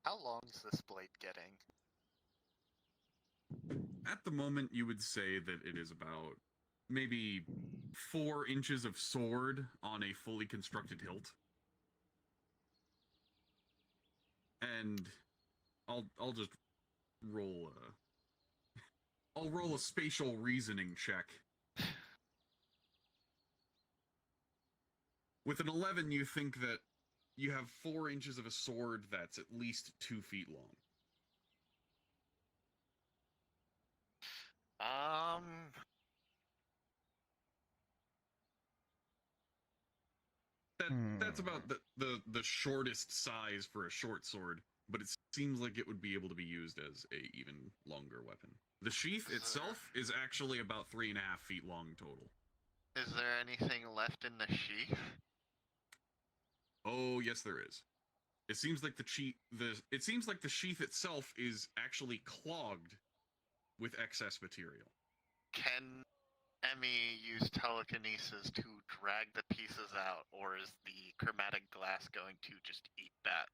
How long's this blade getting? At the moment, you would say that it is about maybe 4 inches of sword on a fully constructed hilt. And I'll just roll I'll roll a spatial reasoning check. With an 11, you think that you have 4 inches of a sword that's at least 2 feet long. that's about the shortest size for a short sword, but it seems like it would be able to be used as a even longer weapon. The sheath itself is actually about 3.5 feet long total. Is there anything left in the sheath? Oh, yes, there is. It seems like the sheath itself is actually clogged with excess material. Can Emmy use telekinesis to drag the pieces out, or is the chromatic glass going to just eat that?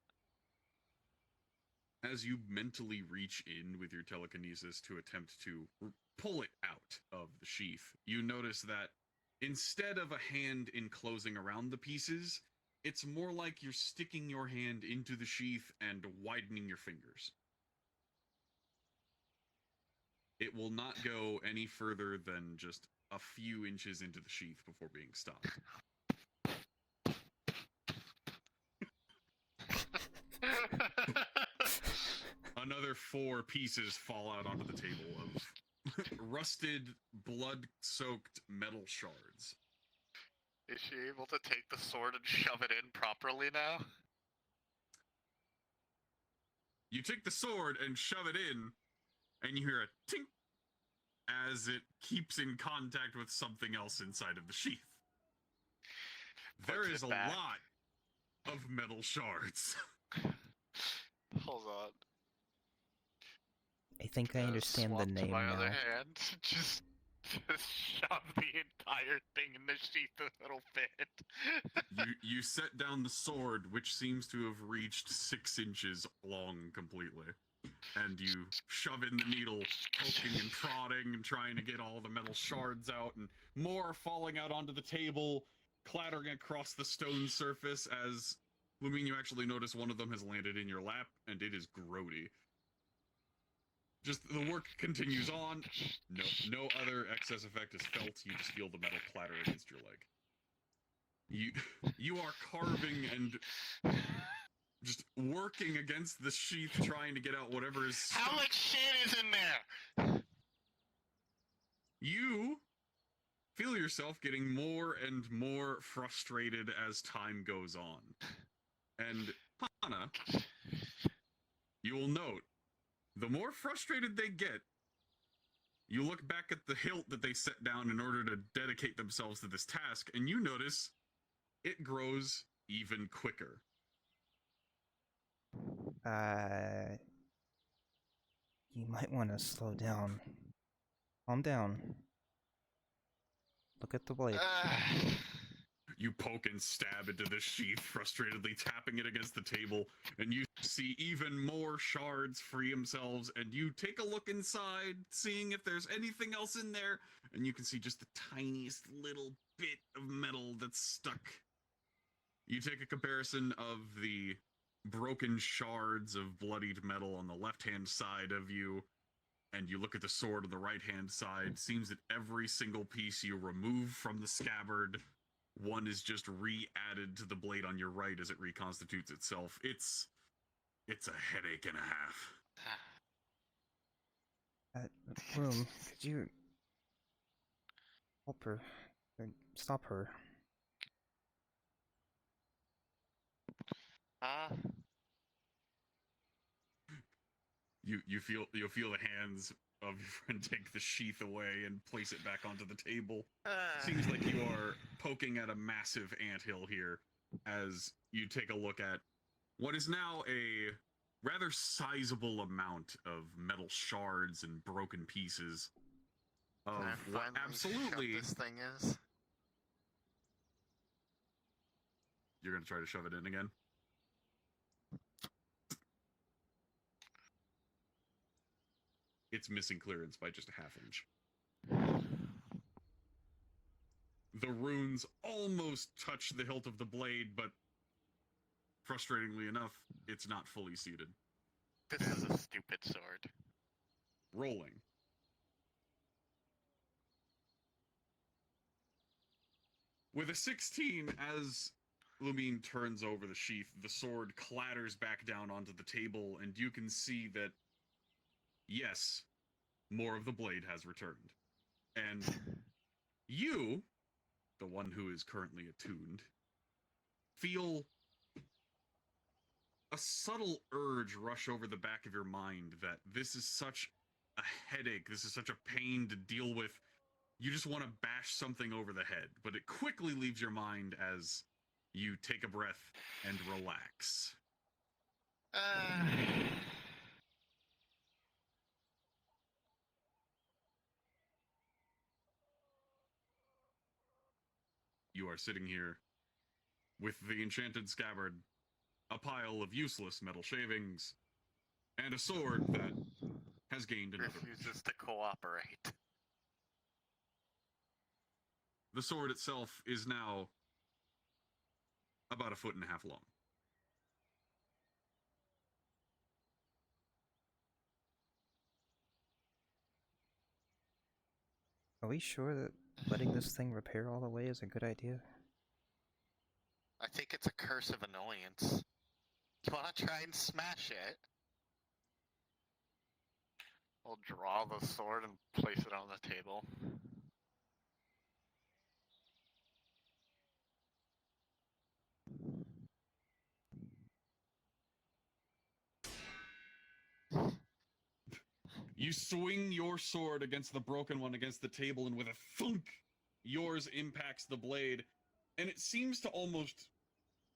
As you mentally reach in with your telekinesis to attempt to pull it out of the sheath, you notice that instead of a hand enclosing around the pieces, it's more like you're sticking your hand into the sheath and widening your fingers. It will not go any further than just a few inches into the sheath before being stopped. Another 4 pieces fall out onto the table of rusted, blood-soaked metal shards. Is she able to take the sword and shove it in properly now? You take the sword and shove it in, and you hear a tink as it keeps in contact with something else inside of the sheath. There is a lot of metal shards. Hold on. I think I understand the name my now. other hand. Just shove the entire thing in the sheath so it'll fit. You set down the sword, which seems to have reached 6 inches long completely. And you shove in the needle, poking and prodding and trying to get all the metal shards out, and more falling out onto the table, clattering across the stone surface as, Lumine, you actually notice one of them has landed in your lap, and it is grody. Just the work continues on. No other excess effect is felt. You just feel the metal clatter against your leg. You are carving and just working against the sheath, trying to get out whatever is stuck. How much shit is in there? You feel yourself getting more and more frustrated as time goes on. And Hana, you will note, the more frustrated they get, you look back at the hilt that they set down in order to dedicate themselves to this task, and you notice it grows even quicker. You might want to slow down. Calm down. Look at the blade. You poke and stab into the sheath, frustratedly tapping it against the table, and you see even more shards free themselves, and you take a look inside, seeing if there's anything else in there, and you can see just the tiniest little bit of metal that's stuck. You take a comparison of the broken shards of bloodied metal on the left-hand side of you, and you look at the sword on the right-hand side. Seems that every single piece you remove from the scabbard, one is just re-added to the blade on your right as it reconstitutes itself. It's a headache and a half. Room, could you help her? Or stop her? You'll feel the hands of your friend take the sheath away and place it back onto the table. Seems like you are poking at a massive anthill here as you take a look at what is now a rather sizable amount of metal shards and broken pieces of what absolutely this thing is. You're gonna try to shove it in again? It's missing clearance by just a half inch. The runes almost touch the hilt of the blade, but frustratingly enough, it's not fully seated. This is a stupid sword. Rolling. With a 16, as Lumine turns over the sheath, the sword clatters back down onto the table, and you can see that, yes, more of the blade has returned. And you, the one who is currently attuned, feel a subtle urge rush over the back of your mind that this is such a headache, this is such a pain to deal with. You just want to bash something over the head, but it quickly leaves your mind as you take a breath and relax. You are sitting here with the enchanted scabbard, a pile of useless metal shavings, and a sword that has gained another. Refuses to cooperate. The sword itself is now about 1.5 feet long. Are we sure that letting this thing repair all the way is a good idea? I think it's a curse of annoyance. You wanna try and smash it? I'll draw the sword and place it on the table. You swing your sword against the broken one against the table, and with a thunk, yours impacts the blade, and it seems to almost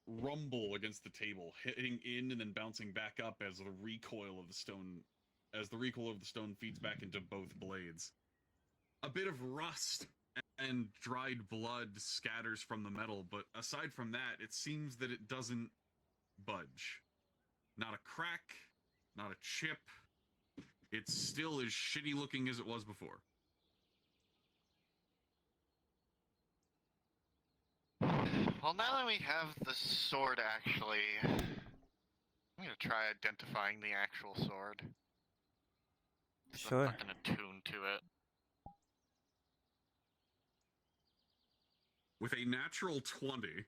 rumble against the table, hitting in and then bouncing back up as the recoil of the stone feeds back into both blades. A bit of rust and dried blood scatters from the metal, but aside from that, it seems that it doesn't budge. Not a crack, not a chip. It's still as shitty looking as it was before. Well, now that we have the sword, actually, I'm gonna try identifying the actual sword. Sure. I'm not gonna tune to it. With a natural 20,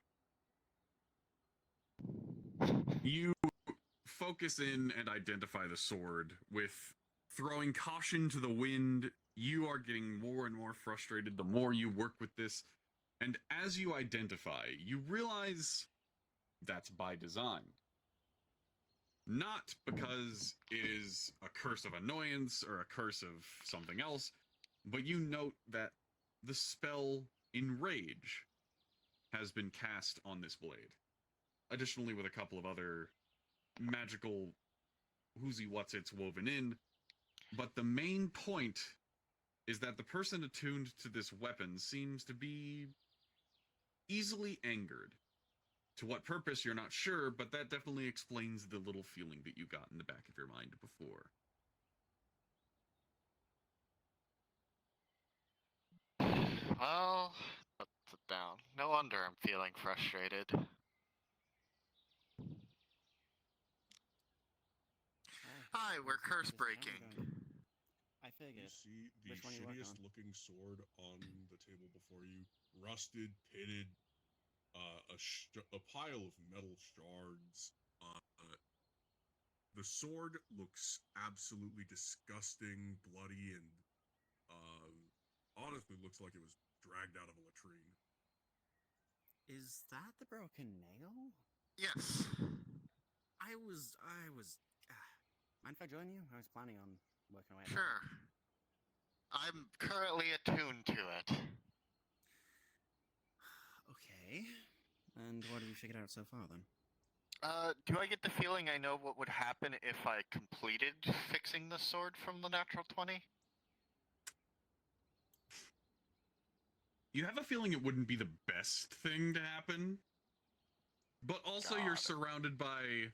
you focus in and identify the sword. With throwing caution to the wind, you are getting more and more frustrated the more you work with this. And as you identify, you realize that's by design. Not because it is a curse of annoyance or a curse of something else, but you note that the spell Enrage has been cast on this blade. Additionally, with a couple of other magical whoosy-what's-its woven in. But the main point is that the person attuned to this weapon seems to be easily angered. To what purpose, you're not sure, but that definitely explains the little feeling that you got in the back of your mind before. Well, let's sit down. No wonder I'm feeling frustrated. Hi, we're curse breaking. I figured. You see the Which one you work shittiest on? looking sword on the table before you, rusted, pitted, a pile of metal shards. The sword looks absolutely disgusting, bloody, and honestly looks like it was dragged out of a latrine. Is that the broken nail? Yes. I was. Mind if I join you? I was planning on working away. Sure. I'm currently attuned to it. Okay. And what have you figured out so far then? Do I get the feeling I know what would happen if I completed fixing the sword from the natural 20? You have a feeling it wouldn't be the best thing to happen, but also you're surrounded by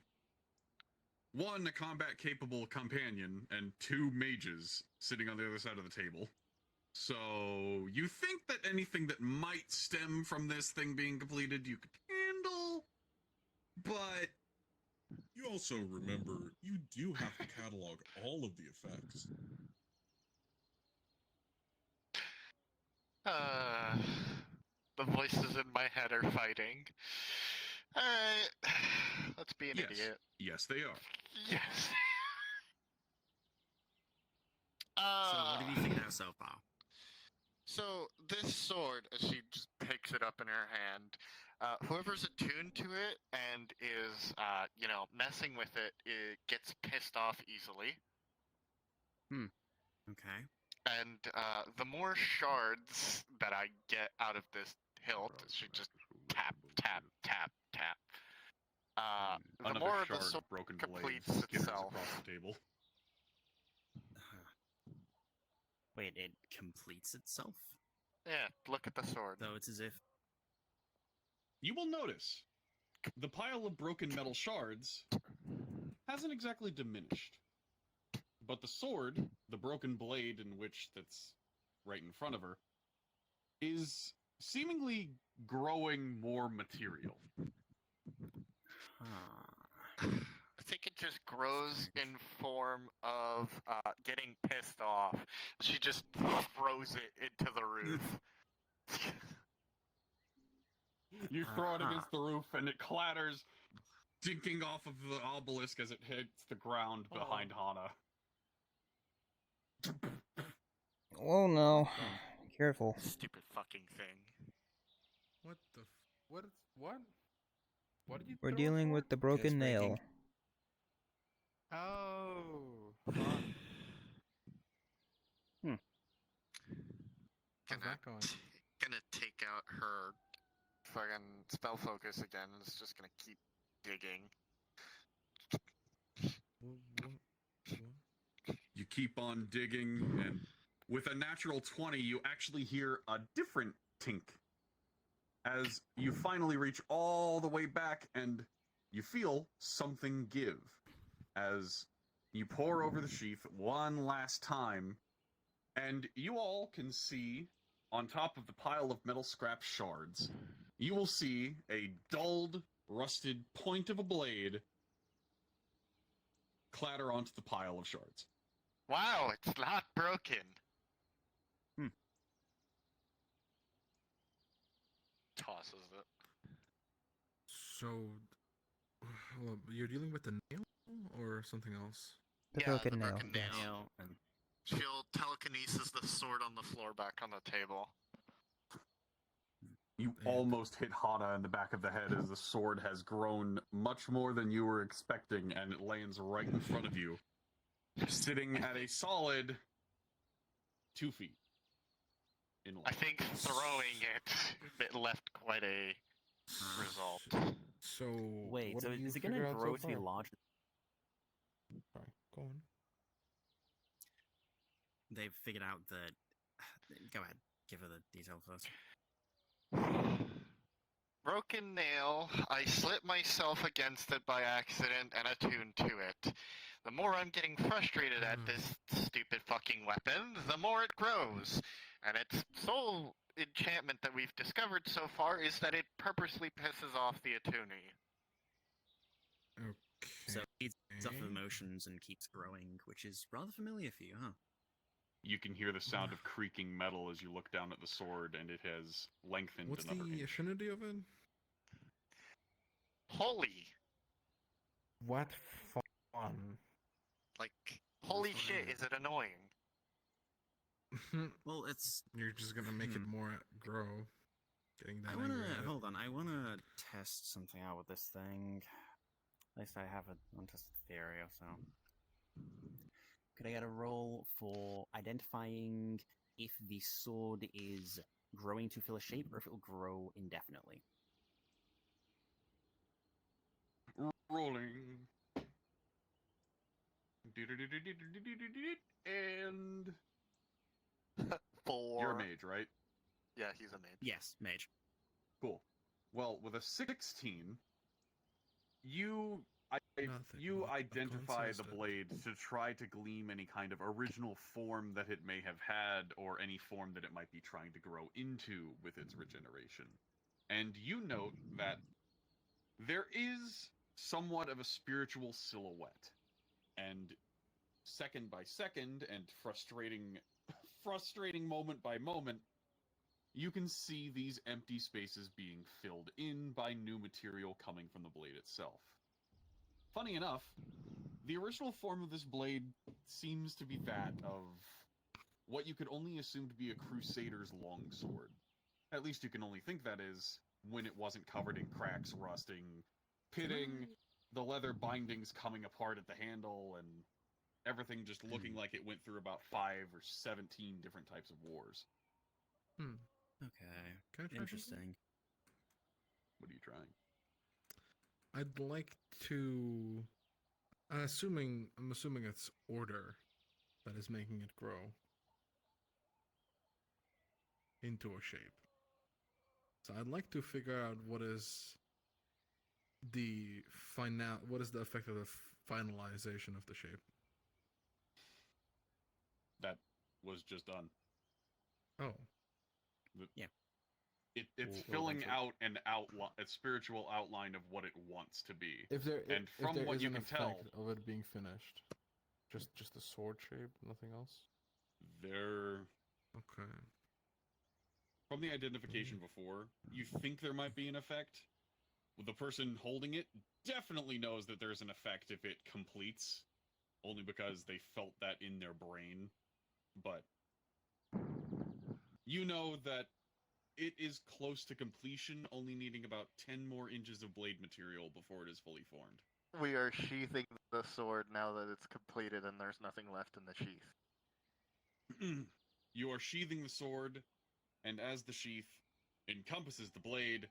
1, a combat-capable companion, and 2 mages sitting on the other side of the table. So you think that anything that might stem from this thing being completed you could handle, but... You also remember, you do have to catalog all of the effects. The voices in my head are fighting. Alright, let's be an idiot. Yes, they are. Yes. So what have you figured out so far? So this sword, as she just picks it up in her hand, Whoever's attuned to it and is, messing with it, it gets pissed off easily. Okay. And the more shards that I get out of this hilt, it should just tap, tap, tap, tap. The Another more shard the sword of broken blade completes skitters itself. across the table. Wait, it completes itself? Yeah, look at the sword. So it's as if... You will notice the pile of broken metal shards hasn't exactly diminished. But the sword, the broken blade in which that's right in front of her, is seemingly growing more material. I think it just grows in form of getting pissed off. She just throws it into the roof. You throw it against the roof and it clatters, dinking off of the obelisk as it hits the ground behind Hana. Oh no. Careful. Stupid fucking thing. What the? What? What did you? We're throw dealing for? with the broken nail. Oh. How's that going? Gonna take out her fucking spell focus again, and it's just gonna keep digging. You keep on digging, and with a natural 20, you actually hear a different tink as you finally reach all the way back, and you feel something give as you pour over the sheath one last time, and you all can see on top of the pile of metal scrap shards, you will see a dulled, rusted point of a blade clatter onto the pile of shards. Wow, it's not broken. Tosses it. So, well, you're dealing with the nail or something else? The broken nail. Yes. She'll telekinesis the sword on the floor back on the table. You almost hit Hana in the back of the head as the sword has grown much more than you were expecting, and it lands right in front of you, sitting at a solid 2 feet in length. I think throwing it left quite a result. So wait, what so have you is it going to figured out grow so to be far? larger? Sorry, go on. They've figured out that... Go ahead, give her the detail first. Broken nail, I slit myself against it by accident and attuned to it. The more I'm getting frustrated at this stupid fucking weapon, the more it grows. And its sole enchantment that we've discovered so far is that it purposely pisses off the attunee. So it feeds off of emotions and keeps growing, which is rather familiar for you, huh? You can hear the sound of creaking metal as you look down at the sword, and it has lengthened What's another the inch. affinity of it? Holy! What fun! Like, holy shit, is it annoying? Well, it's... You're just gonna make it more grow. Getting that I wanna... angry at it. Hold on, I wanna test something out with this thing. At least I have a untested theory or so. Could I get a roll for identifying if the sword is growing to fill a shape or if it will grow indefinitely? Rolling. And... 4. You're a mage, right? Yeah, he's a mage. Yes, mage. Cool. Well, with a 16, you identify the blade to try to glean any kind of original form that it may have had, or any form that it might be trying to grow into with its regeneration. And you note that there is somewhat of a spiritual silhouette. And second by second, and frustrating moment by moment, you can see these empty spaces being filled in by new material coming from the blade itself. Funny enough, the original form of this blade seems to be that of what you could only assume to be a crusader's longsword. At least you can only think that is, when it wasn't covered in cracks, rusting, pitting, the leather bindings coming apart at the handle, and everything just looking like it went through about 5 or 17 different types of wars. Okay. Can I try Interesting. What are you trying? I'd like to. I'm assuming it's order that is making it grow into a shape. So I'd like to figure out what is the effect of the finalization of the shape. That was just done. Oh. Yeah. It's Well, filling eventually. out an outline, a spiritual outline of what it wants to be. If there what is you an can effect tell, of it being finished, just the sword shape, nothing else. there. Okay. From the identification before, you think there might be an effect. The person holding it definitely knows that there's an effect if it completes, only because they felt that in their brain. But you know that it is close to completion, only needing about 10 more inches of blade material before it is fully formed. We are sheathing the sword now that it's completed and there's nothing left in the sheath. You are sheathing the sword, and as the sheath encompasses the blade,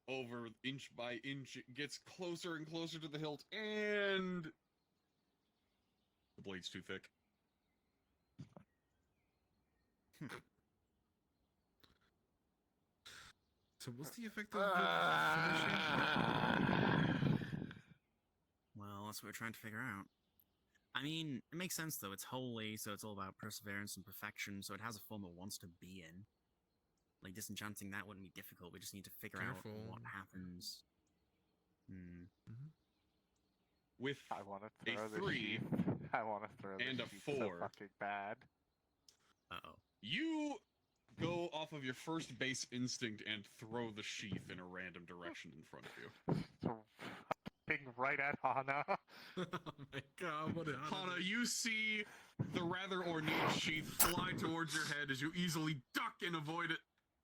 over inch by inch, it gets closer and closer to the hilt, and the blade's too thick. So what's the effect of the finishing? Well, that's what we're trying to figure out. I mean, it makes sense though. It's holy, so it's all about perseverance and perfection. So it has a form it wants to be in. Like disenchanting that wouldn't be difficult. We just need to figure out what happens. With I want to a throw the 3 sheath. I want to throw the and a sheath 4, so fucking bad. you go off of your first base instinct and throw the sheath in a random direction in front of you. So fucking right at Hana. Oh my god, what Hana, you see the rather ornate sheath fly towards your head as you easily duck and avoid it.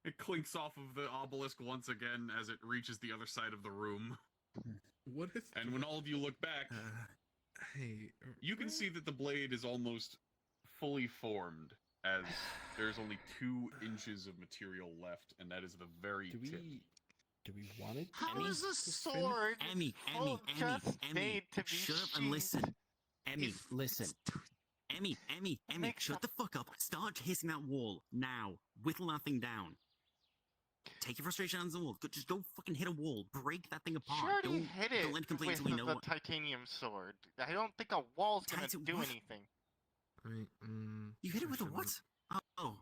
It clinks off of the obelisk once again as it reaches the other side of the room. What is? And when all of you look back, you can see that the blade is almost fully formed, as there's only 2 inches of material left, and that is the very tip. Do we want it? How is a sword Emmy, shut up and listen. Emmy, listen. Emmy, shut the fuck up. Start hitting that wall now. Whittle that thing down. Take your frustration on the wall. Just go fucking hit a wall. Break that thing apart. She already don't hit it let it complete with until we know the what. titanium sword. I don't think a wall's gonna do what? anything. You hit it with a what? Oh.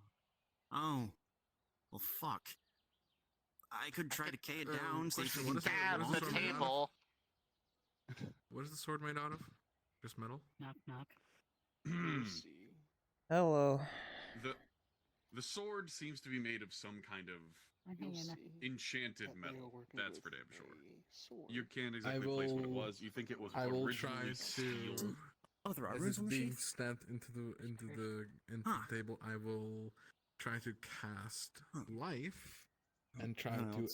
Well, fuck. I could try to K it down, so you can stab the table. What is the sword made out of? Just metal? Knock, knock. Hello. The sword seems to be made of some kind of enchanted metal. That's for damn sure. You can't exactly place what it was. You think it was originally steel. Oh, there are as runes it's on the being sheath? stamped into the table, I will try to cast life and try to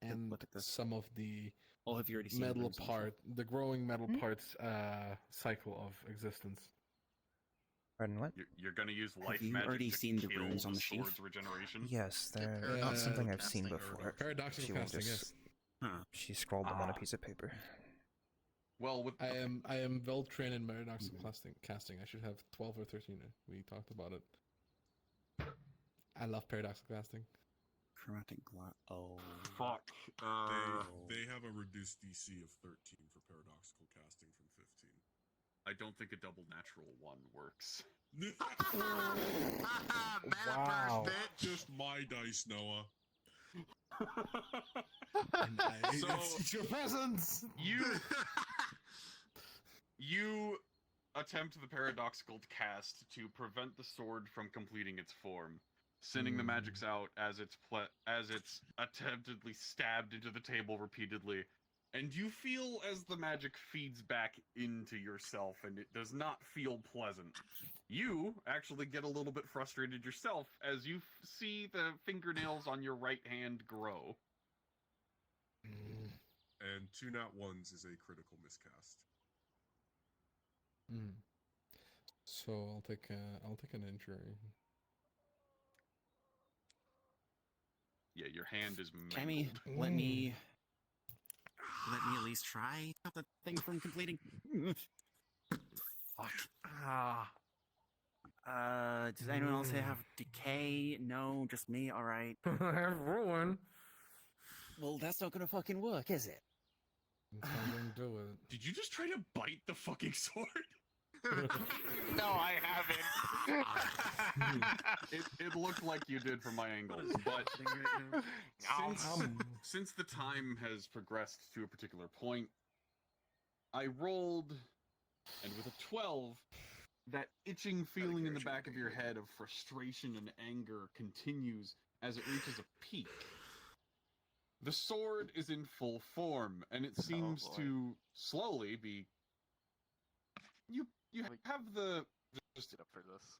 end some of the have you already seen metal runes on the part, the growing metal parts cycle of existence. Pardon, what? You're gonna use life you magic already to seen the kill runes on the sword's sheath? regeneration? Yes, they're not something I've seen before. Paradoxical She will casting, just, yes. She scrawled them on a piece of paper. Well, I am well trained in paradoxical casting. I should have 12 or 13. We talked about it. I love paradoxical casting. Chromatic glass. Oh. Fuck. They have a reduced DC of 13 for paradoxical casting from 15. I don't think a double natural 1 works. Wow. Just my dice, Noah. So it's your presence. You attempt the paradoxical cast to prevent the sword from completing its form, sending the magics out as it's attemptedly stabbed into the table repeatedly. And you feel as the magic feeds back into yourself, and it does not feel pleasant. You actually get a little bit frustrated yourself as you see the fingernails on your right hand grow. And 2 nat ones is a critical miscast. So I'll take an injury. Yeah, your hand is Cammy, mangled. let me at least try to stop the thing from completing. Fuck. Does anyone else have decay? No, just me. All right. I have ruin. Well, that's not gonna fucking work, is it? It's not gonna do it. Did you just try to bite the fucking sword? No, I haven't. It looked like you did from my angles, but since the time has progressed to a particular point, I rolled, and with a 12, that itching feeling in the back of your head of frustration and anger continues as it reaches a peak. The sword is in full form, and it seems to slowly be... You have the just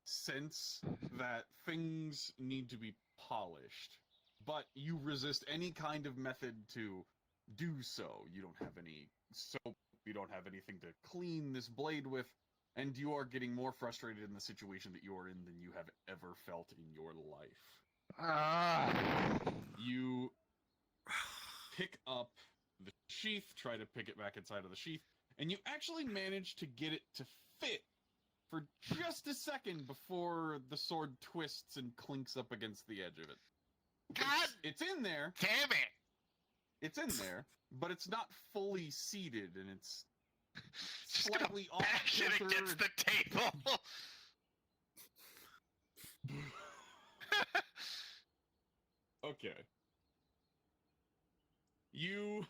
sense that things need to be polished, but you resist any kind of method to do so. You don't have any soap, you don't have anything to clean this blade with, and you are getting more frustrated in the situation that you are in than you have ever felt in your life. You pick up the sheath, try to pick it back inside of the sheath, and you actually manage to get it to fit for just a second before the sword twists and clinks up against the edge of it. God! It's in there. Damn it! It's in there, but it's not fully seated, and it's slightly off kilter. It against the table. Okay. You...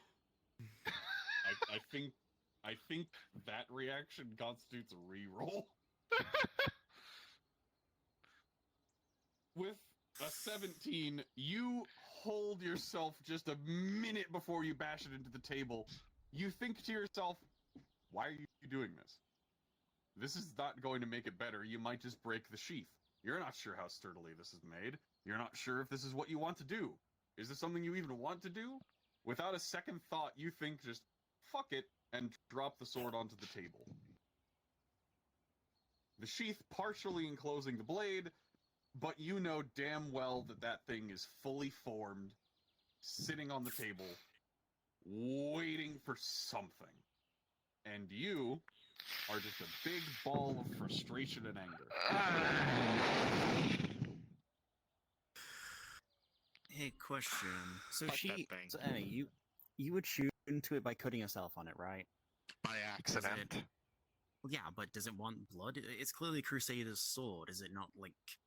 I think that reaction constitutes a reroll. With a 17, you hold yourself just a minute before you bash it into the table. You think to yourself, why are you doing this? This is not going to make it better. You might just break the sheath. You're not sure how sturdily this is made. You're not sure if this is what you want to do. Is this something you even want to do? Without a second thought, you think just, fuck it, and drop the sword onto the table. The sheath partially enclosing the blade, but you know damn well that that thing is fully formed, sitting on the table, waiting for something. And you are just a big ball of frustration and anger. Hey, question. So Fuck that thing. so Emmy, you would shoot into it by cutting yourself on it, right? By accident. Well, yeah, but does it want blood? It's clearly Crusader's sword. Is it not, like,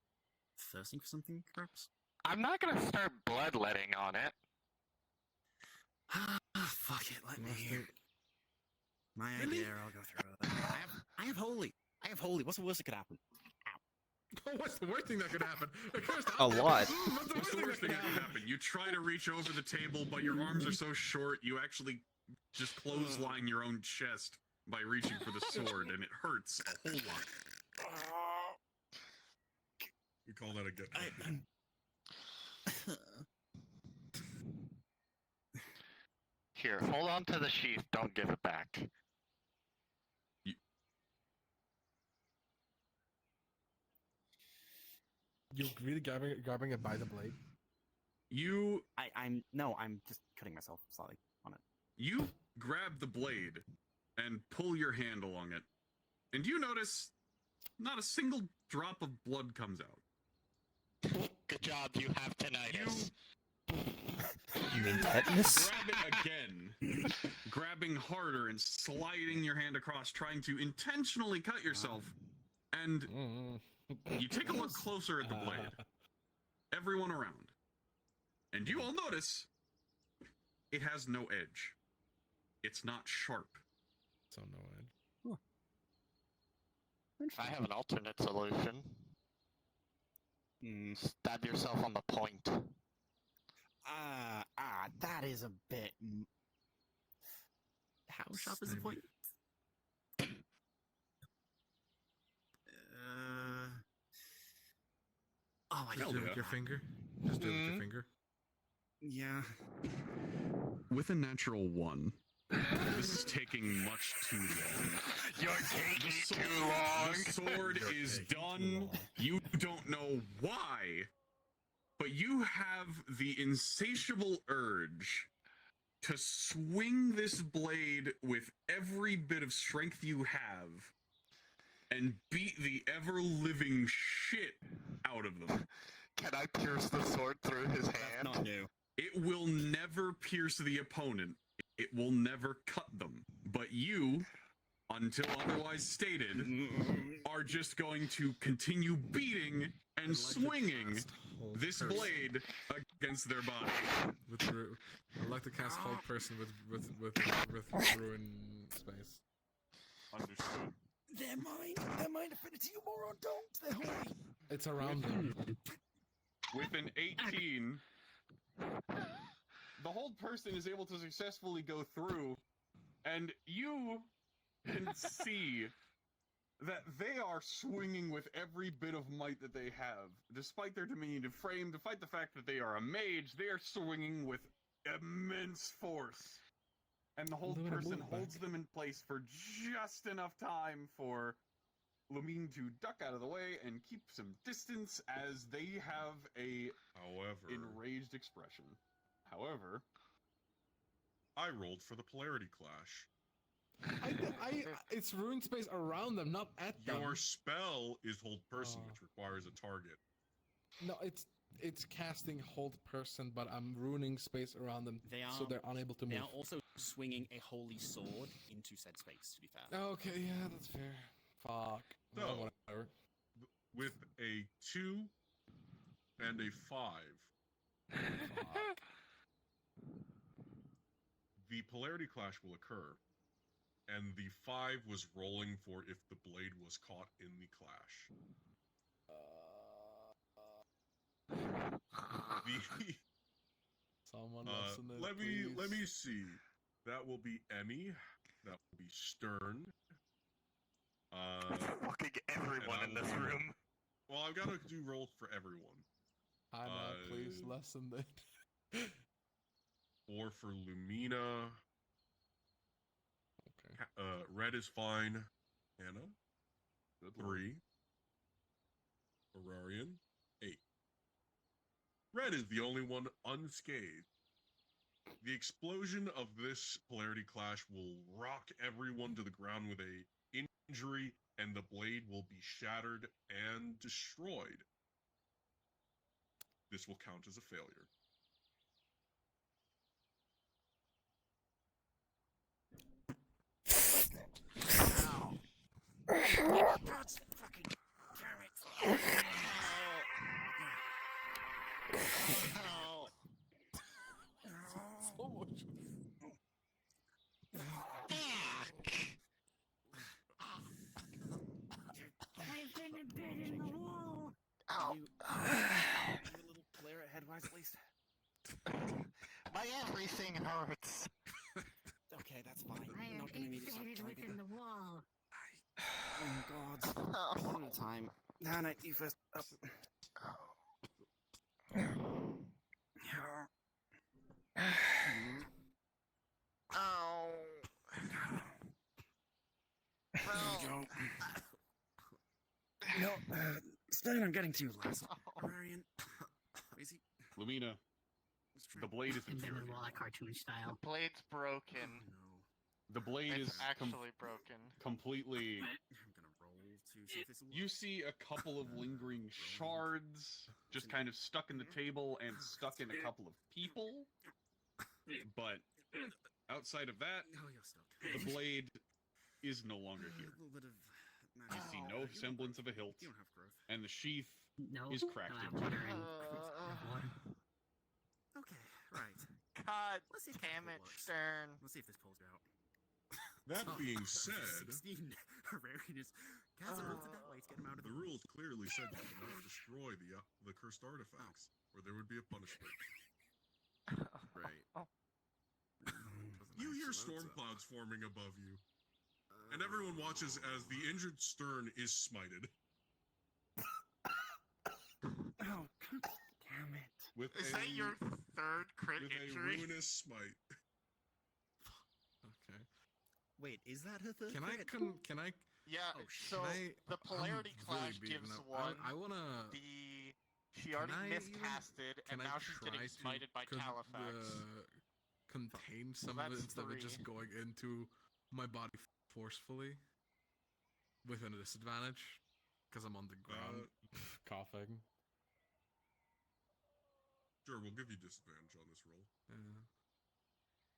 thirsting for something, perhaps? I'm not gonna start bloodletting on it. Fuck it, let me... My idea, I'll go through it. I have holy. What's the worst that could happen? What's the worst thing that could happen? A lot. What's the worst thing that could happen? You try to reach over the table, but your arms are so short, you actually just clothesline your own chest by reaching for the sword, and it hurts a whole lot. We call that a gut. Here, hold on to the sheath. Don't give it back. You really grabbing it by the blade? I'm just cutting myself slightly on it. You grab the blade and pull your hand along it, and you notice not a single drop of blood comes out. Good job, you have tinnitus. You mean tetanus? Grab it again, grabbing harder and sliding your hand across, trying to intentionally cut yourself, and you take a look closer at the blade. Everyone around. And you all notice it has no edge. It's not sharp. So no edge. I have an alternate solution. Stab yourself on the point. That is a bit... How sharp is the point? Oh, I Just do it with your finger. Just do it with your finger. Yeah. With a natural 1, this is taking much too long. You're taking too long. The sword is done. You don't know why, but you have the insatiable urge to swing this blade with every bit of strength you have and beat the ever-living shit out of them. Can I pierce the sword through his hand? Not new. It will never pierce the opponent. It will never cut them. But you, until otherwise stated, are just going to continue beating and swinging this blade against their body. I'd like to cast Hold Person with Ruin Space. Understood. They're mine. They're mine. Affinity, you moron. Don't. They're holy. It's around them. With an 18, the Hold Person is able to successfully go through, and you can see that they are swinging with every bit of might that they have. Despite their diminutive frame, despite the fact that they are a mage, they are swinging with immense force. And the Hold Person holds them in place for just enough time for Lumine to duck out of the way and keep some distance as they have a enraged expression. However, I rolled for the polarity clash. It's Ruin Space around them, not at them. Your spell is Hold Person, which requires a target. No, it's casting Hold Person, but I'm ruining space around them, so they're unable to move. They are also swinging a holy sword into said space, to be fair. Okay, yeah, that's fair. Fuck. So, whatever. With a 2 and a 5, the polarity clash will occur, and the 5 was rolling for if the blade was caught in the clash. Someone let me see. That will be Emmy. That will be Stern. Fucking everyone in this room. Well, I've got to do rolls for everyone. I know, please lessen that. 4 for Lumina. Okay. Red is fine. Anna. 3. Aurorian. 8. Red is the only one unscathed. The explosion of this polarity clash will rock everyone to the ground with a injury, and the blade will be shattered and destroyed. This will count as a failure. That's fucking carrots. So much. I've been embedded in the wall. Ow. You a little clear at headwise, please. My everything hurts. Okay, that's fine. I I'm am not gonna need to start embedded trying to within the wall. Oh God. One at a time. Hannah, you first. Up. Ow. There you go. No, Stone, I'm getting to you last. Arian, is he? Lumina, the blade is Embedded inferior. wall, like cartoon style. The blade's broken. The blade It's is actually broken. completely. I'm gonna roll to see if this will work. You see a couple of lingering shards just kind of stuck in the table and stuck in a couple of people. But outside of that, Oh, you're stuck. the blade is no longer here. A little bit of You magic. see no semblance of a hilt, You don't have growth. and the sheath No, is cracked I have into water it. and water. Okay, right. God Let's see if damn this it, works. Stern. Let's see if this pulls you out. That being said, 16. Rarian is cast a bolted that way to get him out of the the room. rules clearly said you cannot destroy the cursed artifacts, or there would be a punishment. Right. Oh. Doesn't You hear storm clouds forming above you, and everyone watches as the injured stern is smited. Oh, God damn it. Is that your third crit with injury? a ruinous smite. Okay. Wait, is that her third Can I crit? can I? Yeah. Oh, So the I'm polarity really clash beaten gives up. one. I wanna. She Can already I even- miscasted, Can and I now she's try getting to smited by Califax. contain So some of it that's instead of it just 3. going into my body forcefully with a disadvantage because I'm on the ground coughing. Sure, we'll give you disadvantage on this roll. Yeah.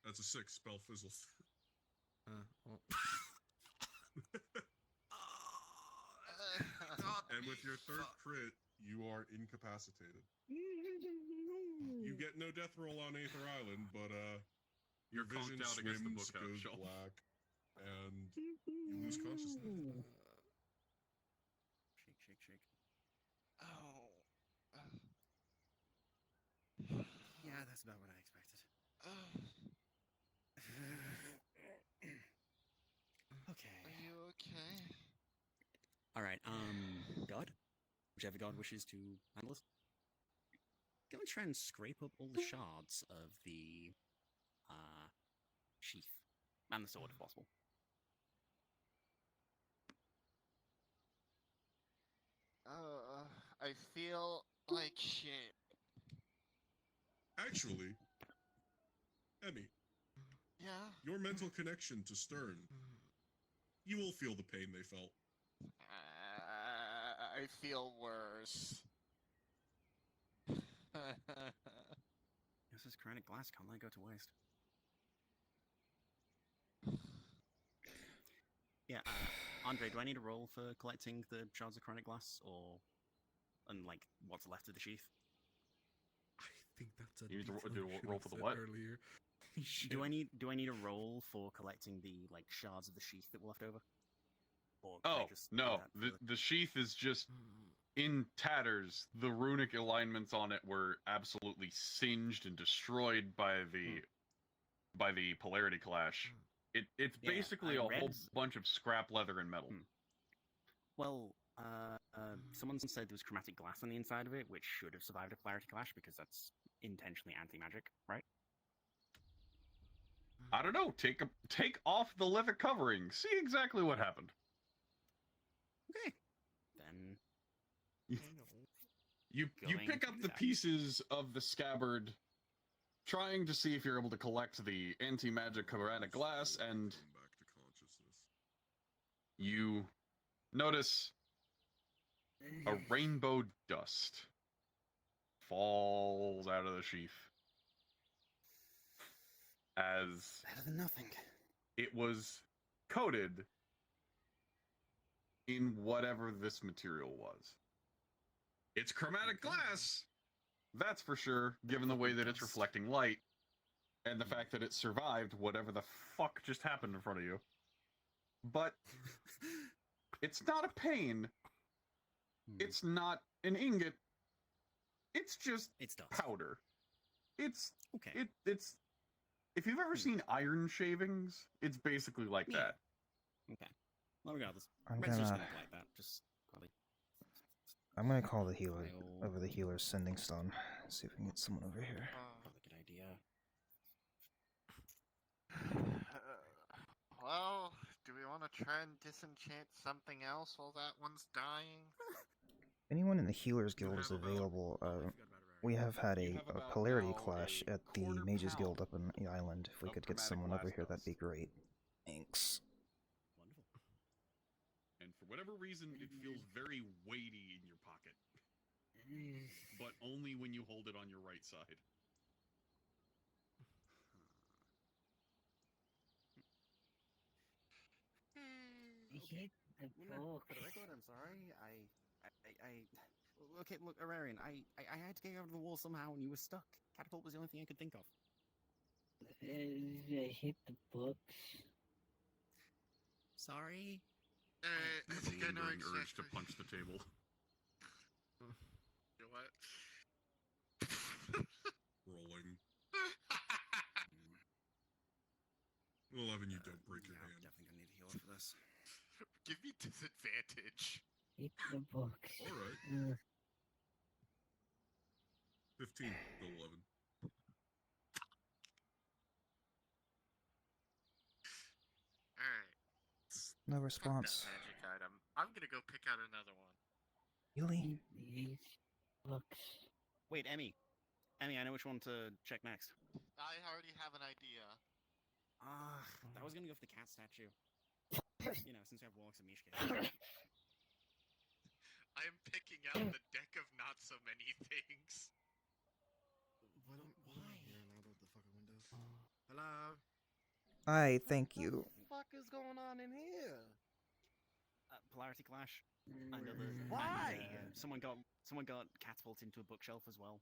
That's a 6. Spell fizzles. Well. And with your third crit, you are incapacitated. You get no death roll on Aether Island, but your vision conked out against the swims, bookshelf. goes black, and you lose consciousness. Shake, shake, shake. Oh. Yeah, that's about what I expected. Okay. Are you okay? Alright, God? Whichever God wishes to handle this. Go and try and scrape up all the shards of the, sheath. And the sword, if possible. I feel like shit. Actually, Emmy. Yeah? Your mental connection to Stern. You will feel the pain they felt. I feel worse. This is chronic glass, can't let it go to waste. Yeah, Andre, do I need a roll for collecting the shards of chronic glass, or... and, like, what's left of the sheath? I think that's a You need to detail do you a should roll have for the said what? Earlier. Do I need a roll for collecting the, like, shards of the sheath that were left over? Or can I Oh, just do no. that The sheath is just in tatters. The runic alignments on it were absolutely singed and destroyed by the polarity clash. It's Yeah, basically I a whole read- bunch of scrap leather and metal. Well, someone said there was chromatic glass on the inside of it, which should have survived a polarity clash because that's intentionally anti-magic, right? I don't know. Take off the leather covering. See exactly what happened. Okay. Then You Going pick to up do the that. pieces of the scabbard, trying to see if you're able to collect the anti-magic chromatic glass, and Back to consciousness. you notice a rainbow dust falls out of the sheath as better than nothing. it was coated in whatever this material was. It's chromatic glass, that's for sure, given the way that it's reflecting light, and the fact that it survived whatever the fuck just happened in front of you. But it's not a pane. It's not an ingot. It's just powder. It's okay. It's if you've ever seen iron shavings, it's basically like that. Okay. Well, regardless, I'm Red's just gonna- gonna collect that. Just probably. I'm gonna call the healer over the healer's sending stone. See if we can get someone over here. Probably a good idea. Well, do we want to try and disenchant something else while that one's dying? Anyone in the healers guild is available. We have had a polarity clash at the Mages Guild up on the island. If we could get someone over here, that'd be great. Thanks. And for whatever reason, it feels very weighty in your pocket. But only when you hold it on your right side. Okay. For the record, I'm sorry. Okay, look, Ararian, I had to get over the wall somehow and you were stuck. Catapult was the only thing I could think of. I hit the books. Sorry? I think I know Lingering exactly. urge to punch the table. You know what? Rolling. 11, you don't break your hand. Definitely gonna need a healer for this. Give me disadvantage. Keep the book. Alright. 15, go 11. Alright. No Fuck response. that magic item. I'm gonna go pick out another one. Really? Books. Wait, Emmy. Emmy, I know which one to check next. I already have an idea. I was gonna go for the cat statue. You know, since we have Warlocks and Mishka. I am picking out the deck of not so many things. Why? Hello? I thank you. What the fuck is going on in here? Polarity Clash. I know that. Why? Someone got catapulted into a bookshelf as well.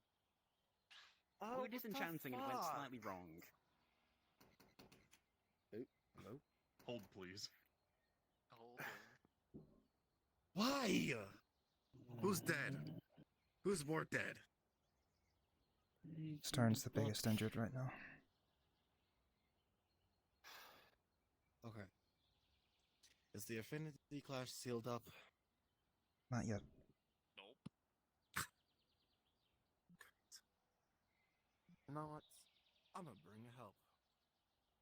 Oh, We were what the disenchanting and it went fuck? slightly wrong. Hello? Hold, please. Why? Who's dead? Who's more dead? Stern's the biggest injured right now. Okay. Is the Affinity Clash sealed up? Not yet. Nope. You know what? I'm gonna bring help.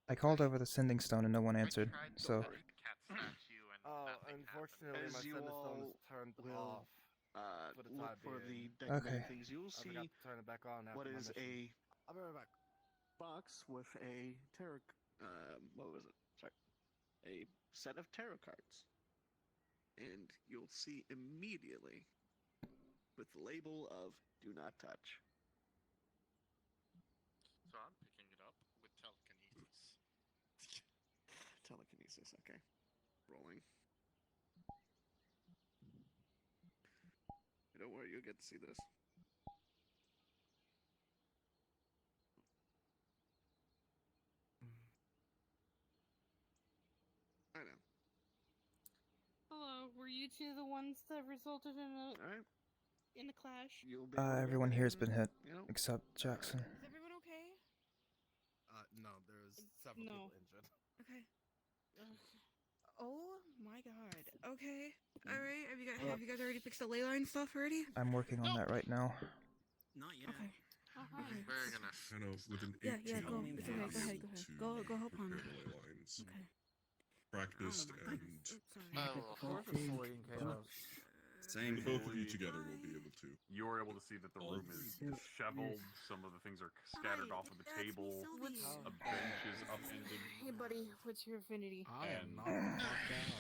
I called over the sending stone and no one answered, so... Oh, unfortunately, my As you sender stone all is turned will off for the look time for the being. deck of Okay. things, you will I see forgot to turn it back on after what my is mission. I'll be right back. Box with a tarot. What was it? Sorry, a set of tarot cards, and you'll see immediately with the label of "Do not touch." So I'm picking it up with telekinesis. Telekinesis. Okay, rolling. Don't worry, you'll get to see this. I know. Hello, were you two the ones that resulted in a Alright. in a clash? You'll be able to Everyone go here has in, been hit, you know, except Jackson. Is everyone okay? No, there's several people injured. Okay. Oh my god. Okay. All right. Have you guys already fixed the ley line stuff already? I'm working on that right now. Not yet. Okay. Very gonna. Kind of with an 18, Yeah. Go. you'll It's be okay. Go able ahead. to Go help Hana. prepare the ley lines. Okay. Practiced and Same. the both of you together will be able to. You're able to see that the room is disheveled. Some of the things are scattered off of the table. A bench is upended. Hey, buddy. What's your affinity? And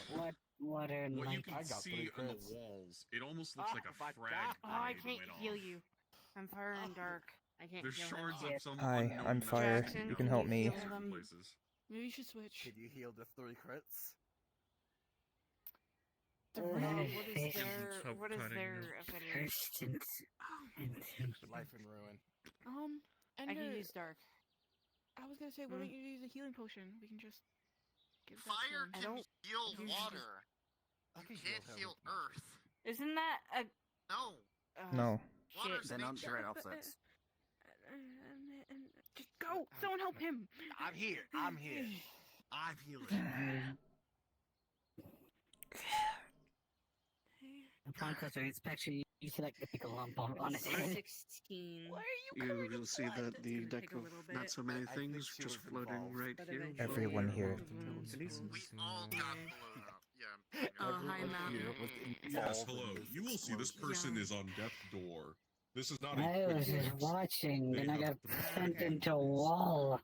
What are what you like? can see on the walls, it almost looks like a frag Oh, I grenade can't went heal off. you. I'm fire and dark. I can't There's heal shards him. of some Hi, unknown I'm fire. Jackson, You can help me. heal them? places. Maybe you should switch. Did you heal the 3 crits? What is their affinity? Life in ruin. I can use dark. I was gonna say, why don't you use a healing potion? We can just give that Fire to him. can heal water. You can't heal earth. Isn't that a No. No. Water's They're not nature. direct opposites. Just go! Someone help him! I'm here. I'm healing. Upon closer inspection, you see like the big lump on his head. 16. You will see that the deck of not so many things just floating right here. Everyone here. We all got blown up. Yeah. Hi, Matt. Yes, hello. You will see this person is on death's door. This is not a I quick was just match. watching, They and I got have sent into a wall.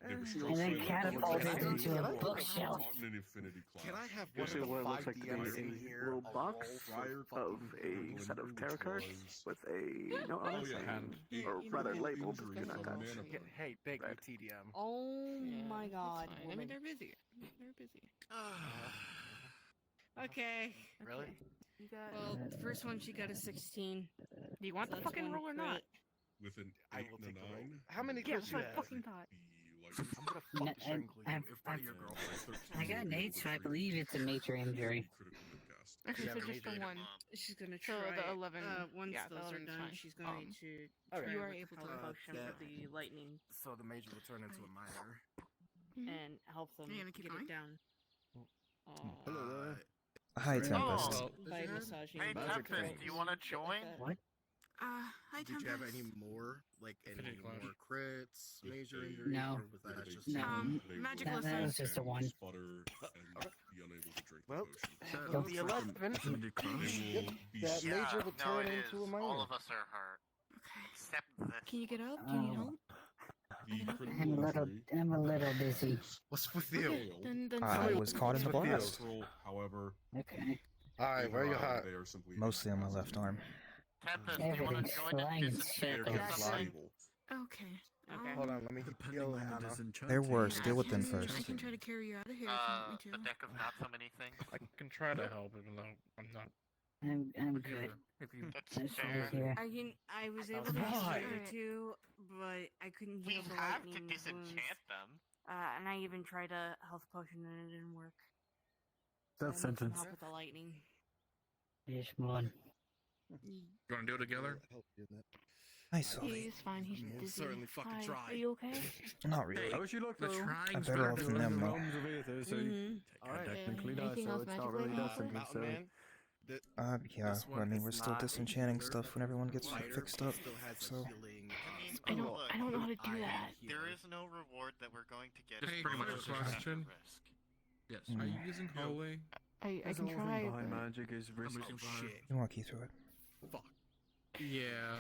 They were struck And then by catapulted lightning. into a Caught bookshelf. in an infinity clash. Can I have You one see of the what 5 looks like to be DMs in a here? little box Fire of fucking a set of which tarot cards was- with a note on Oh, it yeah, saying, and or rather a labeled, injury "Do not from touch." mana burn. Hey, thank you, Red. TDM. Oh my god. I mean, they're busy. They're busy. Okay. Really? You got. Well, the first one she got a 16. Do you want the fucking roll or not? With an I 8 will and a take the roll. 9. How many Yeah, crits so you I have? fucking thought. I'm gonna fucking strangle you in front of your girlfriend. I got an 8, so I believe it's a major injury. Okay, You so have an just the major one. She's gonna So try. the 11. Once yeah, the those are 11's done, fine. she's going to. okay. Try You are with able to power function yeah. of the lightning. So the major will turn into a minor. and helps them You gonna keep get going? it down. Hello there. Hi, Tempest. Oh, By massaging. hey the Tempest, throat do you and want to shit like join? that. What? Hi, Did you have Tempest. any more, like any Affinity clash. more crits, major they- injuries, No. or was that just No. Magic That listen. was just a one. Sputter and be unable to drink Well, the potion. that Don't looks be like an eleven. affinity clash. They will be Yeah, s- no, it is. All of us are hurt. Except this. Can you get up? Do you need Oh. help? the I'm a critical little, injury. I'm a little busy. What's with you? failed. Then I fight. was caught in a It's blast. natural, however, Okay. Alright, where you either hot? they are simply Mostly on my left arm. Tempest, do you want to Everything's join flying a and disenchant shit. or That's something? Okay. Hold on, let me heal Hannah. There were, Yeah, deal with them I first. can try to carry you out of here if you want me to. A deck of not so many things. I can try to help, even though I'm not. I'm good. If you, That's That's fair. here. I was able was to why. heal the two, but I couldn't We heal the have to lightning disenchant wounds. them. And I even tried a health potion and it didn't work. That I need some sentence. help with the lightning. Yes, one. you want to do it together? Hi, Sylvie. He's fine. He's We'll dizzy. certainly fucking Hi. try. Are you okay? Not really. How would you look The though? shrines I'm better off than them, though. Realms of Aether, so you Alright. technically Yeah, not, anything so else it's not magically really help that with? simple, so... Mountain Man. Yeah, This one I mean, is we're still not a disenchanting healer, stuff when everyone gets fighter, fixed but up, he still has a so... healing, I don't. look, I don't know how to do iron that. healer. There is no reward that we're going to get. Just if pretty we much lose a at question. risk. Yes. Mm. Are you using Holy? I This can whole thing try. behind But... magic is risky. Oh shit. You walk you through it. Fuck. Yeah.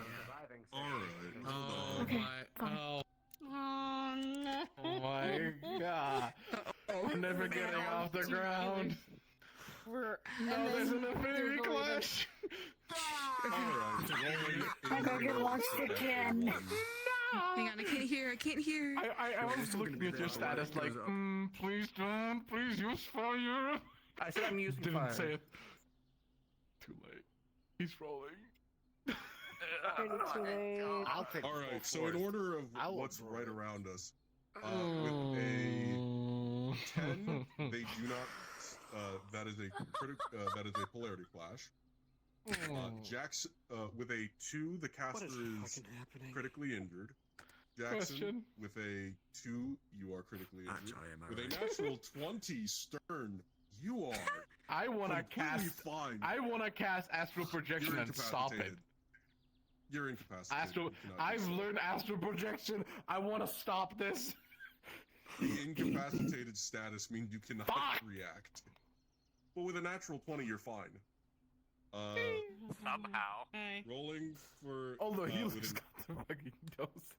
Alright. Oh Okay, my. fine. Oh. Oh no! Oh my god. I'm never getting off the ground. We're No, there's an affinity clash. I gotta get launched again. Hang on, I can't hear. I can't hear. I was looking at your status like, please don't, please use fire. I said I'm using Didn't fire. say it. Too late. He's rolling. I'll take the Alright, full so in force. order of I will what's roll right it. around us, with a 10, they do not. That is a polarity clash. Jackson, with a 2, the caster is fucking happening? critically injured. Jackson, Question. with a 2, you are critically injured. Actually, am I With right? a natural 20, Stern, you are I wanna completely cast. fine. I wanna cast astral projection You're and stop it. incapacitated. You're incapacitated. Astral. You cannot do I've so. learned astral projection. I want to stop this. The incapacitated status means you cannot Fuck! react. But with a natural 20, you're fine. Somehow. Rolling for. Although he with looks an- got the fucking dose.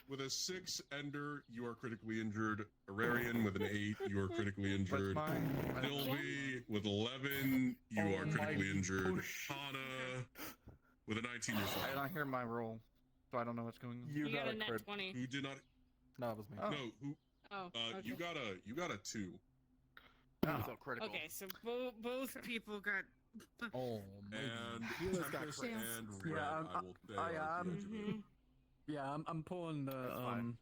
With a 6 Ender, you are critically injured. Ararian with an 8, you are critically injured. Sylvie with 11, you Oh are my critically injured. push. Hana with a 19, you're I fine. don't hear my roll, so I don't know what's going on. You You got a net crit. 20. Who did not? No, it was me. Oh. No, who? Oh, okay. You got a 2. So critical. Okay, so both people got. Oh, And Healer's got Tempest crits. and Yeah, Red, I'm- I will say. I are am. contributing. Yeah, I'm pulling the That's fine.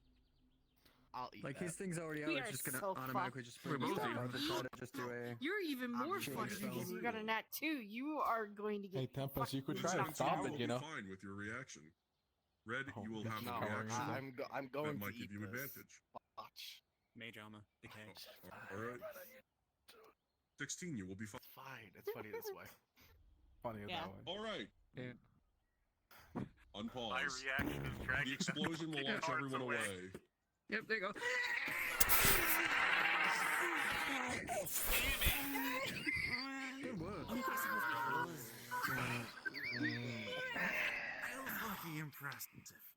I'll eat like that. his thing's already out. We It's are just gonna so automatically just We're bring both stuff eating. out to try to just do a. You're even more sure fucked so. because you got a nat 2. You are going to get. Hey, Tempest, you could fucking try to knocked stop out. it, you know. Fine with your reaction. Red, Oh, you will have No, a reaction I'm going that might to give eat you this. advantage. Watch. Mage armor. Decay. All right. 16, you will be fine. It's fine. It's funny this way. Funny Yeah. that way. All right. Yeah. Unpause. My reaction is dragging The explosion will launch everyone away. Yep, there you go. Good work. I'm fucking impressed.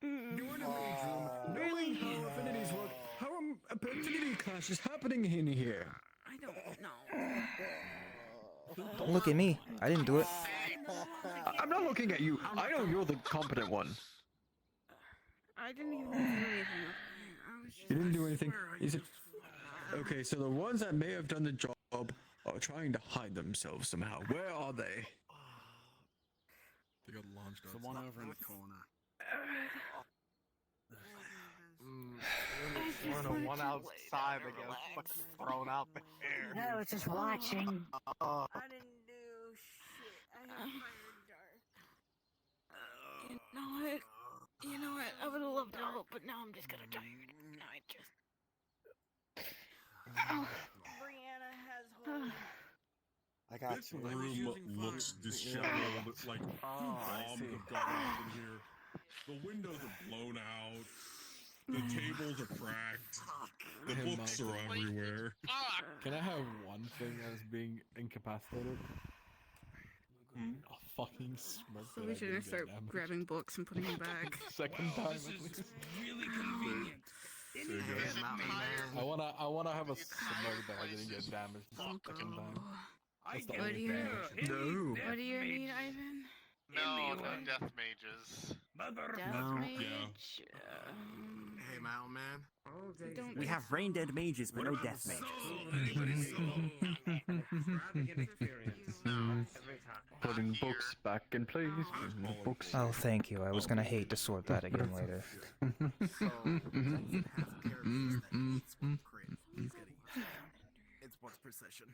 You're in a mage room, knowing how affinities work. How affinity clash is happening in here? I don't know. Don't look at me. I didn't do it. I'm not looking at you. I know you're the competent one. I didn't even do anything. I was just, You didn't do anything. swear I Is it? just- Okay, so the ones that may have done the job are trying to hide themselves somehow. Where are they? They got launched The one over in the corner. One on one outside that gets fucking thrown out there. I was just watching. Oh. I didn't do shit. I have fire dart. You know what? I would have loved to help, but now I'm just gonna tired. No, I just. This room looks disheveled, like bombs have gone off in here. The windows are blown out. The tables are cracked. The Hey, books Malcolm. are everywhere. Can I have one thing as being incapacitated? A fucking smoke. So that we I should didn't start get damaged. grabbing books and putting them back. Second Wow, time. this at is least. really convenient. I wanna have a smoke that I didn't get damaged the second time. That's the What only do you thing. What do you need, Ivan? No, no death mages. Death mage. Hey, Mountain Man. Don't We have brain dead mages, but no death mages. Putting books back in place. Putting the books. Oh, thank you. I was gonna hate to sort that again later. It's what's precision.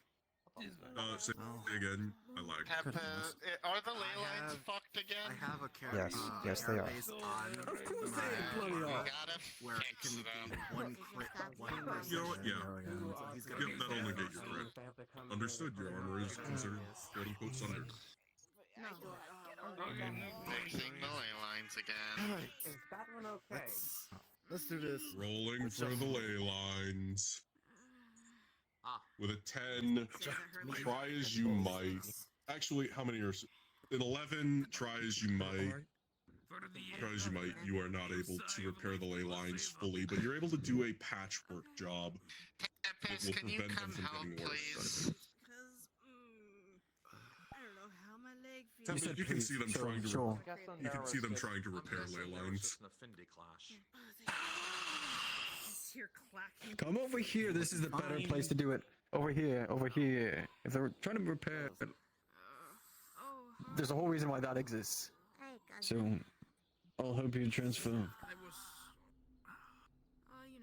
Say again. I like. Peppa, are the ley lines fucked again? I have a character. Yes, they are. Based on Of course they are. Bloody hell. where it can be one crit, one You know what? Yeah. So he's gonna Yep, that'll negate your crit. Understood. Your armor is considered quote unquote sundered. Fixing the ley lines again. Is that one okay? Let's do this. Rolling for the ley lines. With a 10, try as you might. Actually, how many are... An 11, try as you might. Try as you might, you are not able to repair the ley lines fully, but you're able to do a patchwork job that will prevent them from getting worse. You can see them trying to... You can see them trying to repair ley lines. Come over here. This is the better place to do it. Over here. Over here. If they're trying to repair it, there's a whole reason why that exists. So, I'll help you transfer. You know,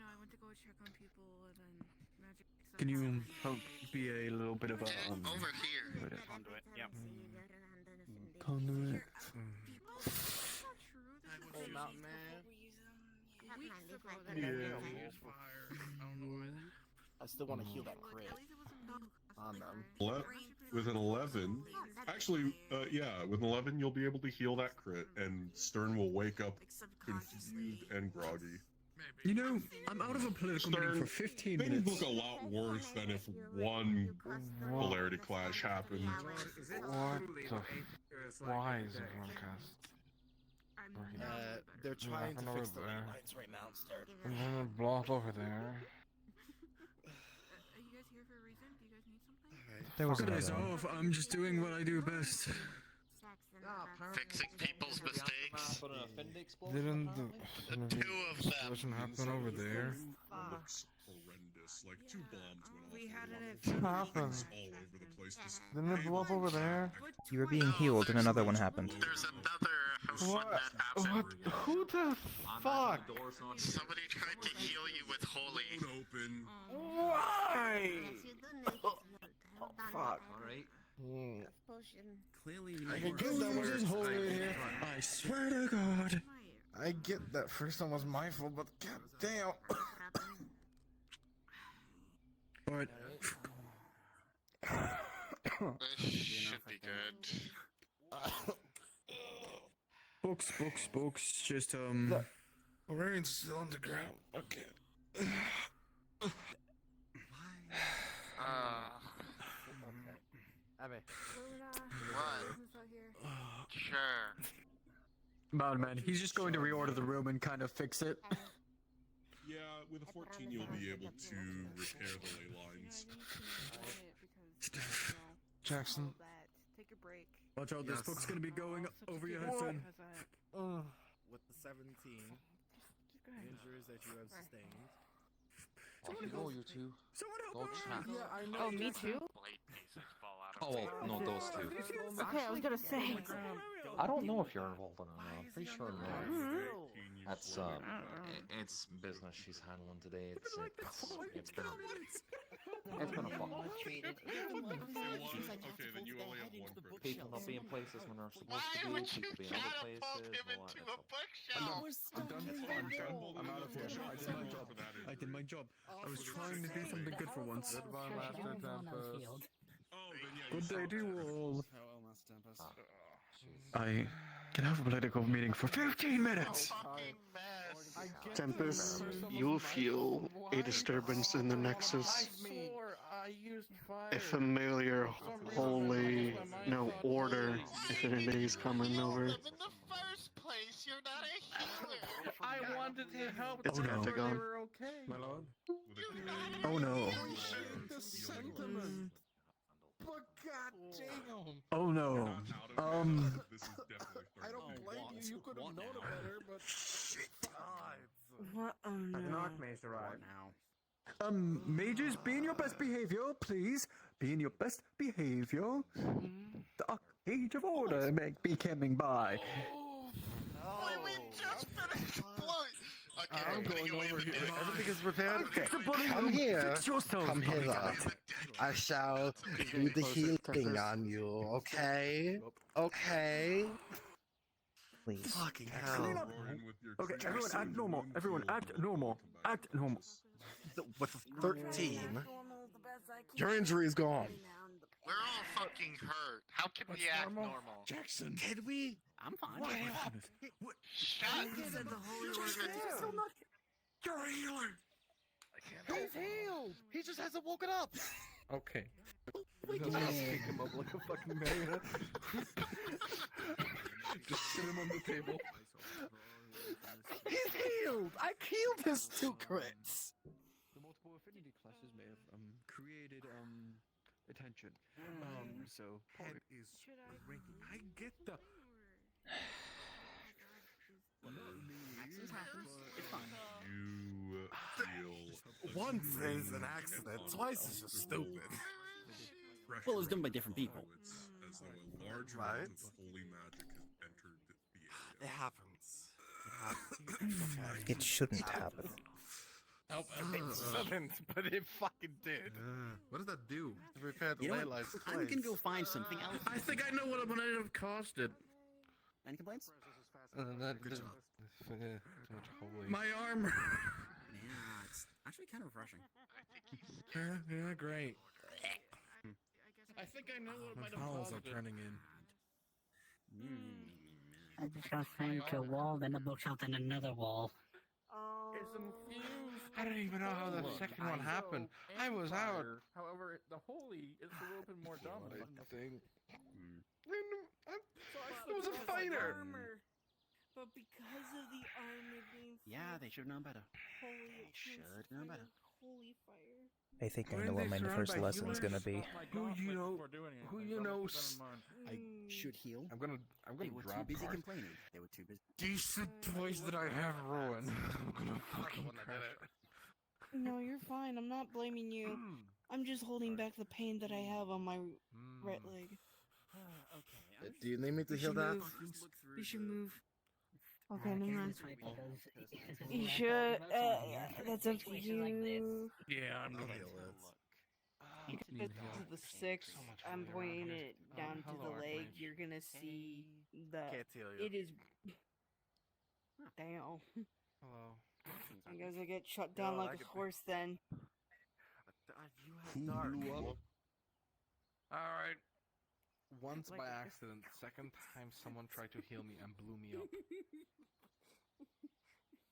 I went to go check on people and then magic. Can you help be a little bit of a over here? Conduit. Yep. Conduit. Hey, Mountain Man. I still want to heal that crit on them. With an 11, actually, yeah, with an 11, you'll be able to heal that crit, and Stern will wake up confused and groggy. You know, I'm out of a political meeting for 15 Things minutes. look a lot worse than if one polarity clash happened. What the? Why is everyone cast? They're trying to fix the there. lines right now, Stern. And then a block over there. Are you guys here for a reason? Do you guys need something? There was Good days another one. off. I'm just doing what I do best. Fixing people's mistakes. Didn't The two of them. explosion happen over there? Looks horrendous. Like 2 bombs went off. We had What happened? all over the place. Just Didn't it blow up over there? You were being healed and another one happened. There's another one that What? happened. Who the fuck? Somebody tried to heal you with holy. open. Why? Fuck. Alright. Clearly, I can get that one is holy in here. I swear to God. I get that first one was my fault, but goddamn. But This should be good. books. Just Lorraine's still on the ground. Okay. Abby. What? Sure. Mountain Man, he's just going to reorder the room and kind of fix it. Yeah, with a 14, you'll be able to repair the ley lines. Jackson. Take a break. Watch out, this book's gonna be going over your head soon. With the 17 injuries that you have sustained. Oh, you two. Someone Go chat. Yeah, I know. Oh, me too? Blade pieces fall out Oh, well, no, those two. Okay, I was gonna say. I don't know if you're involved in it. I'm pretty sure no. That's it's business she's handling today. It's been a fun. Okay, then you only have 1 crit. People not being places when they're supposed to be. People being other places. All that stuff. I'm done. I'm out of here. I did my job. I was trying to do something good for once. Oh, then yeah, Good day to you all. Farewell, Master Tempest. I can have a political meeting for 15 minutes. Tempest, you'll feel a disturbance in the Nexus. A familiar, holy, no order, if anybody's coming over. In the first place, you're not a healer. I wanted to help. It's Oh, no. Pentagon. Okay. My lord. Oh no. The sentiment. But goddamn. Oh no. I don't blame you. You could have known it better, but shit. What? Oh no. Archmage arrived now. Mages, be in your best behavior, please. Be in your best behavior. The Archmage of Order may be coming by. We just finished blowing. Okay, I'm going over here. Everything is prepared. Okay. Come here. Fix yourselves, Come buddy. hither. I shall do the healing on you. Okay. Okay. Please. Fucking Clean hell. up. Okay, everyone act normal. Everyone act normal. Act normal. With 13, your injury is gone. We're all fucking hurt. How can we act normal? Jackson. Can we? I'm fine. What? Shut You're a healer. He's healed. He just hasn't woken up. Okay. Wake him Just up. pick him up like a fucking marionette. Just sit him on the table. He's healed. I healed his 2 crits. The multiple affinity classes may have created attention. So Head is ringing. I get the. It's fine. You feel Once is an accident, twice is just stupid. Well, it was done by different people. as though a large amount of holy magic has entered the area. It happens. It shouldn't happen. Help! It shouldn't, but it fucking did. What does that do? Repair the You know ley what? lines I'm twice. gonna go find something else. I think I know what it might have costed. Any complaints? Good job. Too much holy. My armor. Yeah, it's actually kind of refreshing. Yeah, great. I think I know what My might have bowels are caused it. turning in. I just got thrown to a wall, then a bookshelf, then another wall. It's infused. I don't even know how the second one happened. I was out. However, the holy is a little bit more dominant. Thing. It was a fighter. Armor. But because of the armor being Yeah, they should have known better. holy, it Should turns know to better. holy fire. I think I know what my first lesson is gonna be. Who you know? Who you know? I should heal. I'm gonna They were too drop busy cards. complaining. They were too busy. Decent toys that I have ruined. I'm gonna fucking crash it. No, you're fine. I'm not blaming you. I'm just holding back the pain that I have on my right leg. Do you need me to heal that? You should move. Okay, I never guess mind. that's right, because You should. That's up to you. Yeah, I'm I'll gonna heal it. You get to the 6. I'm pointing it down to the leg. You're gonna see that Can't heal you. it is. Damn. Hello. I guess I get shut down No, I like a get- horse then. You have dark. Blew up. All right. Once Like by this. accident, second time someone tried to heal me and blew me up.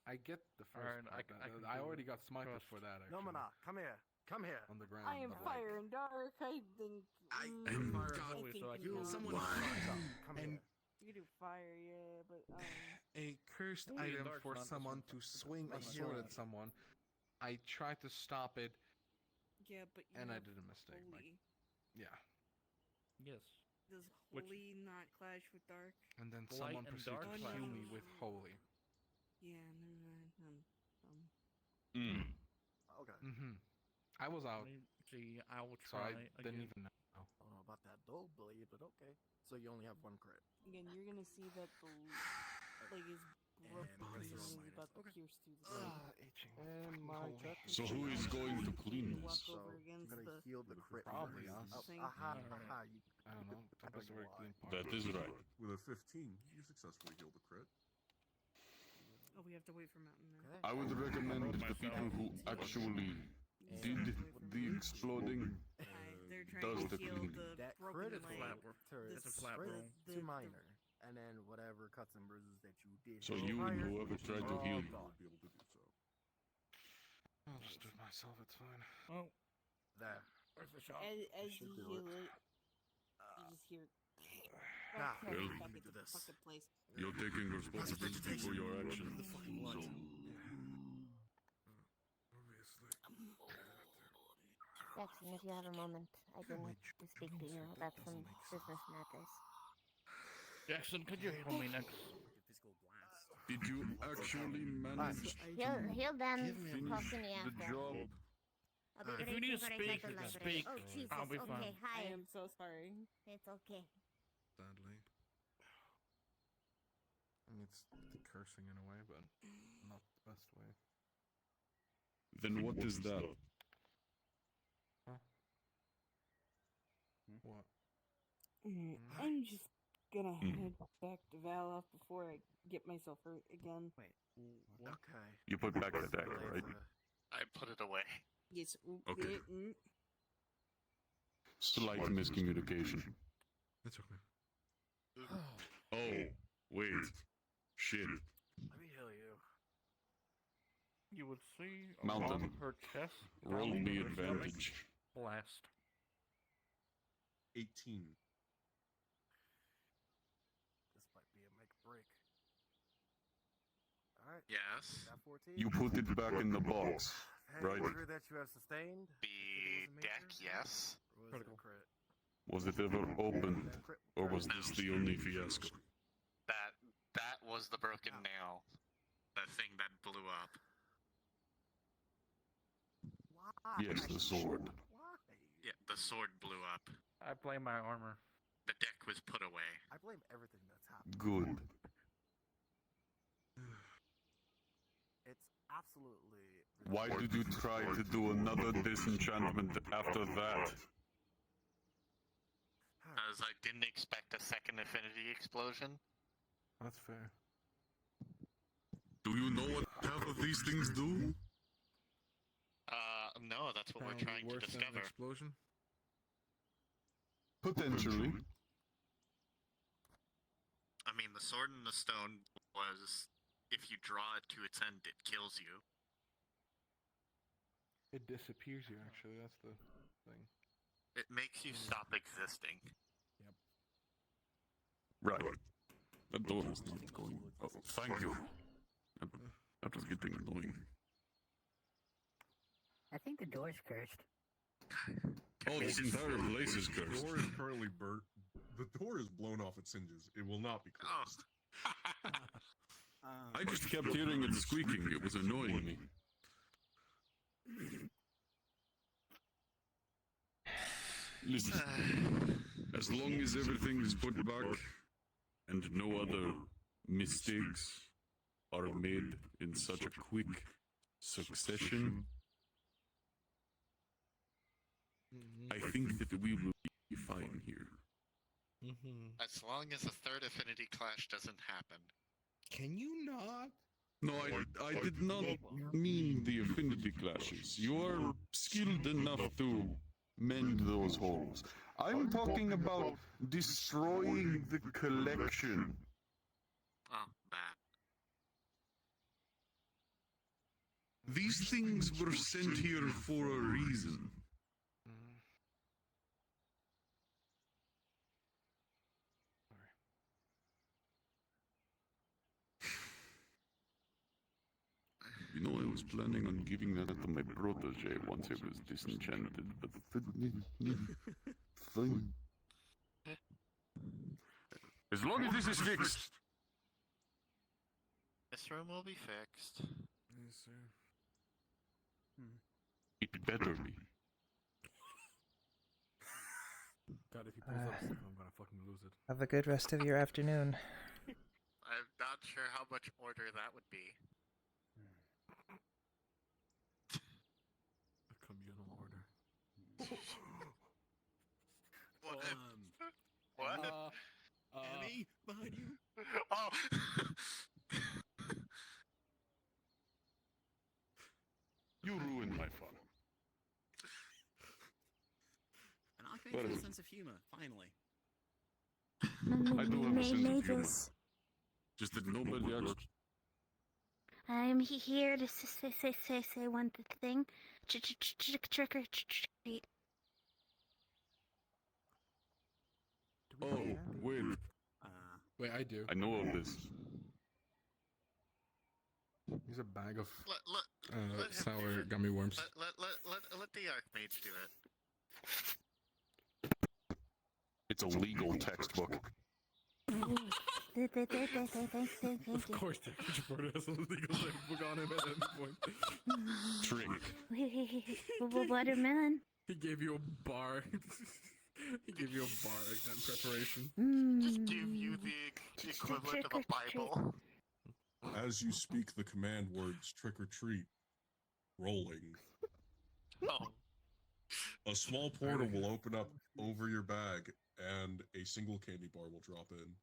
I get the first Alright, part. I can I do already it. got smited Trust. for that, actually. Nomina, come here. Come here. On the ground. I am but, like, fire and dark. I think. am I God. think So I you can know. Someone Come here. You do fire, yeah, but a cursed Holy item dark for not the someone same. to swing a Like sword healing. at someone. I tried to stop it, yeah, but you and I have did a mistake. Like, holy. yeah. Yes. Does Which- holy not clash with dark? And then Light someone and proceeded dark to clash. kill me with holy. Yeah, never mind. Okay. I was out, See, I will so try I again. didn't even know. I don't know about that dog blade, but okay. So you only have 1 crit. Again, you're gonna see that the leg is broken I'm gonna and throw is minus. about to Okay. pierce through the leg. Itching. And my Holy. check. So who is going to clean You walk this? over I'm against gonna the heal the crit. Probably first. us. thing. Aha, Alright. aha. I don't know. I Tempest don't very know clean why. part. That is right. With a 15, you successfully heal the crit. Oh, we have to wait for Mountain then. Okay. I would recommend the people who actually did the exploding. Alright, they're trying does to the heal cleaning. the That broken critical leg. it's a flat roll. Too minor. And then whatever cuts and bruises that you did. So have you and prior, whoever tried to are heal all me gone. will be able to do so. I'll just do it myself, it's fine. Oh. There. As you do heal it. it, you just hear. Ah, back well, into the fucking place. You're taking responsibility for your actions. So, Jackson, if you have a moment, I do need to speak to you about some business matters. Jackson, could you heal me next? did you actually manage He'll then finish talk to me the after. job? I'll be If great you need to when I speak, get the you can library. speak. Oh, Jesus. I'll be Okay, fine. hi. I am so sorry. It's okay. Sadly. I mean, it's cursing in a way, but not the best way. Then what is that? Huh? What? I'm just gonna head back to Valov before I get myself hurt again. Wait, what? Okay. You put back the dagger, right? I put it away. Yes. Okay. Slight miscommunication. It's okay. Oh, wait. Shit. Let me heal you. You would see Mountain. along her chest. Roll down me her stomach, advantage. Blast. 18. This might be a make or break. Alright. Yes. Got 14? You put it back in the box, right? Injury that you have sustained? The deck, yes. Or was it a crit? Was it ever opened, or was this the only fiasco? That was the broken nail. That thing that blew up. Why? Yes, the sword. Why? Yeah, the sword blew up. I blame my armor. The deck was put away. I blame everything that's happened. Good. It's absolutely. Why did you try to do another disenchantment after that? As I didn't expect a second affinity explosion. That's fair. Do you know what half of these things do? No, that's what we're Probably trying to worse than an discover. explosion. Potentially. I mean, the sword and the stone was, if you draw it to its end, it kills you. It disappears you, actually. That's the thing. It makes you stop existing. Right. That door is not going. Oh, thank you. That was getting annoying. I think the door's cursed. Oh, this entire place is The cursed. door is currently burnt. The door is blown off its hinges. It will not be closed. I just kept hearing it squeaking. It was annoying me. Listen, as long as everything is put back and no other mistakes are made in such a quick succession, I think that we will be fine here. As long as a third affinity clash doesn't happen. Can you not? No, I did not mean the affinity clashes. You are skilled enough to mend those holes. I'm talking about destroying the collection. Oh, that. These things were sent here for a reason. You know, I was planning on giving that to my protege once it was disenchanted, but fine. As long as this is fixed. This room will be fixed. Yes, sir. It better be. God, if he pulls up stuff, I'm gonna fucking lose it. Have a good rest of your afternoon. I'm not sure how much order that would be. A communal order. What? What? Enemy behind you. Oh! You ruined my fun. And I I do have a sense of humor. mages. Just that nobody actually. I'm here to say one thing. Trick or treat. Oh, wait. Wait, I do. I know of this. Here's a bag of let him sour do it. gummy worms. Let the Archmage do it. It's a legal textbook. Thank you. Of course, the Pitchford has a legal textbook on him at any point. Trick. Watermelon. He gave you a bar. He gave you a bar exam preparation. Just give you the equivalent of a Bible. As you speak the command words trick or treat, rolling. Oh. A small portal will open up over your bag and a single candy bar will drop in.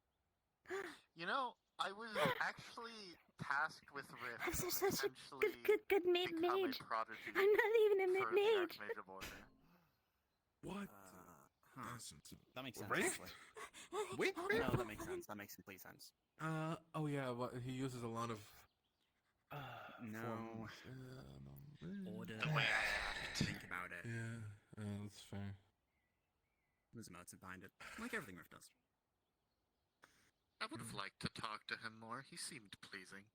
You know, I was actually tasked with Rift. I'm such a potentially good mage. become a prodigy I'm not even a for the mage. Archmage of Order. What? That makes sense. Rift? Actually. Wait, No, that makes sense. That makes complete sense. Oh yeah, well, he uses a lot of. No. Forms. Order. The way I have to Think about it. Yeah, that's fair. There's a motive behind it, like everything Rift does. I would have liked to talk to him more. He seemed pleasing.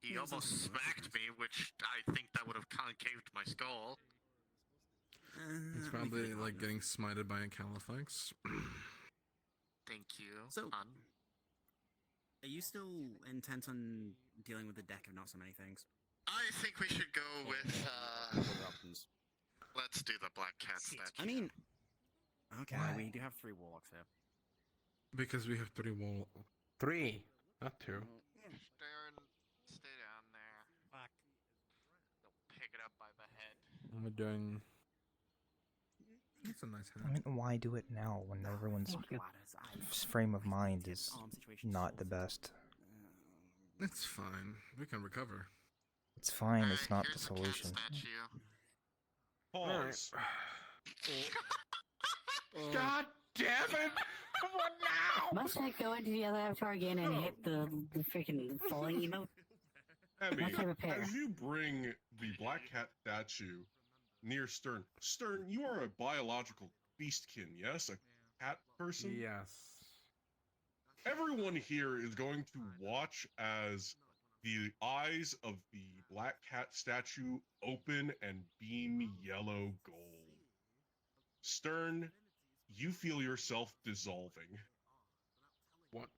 He Yeah, almost something smacked me, which I think that would have concaved my skull. It's probably like getting smited by a Califax. Thank you. So, hon. Are you still intent on dealing with the deck of not so many things? I think we should go with, Other options. let's do the Black Cat statue. I mean, okay, Why? we do have 3 warlocks here. Because we have 3 wall. 3, not 2. Stern, stay down there. Fuck. They'll pick it up by the head. We're doing. That's a nice I hat. mean, why do it now when everyone's Ladders, frame of mind is arm situation not the sorted. best? It's fine. We can recover. It's fine, it's not Here's the cat solution. statue. Pause. God damn it! What now? Must I go into the other avatar again and hit the freaking falling emote? Emmy, Must I repair? as you bring the Black Cat statue near Stern, Stern, you are a biological beastkin, yes? A cat person? Yes. Everyone here is going to watch as the eyes of the Black Cat statue open and beam yellow gold. Stern, you feel yourself dissolving. What?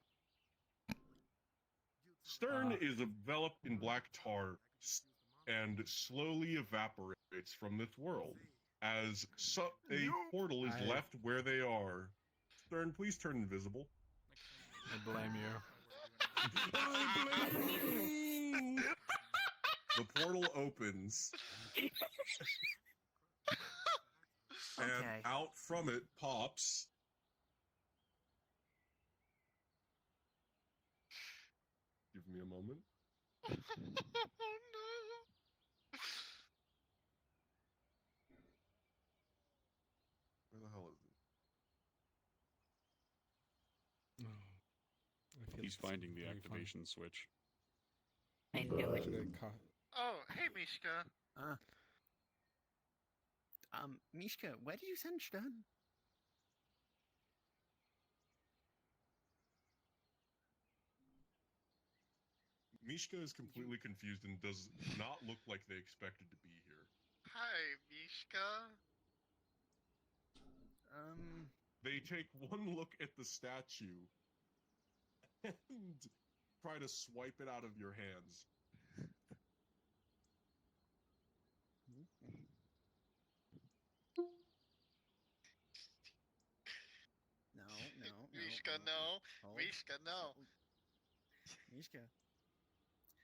Stern is enveloped in black tar and slowly evaporates from this world. As a portal is left where they are. Stern, please turn invisible. I blame you. The portal opens. And Okay. out from it pops. Give me a moment. Oh no! Where the hell is it? He's finding the activation switch. I knew it. Oh, hey, Mishka. Mishka, where did you send Stern? Mishka is completely confused and does not look like they expected to be here. Hi, Mishka. They take one look at the statue and try to swipe it out of your hands. No. Mishka, no. Hold. Mishka, no. Mishka.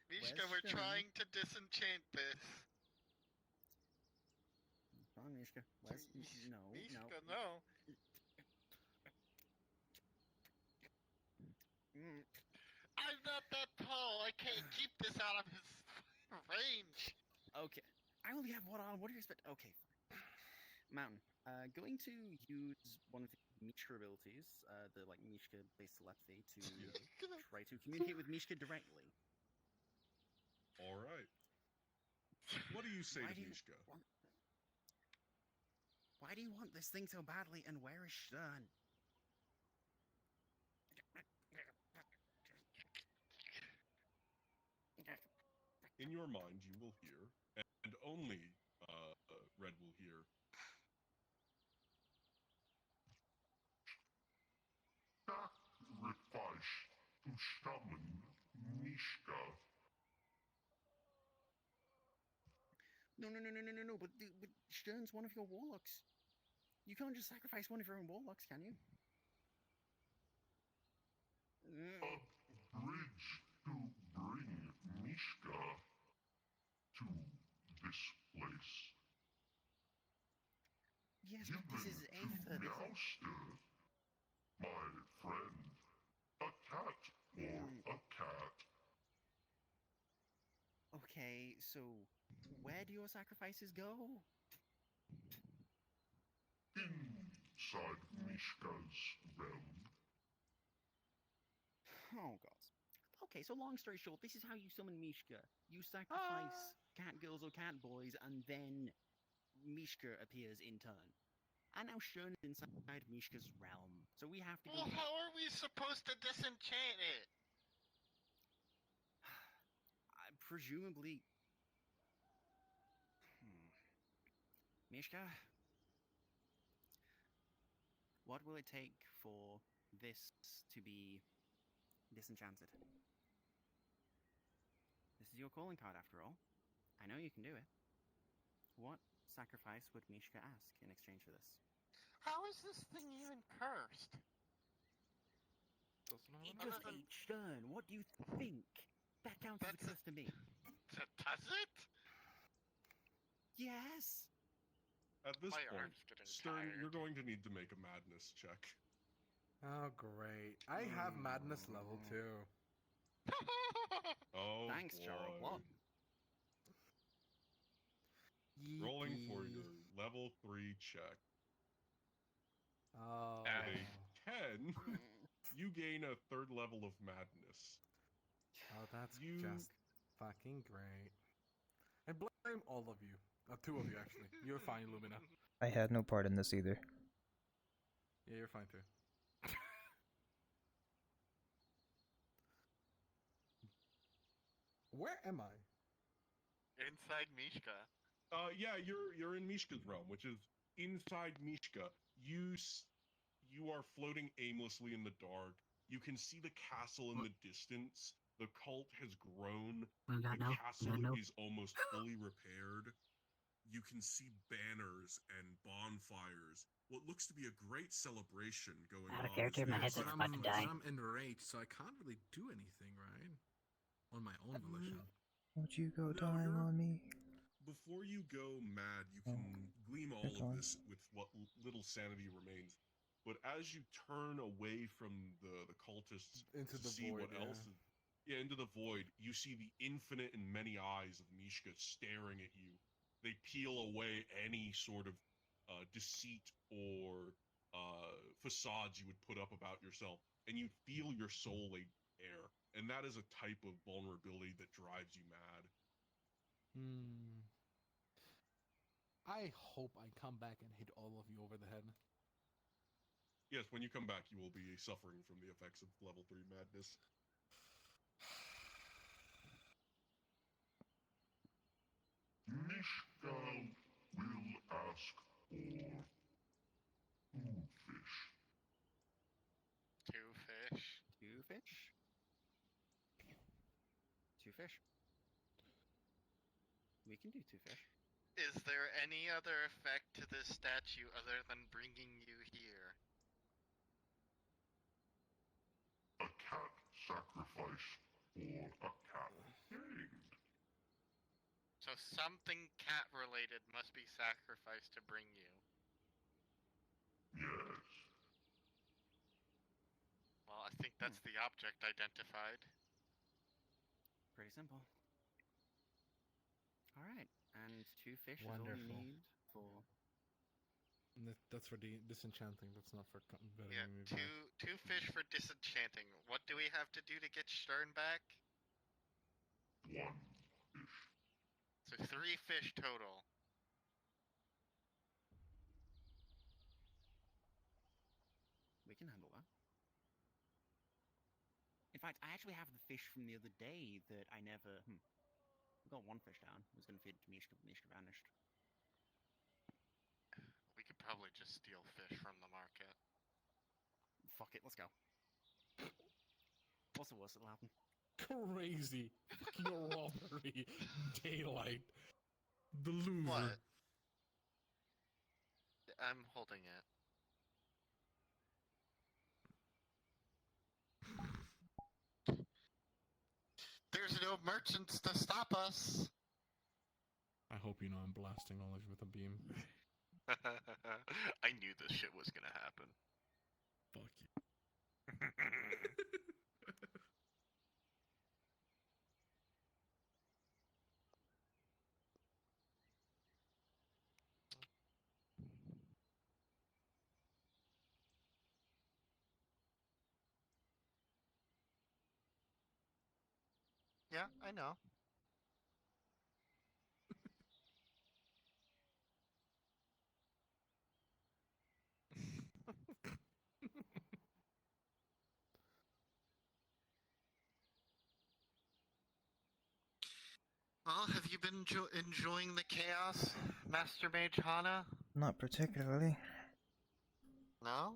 Mishka, Where's we're Stern? trying to disenchant this. Come on, Mishka. Where's... No, Mishka, no. I'm not that tall. I can't keep this out of his range. Okay. I only have one on. What do you expect? Okay, fine. Mountain. Going to use one of the Mishka abilities, the like Mishka-based telepathy, to try to communicate with Mishka directly. All right. What do you say Why to do you Mishka? Why do you want this thing so badly, and where is Stern? In your mind, you will hear, and only Red will hear. Sacrifice to summon Mishka. No, but Stern's one of your warlocks. You can't just sacrifice one of your own warlocks, can you? A bridge to bring Mishka to this place. Yes, Given but this is to Aether. Meowster, my friend. A cat or a cat. Okay, so where do your sacrifices go? Inside Mishka's realm. Oh, God. Okay, so long story short, this is how you summon Mishka. You sacrifice cat girls or cat boys, and then Mishka appears in turn. And now Stern is inside Mishka's realm. So we have to go. Well, how are we supposed to disenchant it? Presumably. Mishka? What will it take for this to be disenchanted? This is your calling card, after all. I know you can do it. What sacrifice would Mishka ask in exchange for this? How is this thing even cursed? It just ate Stern. What do you think? That counts as a curse to me. Does it? Yes. At this My point, arm's getting Stern, tired. you're going to need to make a madness check. Oh, great. I have madness level 2. Oh, thanks, boy. Charles. What? Rolling for your level 3 check. Oh. At a 10, you gain a 3rd level of madness. Oh, that's just fucking great. And blame all of you. 2 of you, actually. You're fine, Lumina. I had no part in this either. Yeah, you're fine too. Where am I? Inside Mishka. Yeah, you're in Mishka's realm, which is inside Mishka. You are floating aimlessly in the dark. You can see the castle in the distance. The cult has grown. The castle is almost fully repaired. You can see banners and bonfires. What looks to be a great celebration going Out of on. character, my as headset's about to die. I'm enraged, so I can't really do anything, right? On my own volition. Won't you go dying on me? Before you go mad, you can glean all of this with what little sanity remains. But as you turn away from the cultists into to the see void, what else is, into the void, you see the infinite and many eyes of Mishka staring at you. They peel away any sort of deceit or facades you would put up about yourself, and you feel your soul laid bare. And that is a type of vulnerability that drives you mad. I hope I come back and hit all of you over the head. Yes, when you come back, you will be suffering from the effects of level 3 madness. Mishka will ask for 2 fish. 2 fish. 2 fish? 2 fish. We can do 2 fish. Is there any other effect to this statue other than bringing you here? A cat sacrifice for a cat gained. So something cat-related must be sacrificed to bring you. Yes. Well, I think that's the object identified. Pretty simple. Alright, and 2 fish is all Wonderful. you need for That's for disenchanting. That's not for betting Yeah, me back. two fish for disenchanting. What do we have to do to get Stern back? 1 fish. So 3 fish total. We can handle that. In fact, I actually have the fish from the other day that I never. We got 1 fish down. I was going to feed it to Mishka, but Mishka vanished. We could probably just steal fish from the market. Fuck it, let's go. What's the worst that'll happen? Crazy. Fucking robbery. Daylight. The Louvre. What? I'm holding it. There's no merchants to stop us. I hope you know I'm blasting all of you with a beam. I knew this shit was gonna happen. Fuck you. Yeah, I know. Well, have you been enjoying the chaos, Master Mage Hana? Not particularly. No?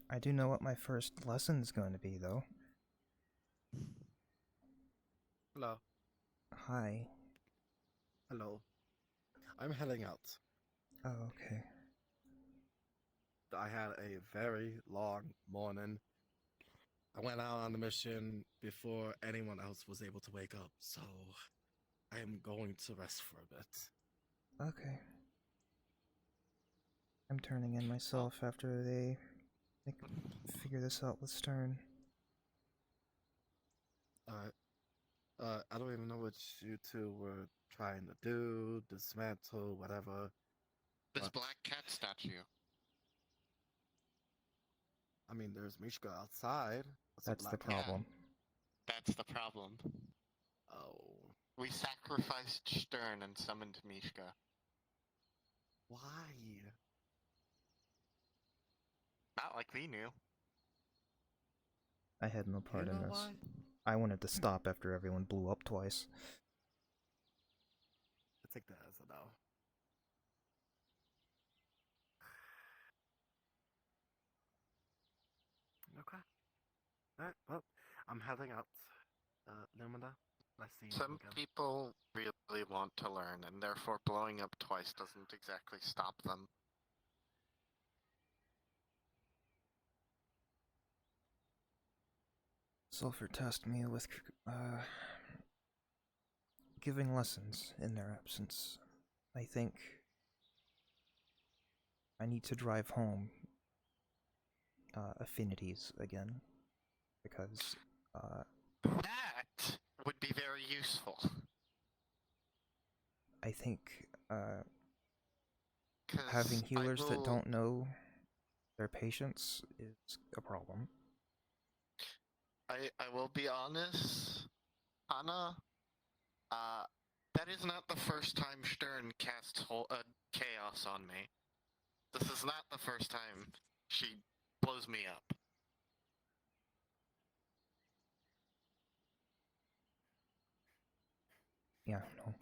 I do know what my first lesson's going to be, though. Hello. Hi. Hello. I'm heading out. Oh, okay. I had a very long morning. I went out on the mission before anyone else was able to wake up, so I am going to rest for a bit. Okay. I'm turning in myself after they figure this out with Stern. I don't even know what you two were trying to do, dismantle, whatever. This but- black cat statue. I mean, there's Mishka outside. That's the problem. That's the problem. Oh. We sacrificed Stern and summoned Mishka. Why? Not like we knew. I had no part in know this. why? I wanted to stop after everyone blew up twice. I take that as a no. Okay. Alright, well, I'm heading out. Lumina, let's see you Some again. people really want to learn, and therefore blowing up twice doesn't exactly stop them. Sulfur tasked me with giving lessons in their absence. I think I need to drive home affinities again, because That would be very useful. I think having healers that don't know their patients is a problem. I will be honest, Hana, that is not the first time Stern casts chaos on me. This is not the first time she blows me up. Yeah, no.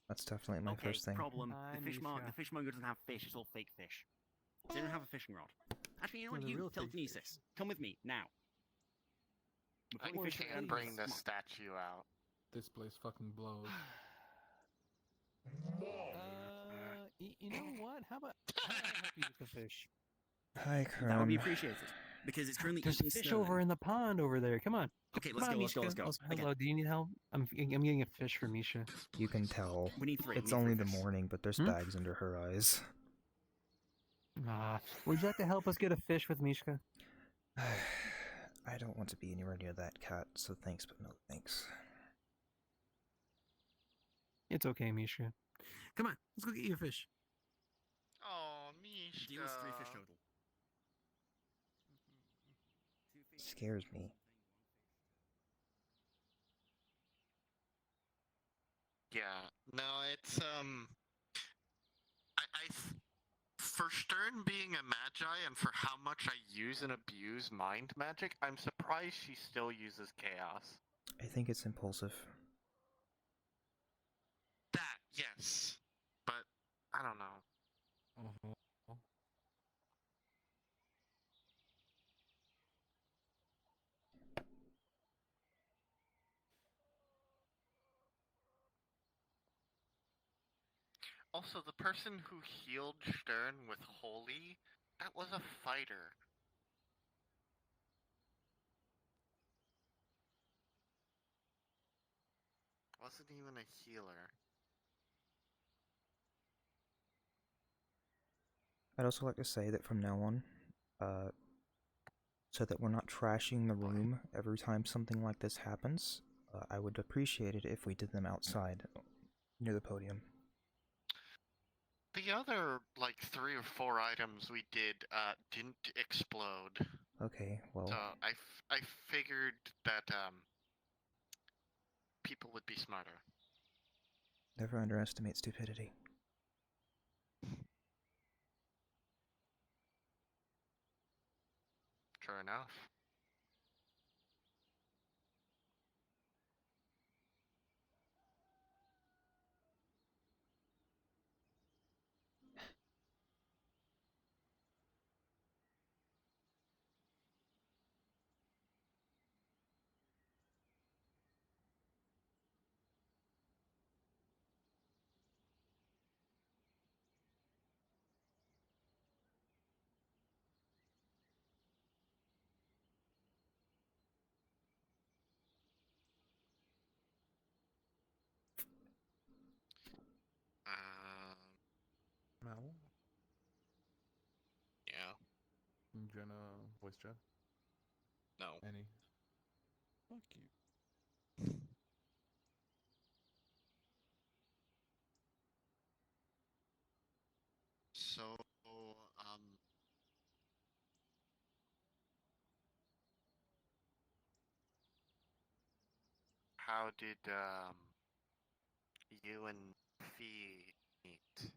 That's definitely my first thing. Problem. Hi, The Misha. fishmonger doesn't have fish, it's all fake fish. Does anyone have a fishing rod? Actually, you know what? No, the You, real fake telekinesis. Come with me, now. We're I putting fish can't around. bring this Come on. statue out. This place fucking blows. You know what? How about I help you with the fish? Hi, That would be Krim. appreciated. Because it's currently There's eating fish stone. over in the pond over there. Come on. Okay, Come let's on, go, let's go, Mishka. let's go. Also, Again. hello, do you need help? I'm getting a fish for Misha. You can tell. We need 3. It's we need only 3 the fish. morning, but there's bags under her eyes. Would you like to help us get a fish with Mishka? I don't want to be anywhere near that cat, so thanks, but no thanks. It's okay, Mishka. Come on, let's go get you a fish. Oh, Mishka. Deal is 3 fish total. Scares me. Yeah, no, it's for Stern being a magi and for how much I use and abuse mind magic, I'm surprised she still uses chaos. I think it's impulsive. That, yes, but I don't know. Also, the person who healed Stern with Holy, that was a fighter. Wasn't even a healer. I'd also like to say that from now on, so that we're not trashing the room every time something like this happens, I would appreciate it if we did them outside, near the podium. The other, like, 3 or 4 items we did, didn't explode. Okay, well... So, I figured that, people would be smarter. Never underestimate stupidity. True enough. Mel? Yeah. Jenna voice chat? No. Any? Fuck you. So, how did, you and Fee meet?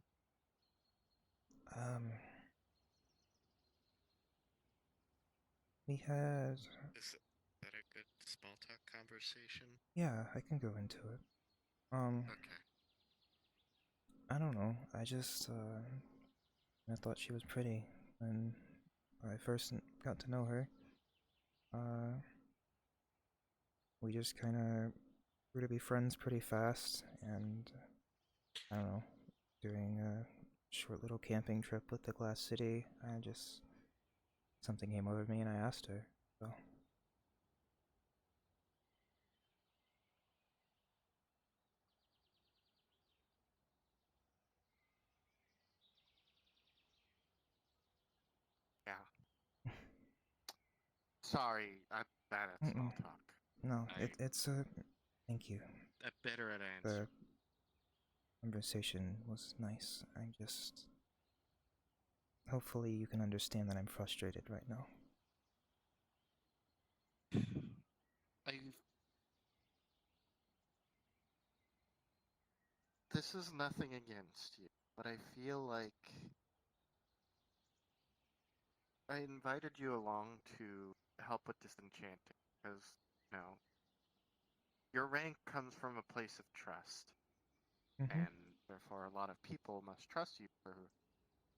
We had... Is that a good small talk conversation? Yeah, I can go into it. Okay. I don't know, I just, I thought she was pretty when I first got to know her. We just kinda grew to be friends pretty fast, and I don't know, during a short little camping trip with the Glass City, something came over me and I asked her, so... Yeah. Sorry, I'm bad at small talk. No, it's thank you. I'm better at The answering. conversation was nice. Hopefully you can understand that I'm frustrated right now. This is nothing against you, but I feel like I invited you along to help with disenchanting, because, you know, your rank comes from a place of trust, and therefore a lot of people must trust you for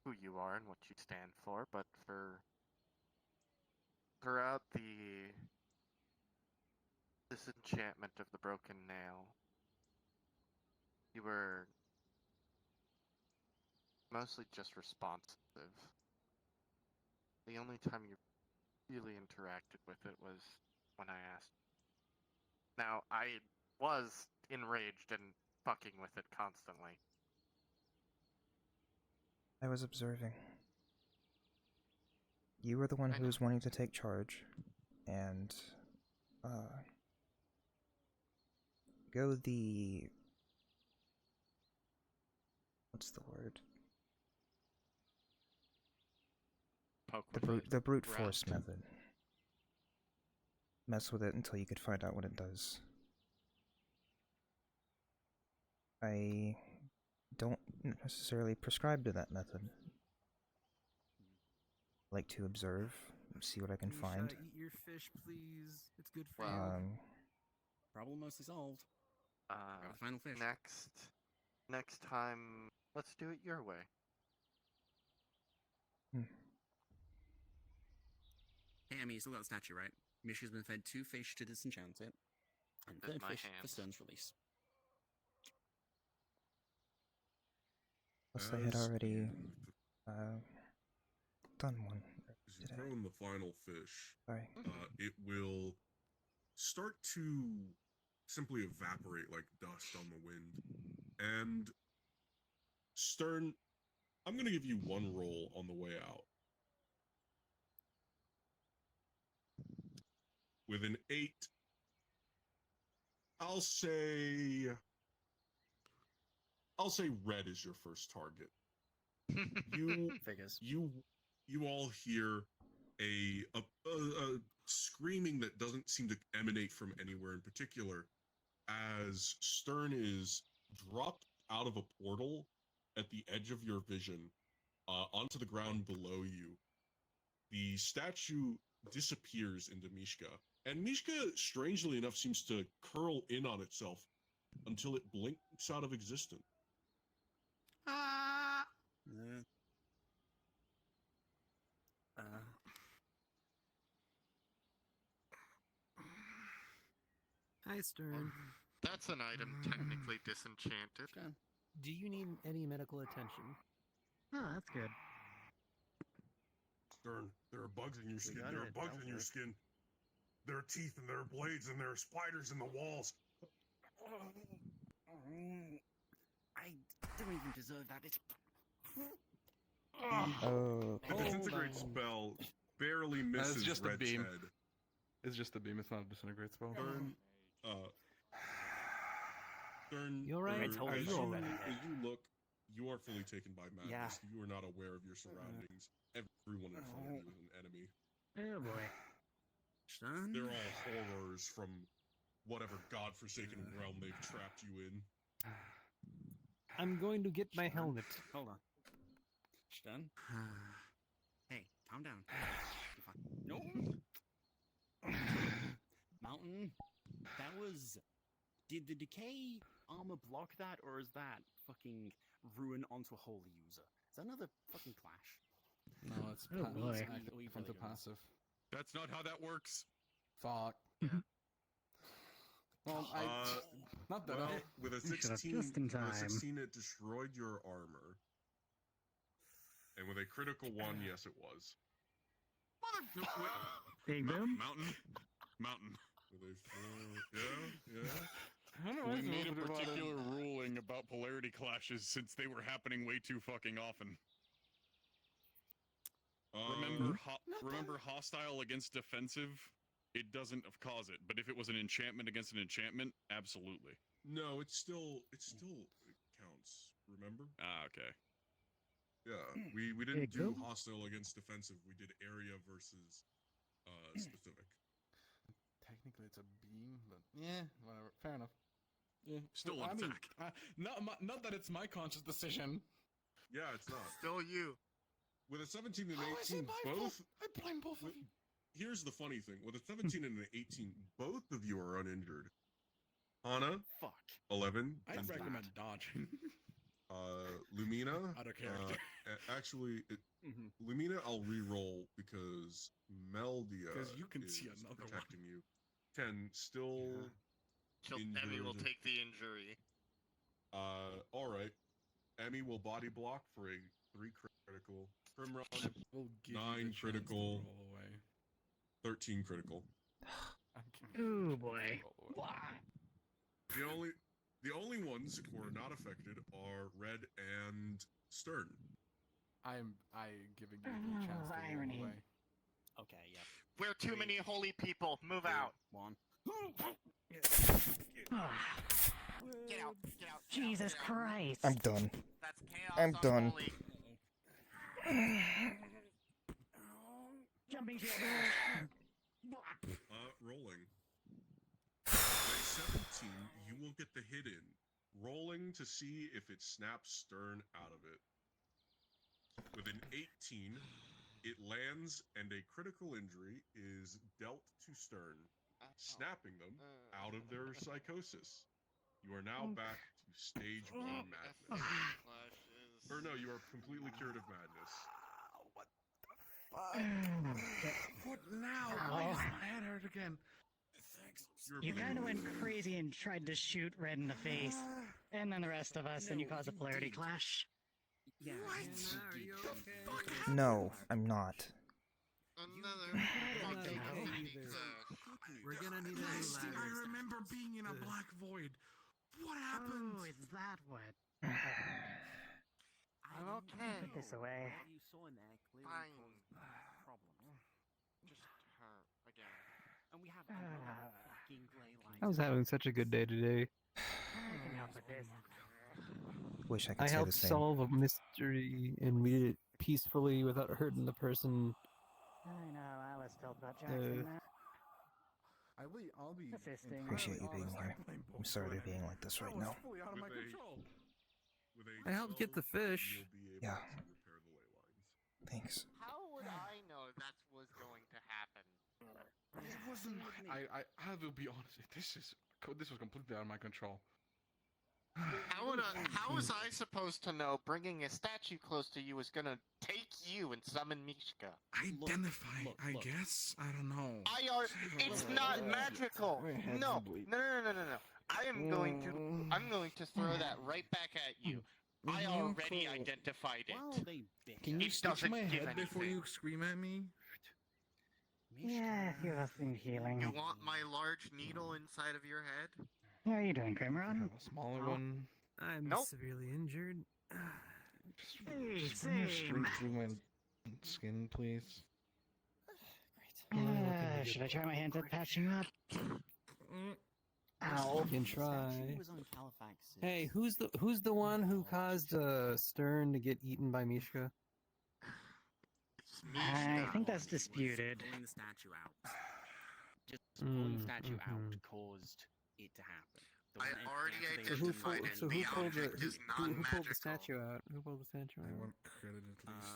who you are and what you stand for, but throughout the disenchantment of the broken nail, you were mostly just responsive. The only time you really interacted with it was when I asked. Now, I was enraged and fucking with it constantly. I was observing. You were the one who was wanting to take charge, and, go the what's the word? Poke The with brute, the brute rat. force method. Mess with it until you could find out what it does. I don't necessarily prescribe to that method. I like to observe, see what I can find. Eat your fish, please. It's good for Problem mostly solved. Got a final fish. Next time, let's do it your way. Hey, Amy, you still got the statue, right? Misha's been fed 2 fish to disenchant it, and With 3rd my fish for hands. Stern's release. Plus, I had As already you done one As you today. throw in the final fish, Sorry. it will start to simply evaporate like dust on the wind. And Stern, I'm going to give you one roll on the way out. With an 8, I'll say red is your first target. You all hear a screaming that doesn't seem to emanate from anywhere in particular, as Stern is dropped out of a portal at the edge of your vision onto the ground below you. The statue disappears into Mishka, and Mishka, strangely enough, seems to curl in on itself until it blinks out of existence. Hi, Stern. That's an item technically disenchanted. Do you need any medical attention? Oh, that's good. Stern, there are bugs in your skin. got There it. are bugs in your skin. There are teeth and there are blades and there are spiders in the walls. I don't even deserve that. It's... The disintegrate spell barely misses It's just a Red's beam. head. It's just a beam. It's not a disintegrate spell. Stern, You alright? as Are you alright? As you look, you are fully taken by madness. Yeah. You are not aware of your surroundings. Everyone in front of you is an enemy. Oh boy. Stern? They're all horrors from whatever godforsaken realm they've trapped you in. I'm going to get my helmet. Hold on. Stern? Hey, calm down. You're fine. No! Mountain, that was... Did the decay armor block that, or is that fucking ruin onto a holy user? Is that another fucking clash? No, it's Oh, boy. into passive. That's not how that works. Fuck. Well, not that. Well, with a You showed up 16, just in with a time. 16, it destroyed your armor. And with a critical 1, yes, it was. Big boom. Mountain. With a 4, yeah. We made a particular ruling about polarity clashes since they were happening way too fucking often. Remember hostile against defensive? It doesn't cause it, but if it was an enchantment against an enchantment, absolutely. No, it counts. Remember? Ah, okay. Yeah, we didn't Big do boom. hostile against defensive. We did area versus specific. Technically, it's a beam, but yeah, whatever. Fair enough. Yeah, Still I an mean, attack. not that it's my conscious decision. Yeah, it's not. Still you. With a 17 and How is 18, it my both. fault? I blame both of you. Here's the funny thing: with a 17 and an 18, both of you are uninjured. Hana, Fuck. 11. I'd and recommend dodging. Lumina. Out of character. Actually, Lumina, I'll re-roll because Meldia 'Cause you can is see another one. protecting you. 10 still. Emmy will injured. take the injury. All right. Emmy will body block for a 3 critical. Primrod, We'll give 9 critical. 13 critical. Oh boy. The only ones who are not affected are Red and Stern. I'm giving you the chance to roll irony. away. Okay, yeah. We're too many holy people. Move out. 1. Get out. Jesus Christ. I'm done. That's I'm done. Jumping shield. Rolling. With a 17, you will get the hit in. Rolling to see if it snaps stern out of it. With an 18, it lands and a critical injury is dealt to stern, snapping them out of their psychosis. You are now back to stage 1 madness. Or no, you are completely cured of madness. What now? Why does my head hurt again? You kind of went crazy and tried to shoot Red in the face, and then the rest of us, and you caused a polarity clash. Yeah. No, I'm not. We're gonna need a Last thing ladder. I remember being in a black void. What happened? Oh, it's that one. Okay. Put this away. What you saw in there clearly Fine. caused problems. Just her again. And we have another fucking grey light. I was having such a good day today. I can help with this. Wish I could I say helped the same. solve a mystery, and we did it peacefully without hurting the person. I know, Alice felt about Jackson that. I'll be Assisting. Appreciate you being here. I'm sorry they're being like this right now. fully out of my control. With a I helped get the 12, fish. You'll be able Yeah. to repair the ley lines. Thanks. How would I know that was going to happen? It wasn't. I will be honest. This was completely out of my control. How was I supposed to know bringing a statue close to you is gonna take you and summon Mishka? Identify, I guess. I don't know. It's not magical. No. I am going to throw that right back at you. I already identified it. Can you It stitch doesn't my give head before anything. you scream at me? Yeah, you have been healing. You want my large needle inside of your head? How are you doing, Krameron? A smaller one. I'm Nope. severely injured. Just run your straight through my skin, please. Should I try my hand at patching you up? Ow. You can try. Was on Califax. Hey, who's the one who caused Stern to get eaten by Mishka? I think that's disputed. Pulling the statue out. Just pulling the statue out caused it to happen. There I wasn't any already activation identified or it. So The who pulled the object is who pulled the non-magical. statue out? Who pulled the statue I out? want credit at least.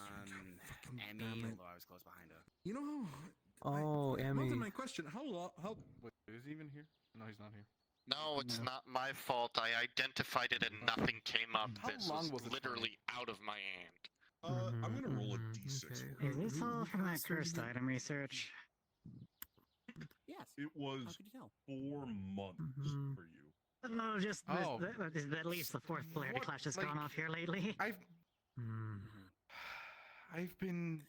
Emmy, damn it. although I was close behind her. You know. Oh, Emmy. Not in my question. How? Wait, is he even here? No, he's not here. No, it's not my fault. I identified it and nothing came up. How This long was was it literally out of my hand. I'm gonna roll a d6. Okay. Is this all from that cursed item research? Yes. It was How could you tell? 4 months Mhm. for you. No, just this, Oh. at least the fourth polarity What? clash has Like- gone off here lately. I've been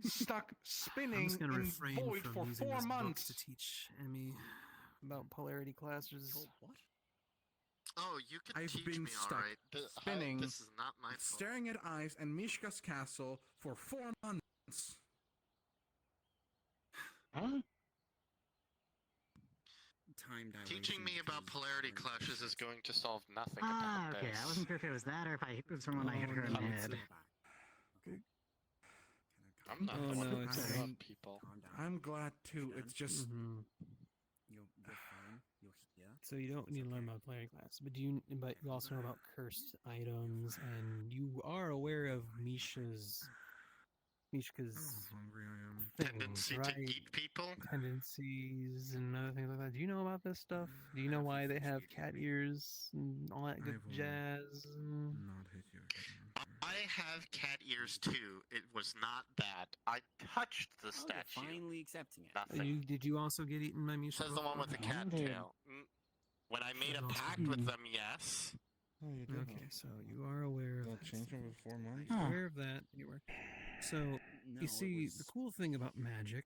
stuck I'm spinning just gonna in refrain void from for using 4 this book months. to teach Emmy. About polarity classes. What? Oh, you can I've teach been me, stuck alright. spinning, This is not my fault. staring at eyes and Mishka's castle for 4 months. Huh? Time Teaching me about polarity clashes is going to solve nothing Ah, about okay. this. I wasn't sure if it was that or if it was from when I hit her in the head. I'm not Oh, the one no, who it's blew fine. up people. Calm down. I'm glad too. It's just You're fine. You're here. So you don't need to learn about polarity class, but you also know about cursed items, and you are aware of Mishka's hungry I am. Tendency things, to right? eat people? Tendencies and other things like that. Do you know about this stuff? Do you know why they have cat ears and all that good I will jazz? Not hit you again. I have cat ears too. It was not that. I touched the Oh, you're statue. finally accepting it. Nothing. Did you also get eaten by Mishka? Says the one with the cat Indeed. tail. When I made a Oh, pact with them, yes. Oh, you did. Okay, so you are aware of That changed over 4 months. aware of that. You were. So No, you it see, was- the cool thing about magic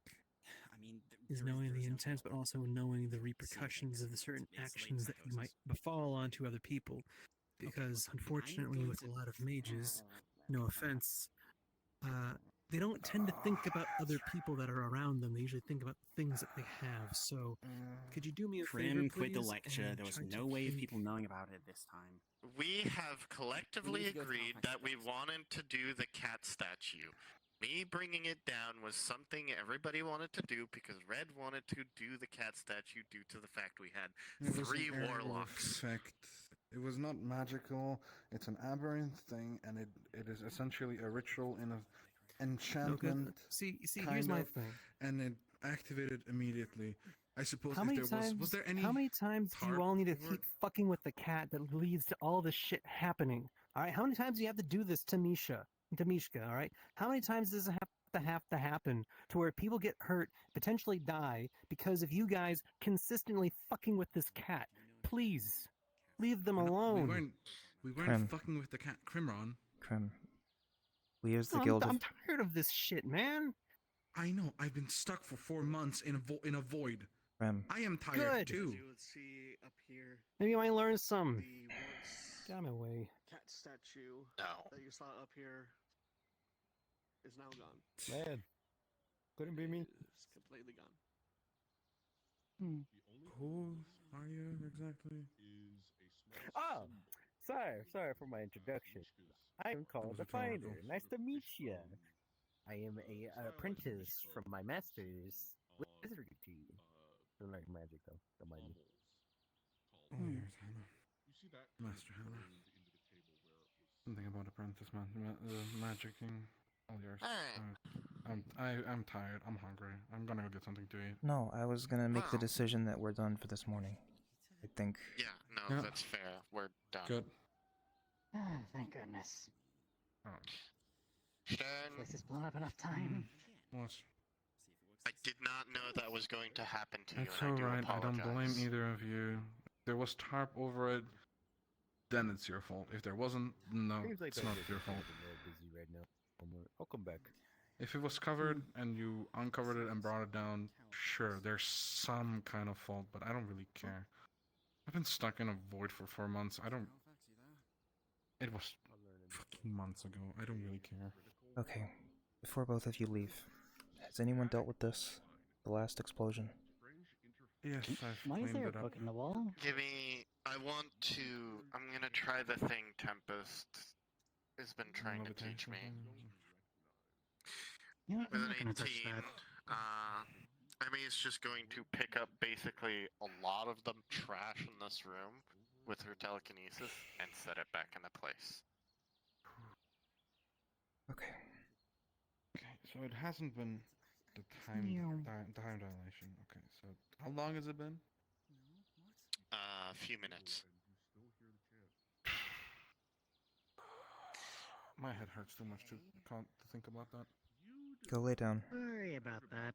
I mean, is knowing the intent, but also knowing the repercussions of the certain actions that you might befall onto other people. Because unfortunately, with a lot of mages, no offense, they don't tend to think about other people that are around them. They usually think about things that they have. So, could you do me a favor, Prim, please? quit the lecture. and There was try to no way of think- people knowing about it this time. We have collectively to go to agreed Halifax that we wanted to do the cat statue. Me bringing it down was something everybody wanted to do because Red wanted to do the cat statue due to the fact we had It was 3 an area of warlocks. effect. It was not magical. It's an aberrant thing, and it is essentially a ritual in a enchantment. See, kind here's my of, thing. and it activated immediately. I suppose How if many there times? was there any How many times do you tarp all need to over keep fucking with the cat that leads to all this shit happening? All right, how many times do you have to do this to Mishka? All right, how many times does it have to happen to where people get hurt, potentially die because of you guys consistently fucking with this cat? Please, leave them alone. We weren't Prim. fucking with the cat Crimron. Krim. We as the I'm, guild I'm of tired of this shit, man. I know. I've been stuck for 4 months in a void. Krim. I am tired Good. too. You would see up here Maybe I might learn some. the once Get out of my way. cat statue No. that you saw up here is now gone. Man, couldn't be me. It's completely gone. Who are you exactly? Oh, sorry for my introduction. I am called the Finder. Nice to meet you. I am a apprentice from my master's wizardry. Don't like magic though. Don't mind me. Oh, here's Hannah. Master Hannah. Something about apprentice magicking. All yours. I'm tired. I'm hungry. I'm gonna go get something to eat. No, I was gonna make the decision that we're done for this morning. I think. Yeah, no, Yeah. that's fair. We're done. Good. Ah, thank goodness. Oh. Stern, This has blown up enough time. What? I did not know that was going to happen to you. It's and I do alright. I don't apologize. blame either of you. If there was tarp over it, then it's your fault. If there wasn't, no, Seems like it's that not guy's your fault. a little busy right now. I'll come back. If it was covered and you uncovered it and brought it down, sure, there's some kind of fault, but I don't really care. I've been stuck in a void for 4 months. I don't. It was fucking months ago. I don't really care. Okay. Before both of you leave, has anyone dealt with this? The last explosion? Yes, I've Why is cleaned there a it up. book in the wall? Give me. I want to. I'm gonna try the thing Tempest has been trying to teach me. You know, With I'm an not gonna touch 18, that. Emmy's just going to pick up basically a lot of the trash in this room with her telekinesis and set it back into place. Okay. Okay, so it hasn't been the time dilation. Okay, so how long has it been? A few minutes. My head hurts too much to think about that. Go lay down. Sorry about that.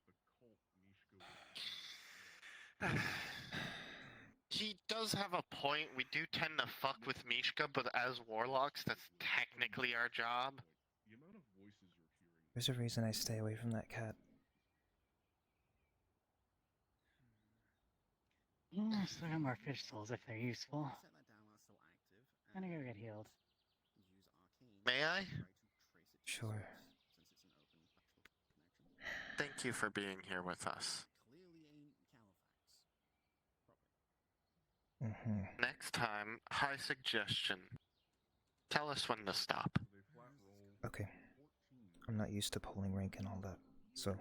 He does have a point. We do tend to fuck with Mishka, but as warlocks, that's technically our job. There's a reason I stay away from that cat. Yeah, I still got more fish souls if they're useful. Gonna go get healed. May I? Sure. Thank you for being here with us. Mm-hmm. Next time, high suggestion. Tell us when to stop. Okay. I'm not used to pulling rank and all that, so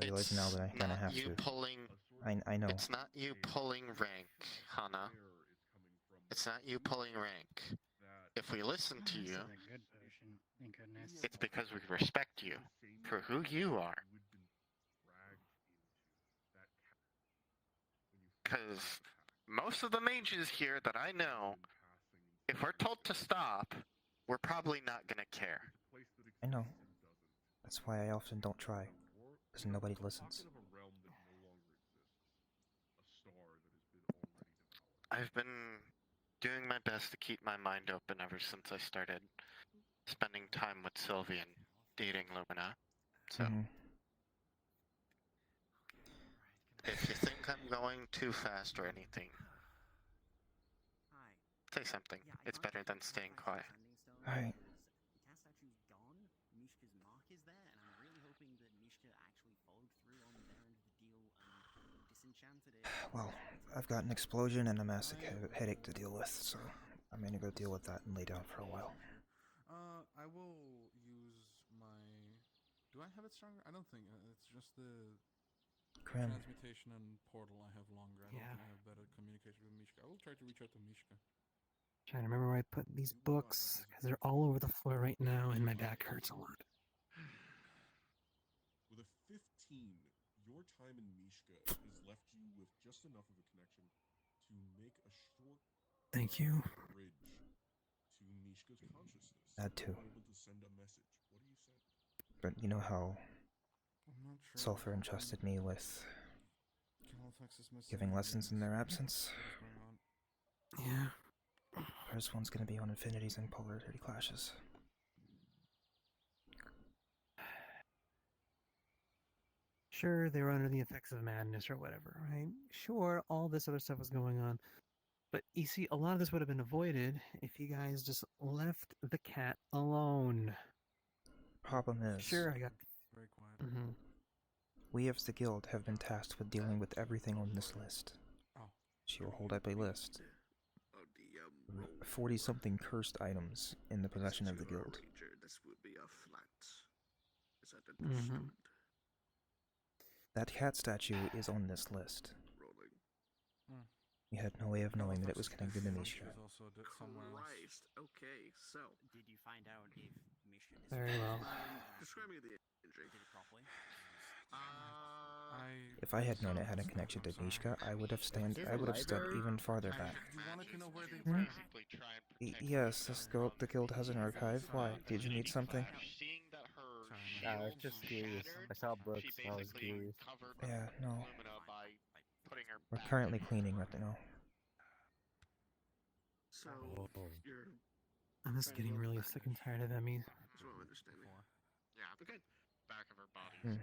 I realize now that I kind of have you to. Pulling, I know. It's not you pulling rank, Hana. It's not you pulling rank. If we listen to This you, is a good potion. Thank goodness. it's because we respect you for who you are. Because most of the mages here that I know, if we're told to stop, we're probably not gonna care. I know. That's why I often don't try, because nobody listens. I've been doing my best to keep my mind open ever since I started spending time with Sylvie and dating Lumina. So, if you think I'm going too fast or anything, say something. It's better than staying quiet. Alright. Well, I've got an explosion and a massive headache to deal with, so I'm gonna go deal with that and lay down for a while. I will use my. Do I have it stronger? I don't think it's just the Krim. transmutation and portal I have longer. I don't think I have better communication with Mishka. I will try to reach out to Mishka. Trying to remember where I put these books because they're all over the floor right now, and my back hurts a lot. With a 15, your time in Mishka has left you with just enough of a connection to make a short Thank you. bridge to Mishka's consciousness. That too. You're able to send a message. What do you send? But you know how I'm not sure Sulfur entrusted me with Califax is missing giving lessons in their absence? What is going on? Yeah. First one's gonna be on infinities and polarity clashes. Sure, they were under the effects of madness or whatever, right? Sure, all this other stuff was going on. But you see, a lot of this would have been avoided if you guys just left the cat alone. Problem is, Sure, I got. Very quiet. we as the guild have been tasked with dealing with everything on this list. Oh. She will hold up a list. 40-something cursed items in the possession of the guild. This would be a flat. Is that Mm-hmm. understood? That cat statue is on this list. We had no way of knowing that it was connected to Mishka. Christ. Okay, so. Did you find out if Mishka is Very well. Describe me the injury. Did it properly? If I had known it had a connection to Mishka, I would have stood even farther back. You wanted to know where they were? Yes, the guild has an archive. Why? Did you need something? I was just curious. I saw books, I was curious. Yeah, no. We're currently cleaning right now. So, you're. I'm just getting really sick and tired of Emmy. That's what I'm understanding. Yeah, Okay. back of her body.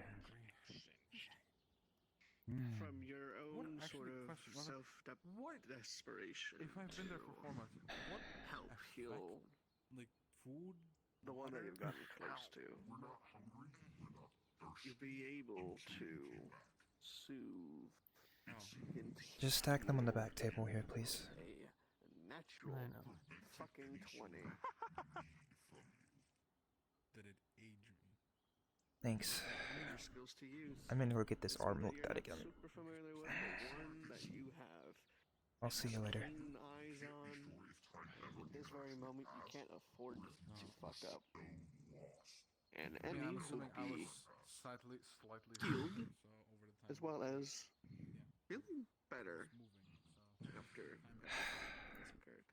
From your own sort of self-desperation. If I've been there for 4 months, what help heal like food? The one that you've gotten close to. You'll be able to soothe. Just stack them on the back table here, please. A natural fucking 20. Did it age me? Thanks. Your skills to use. I'm gonna go get this arm looked at again. Super familiar with the one that you have. I'll see you later. Clean eyes on. At this very moment, you can't afford to fuck up. And Emmy I'm will assuming I be was slightly healed, so over the time. as well as feeling better after this occurred.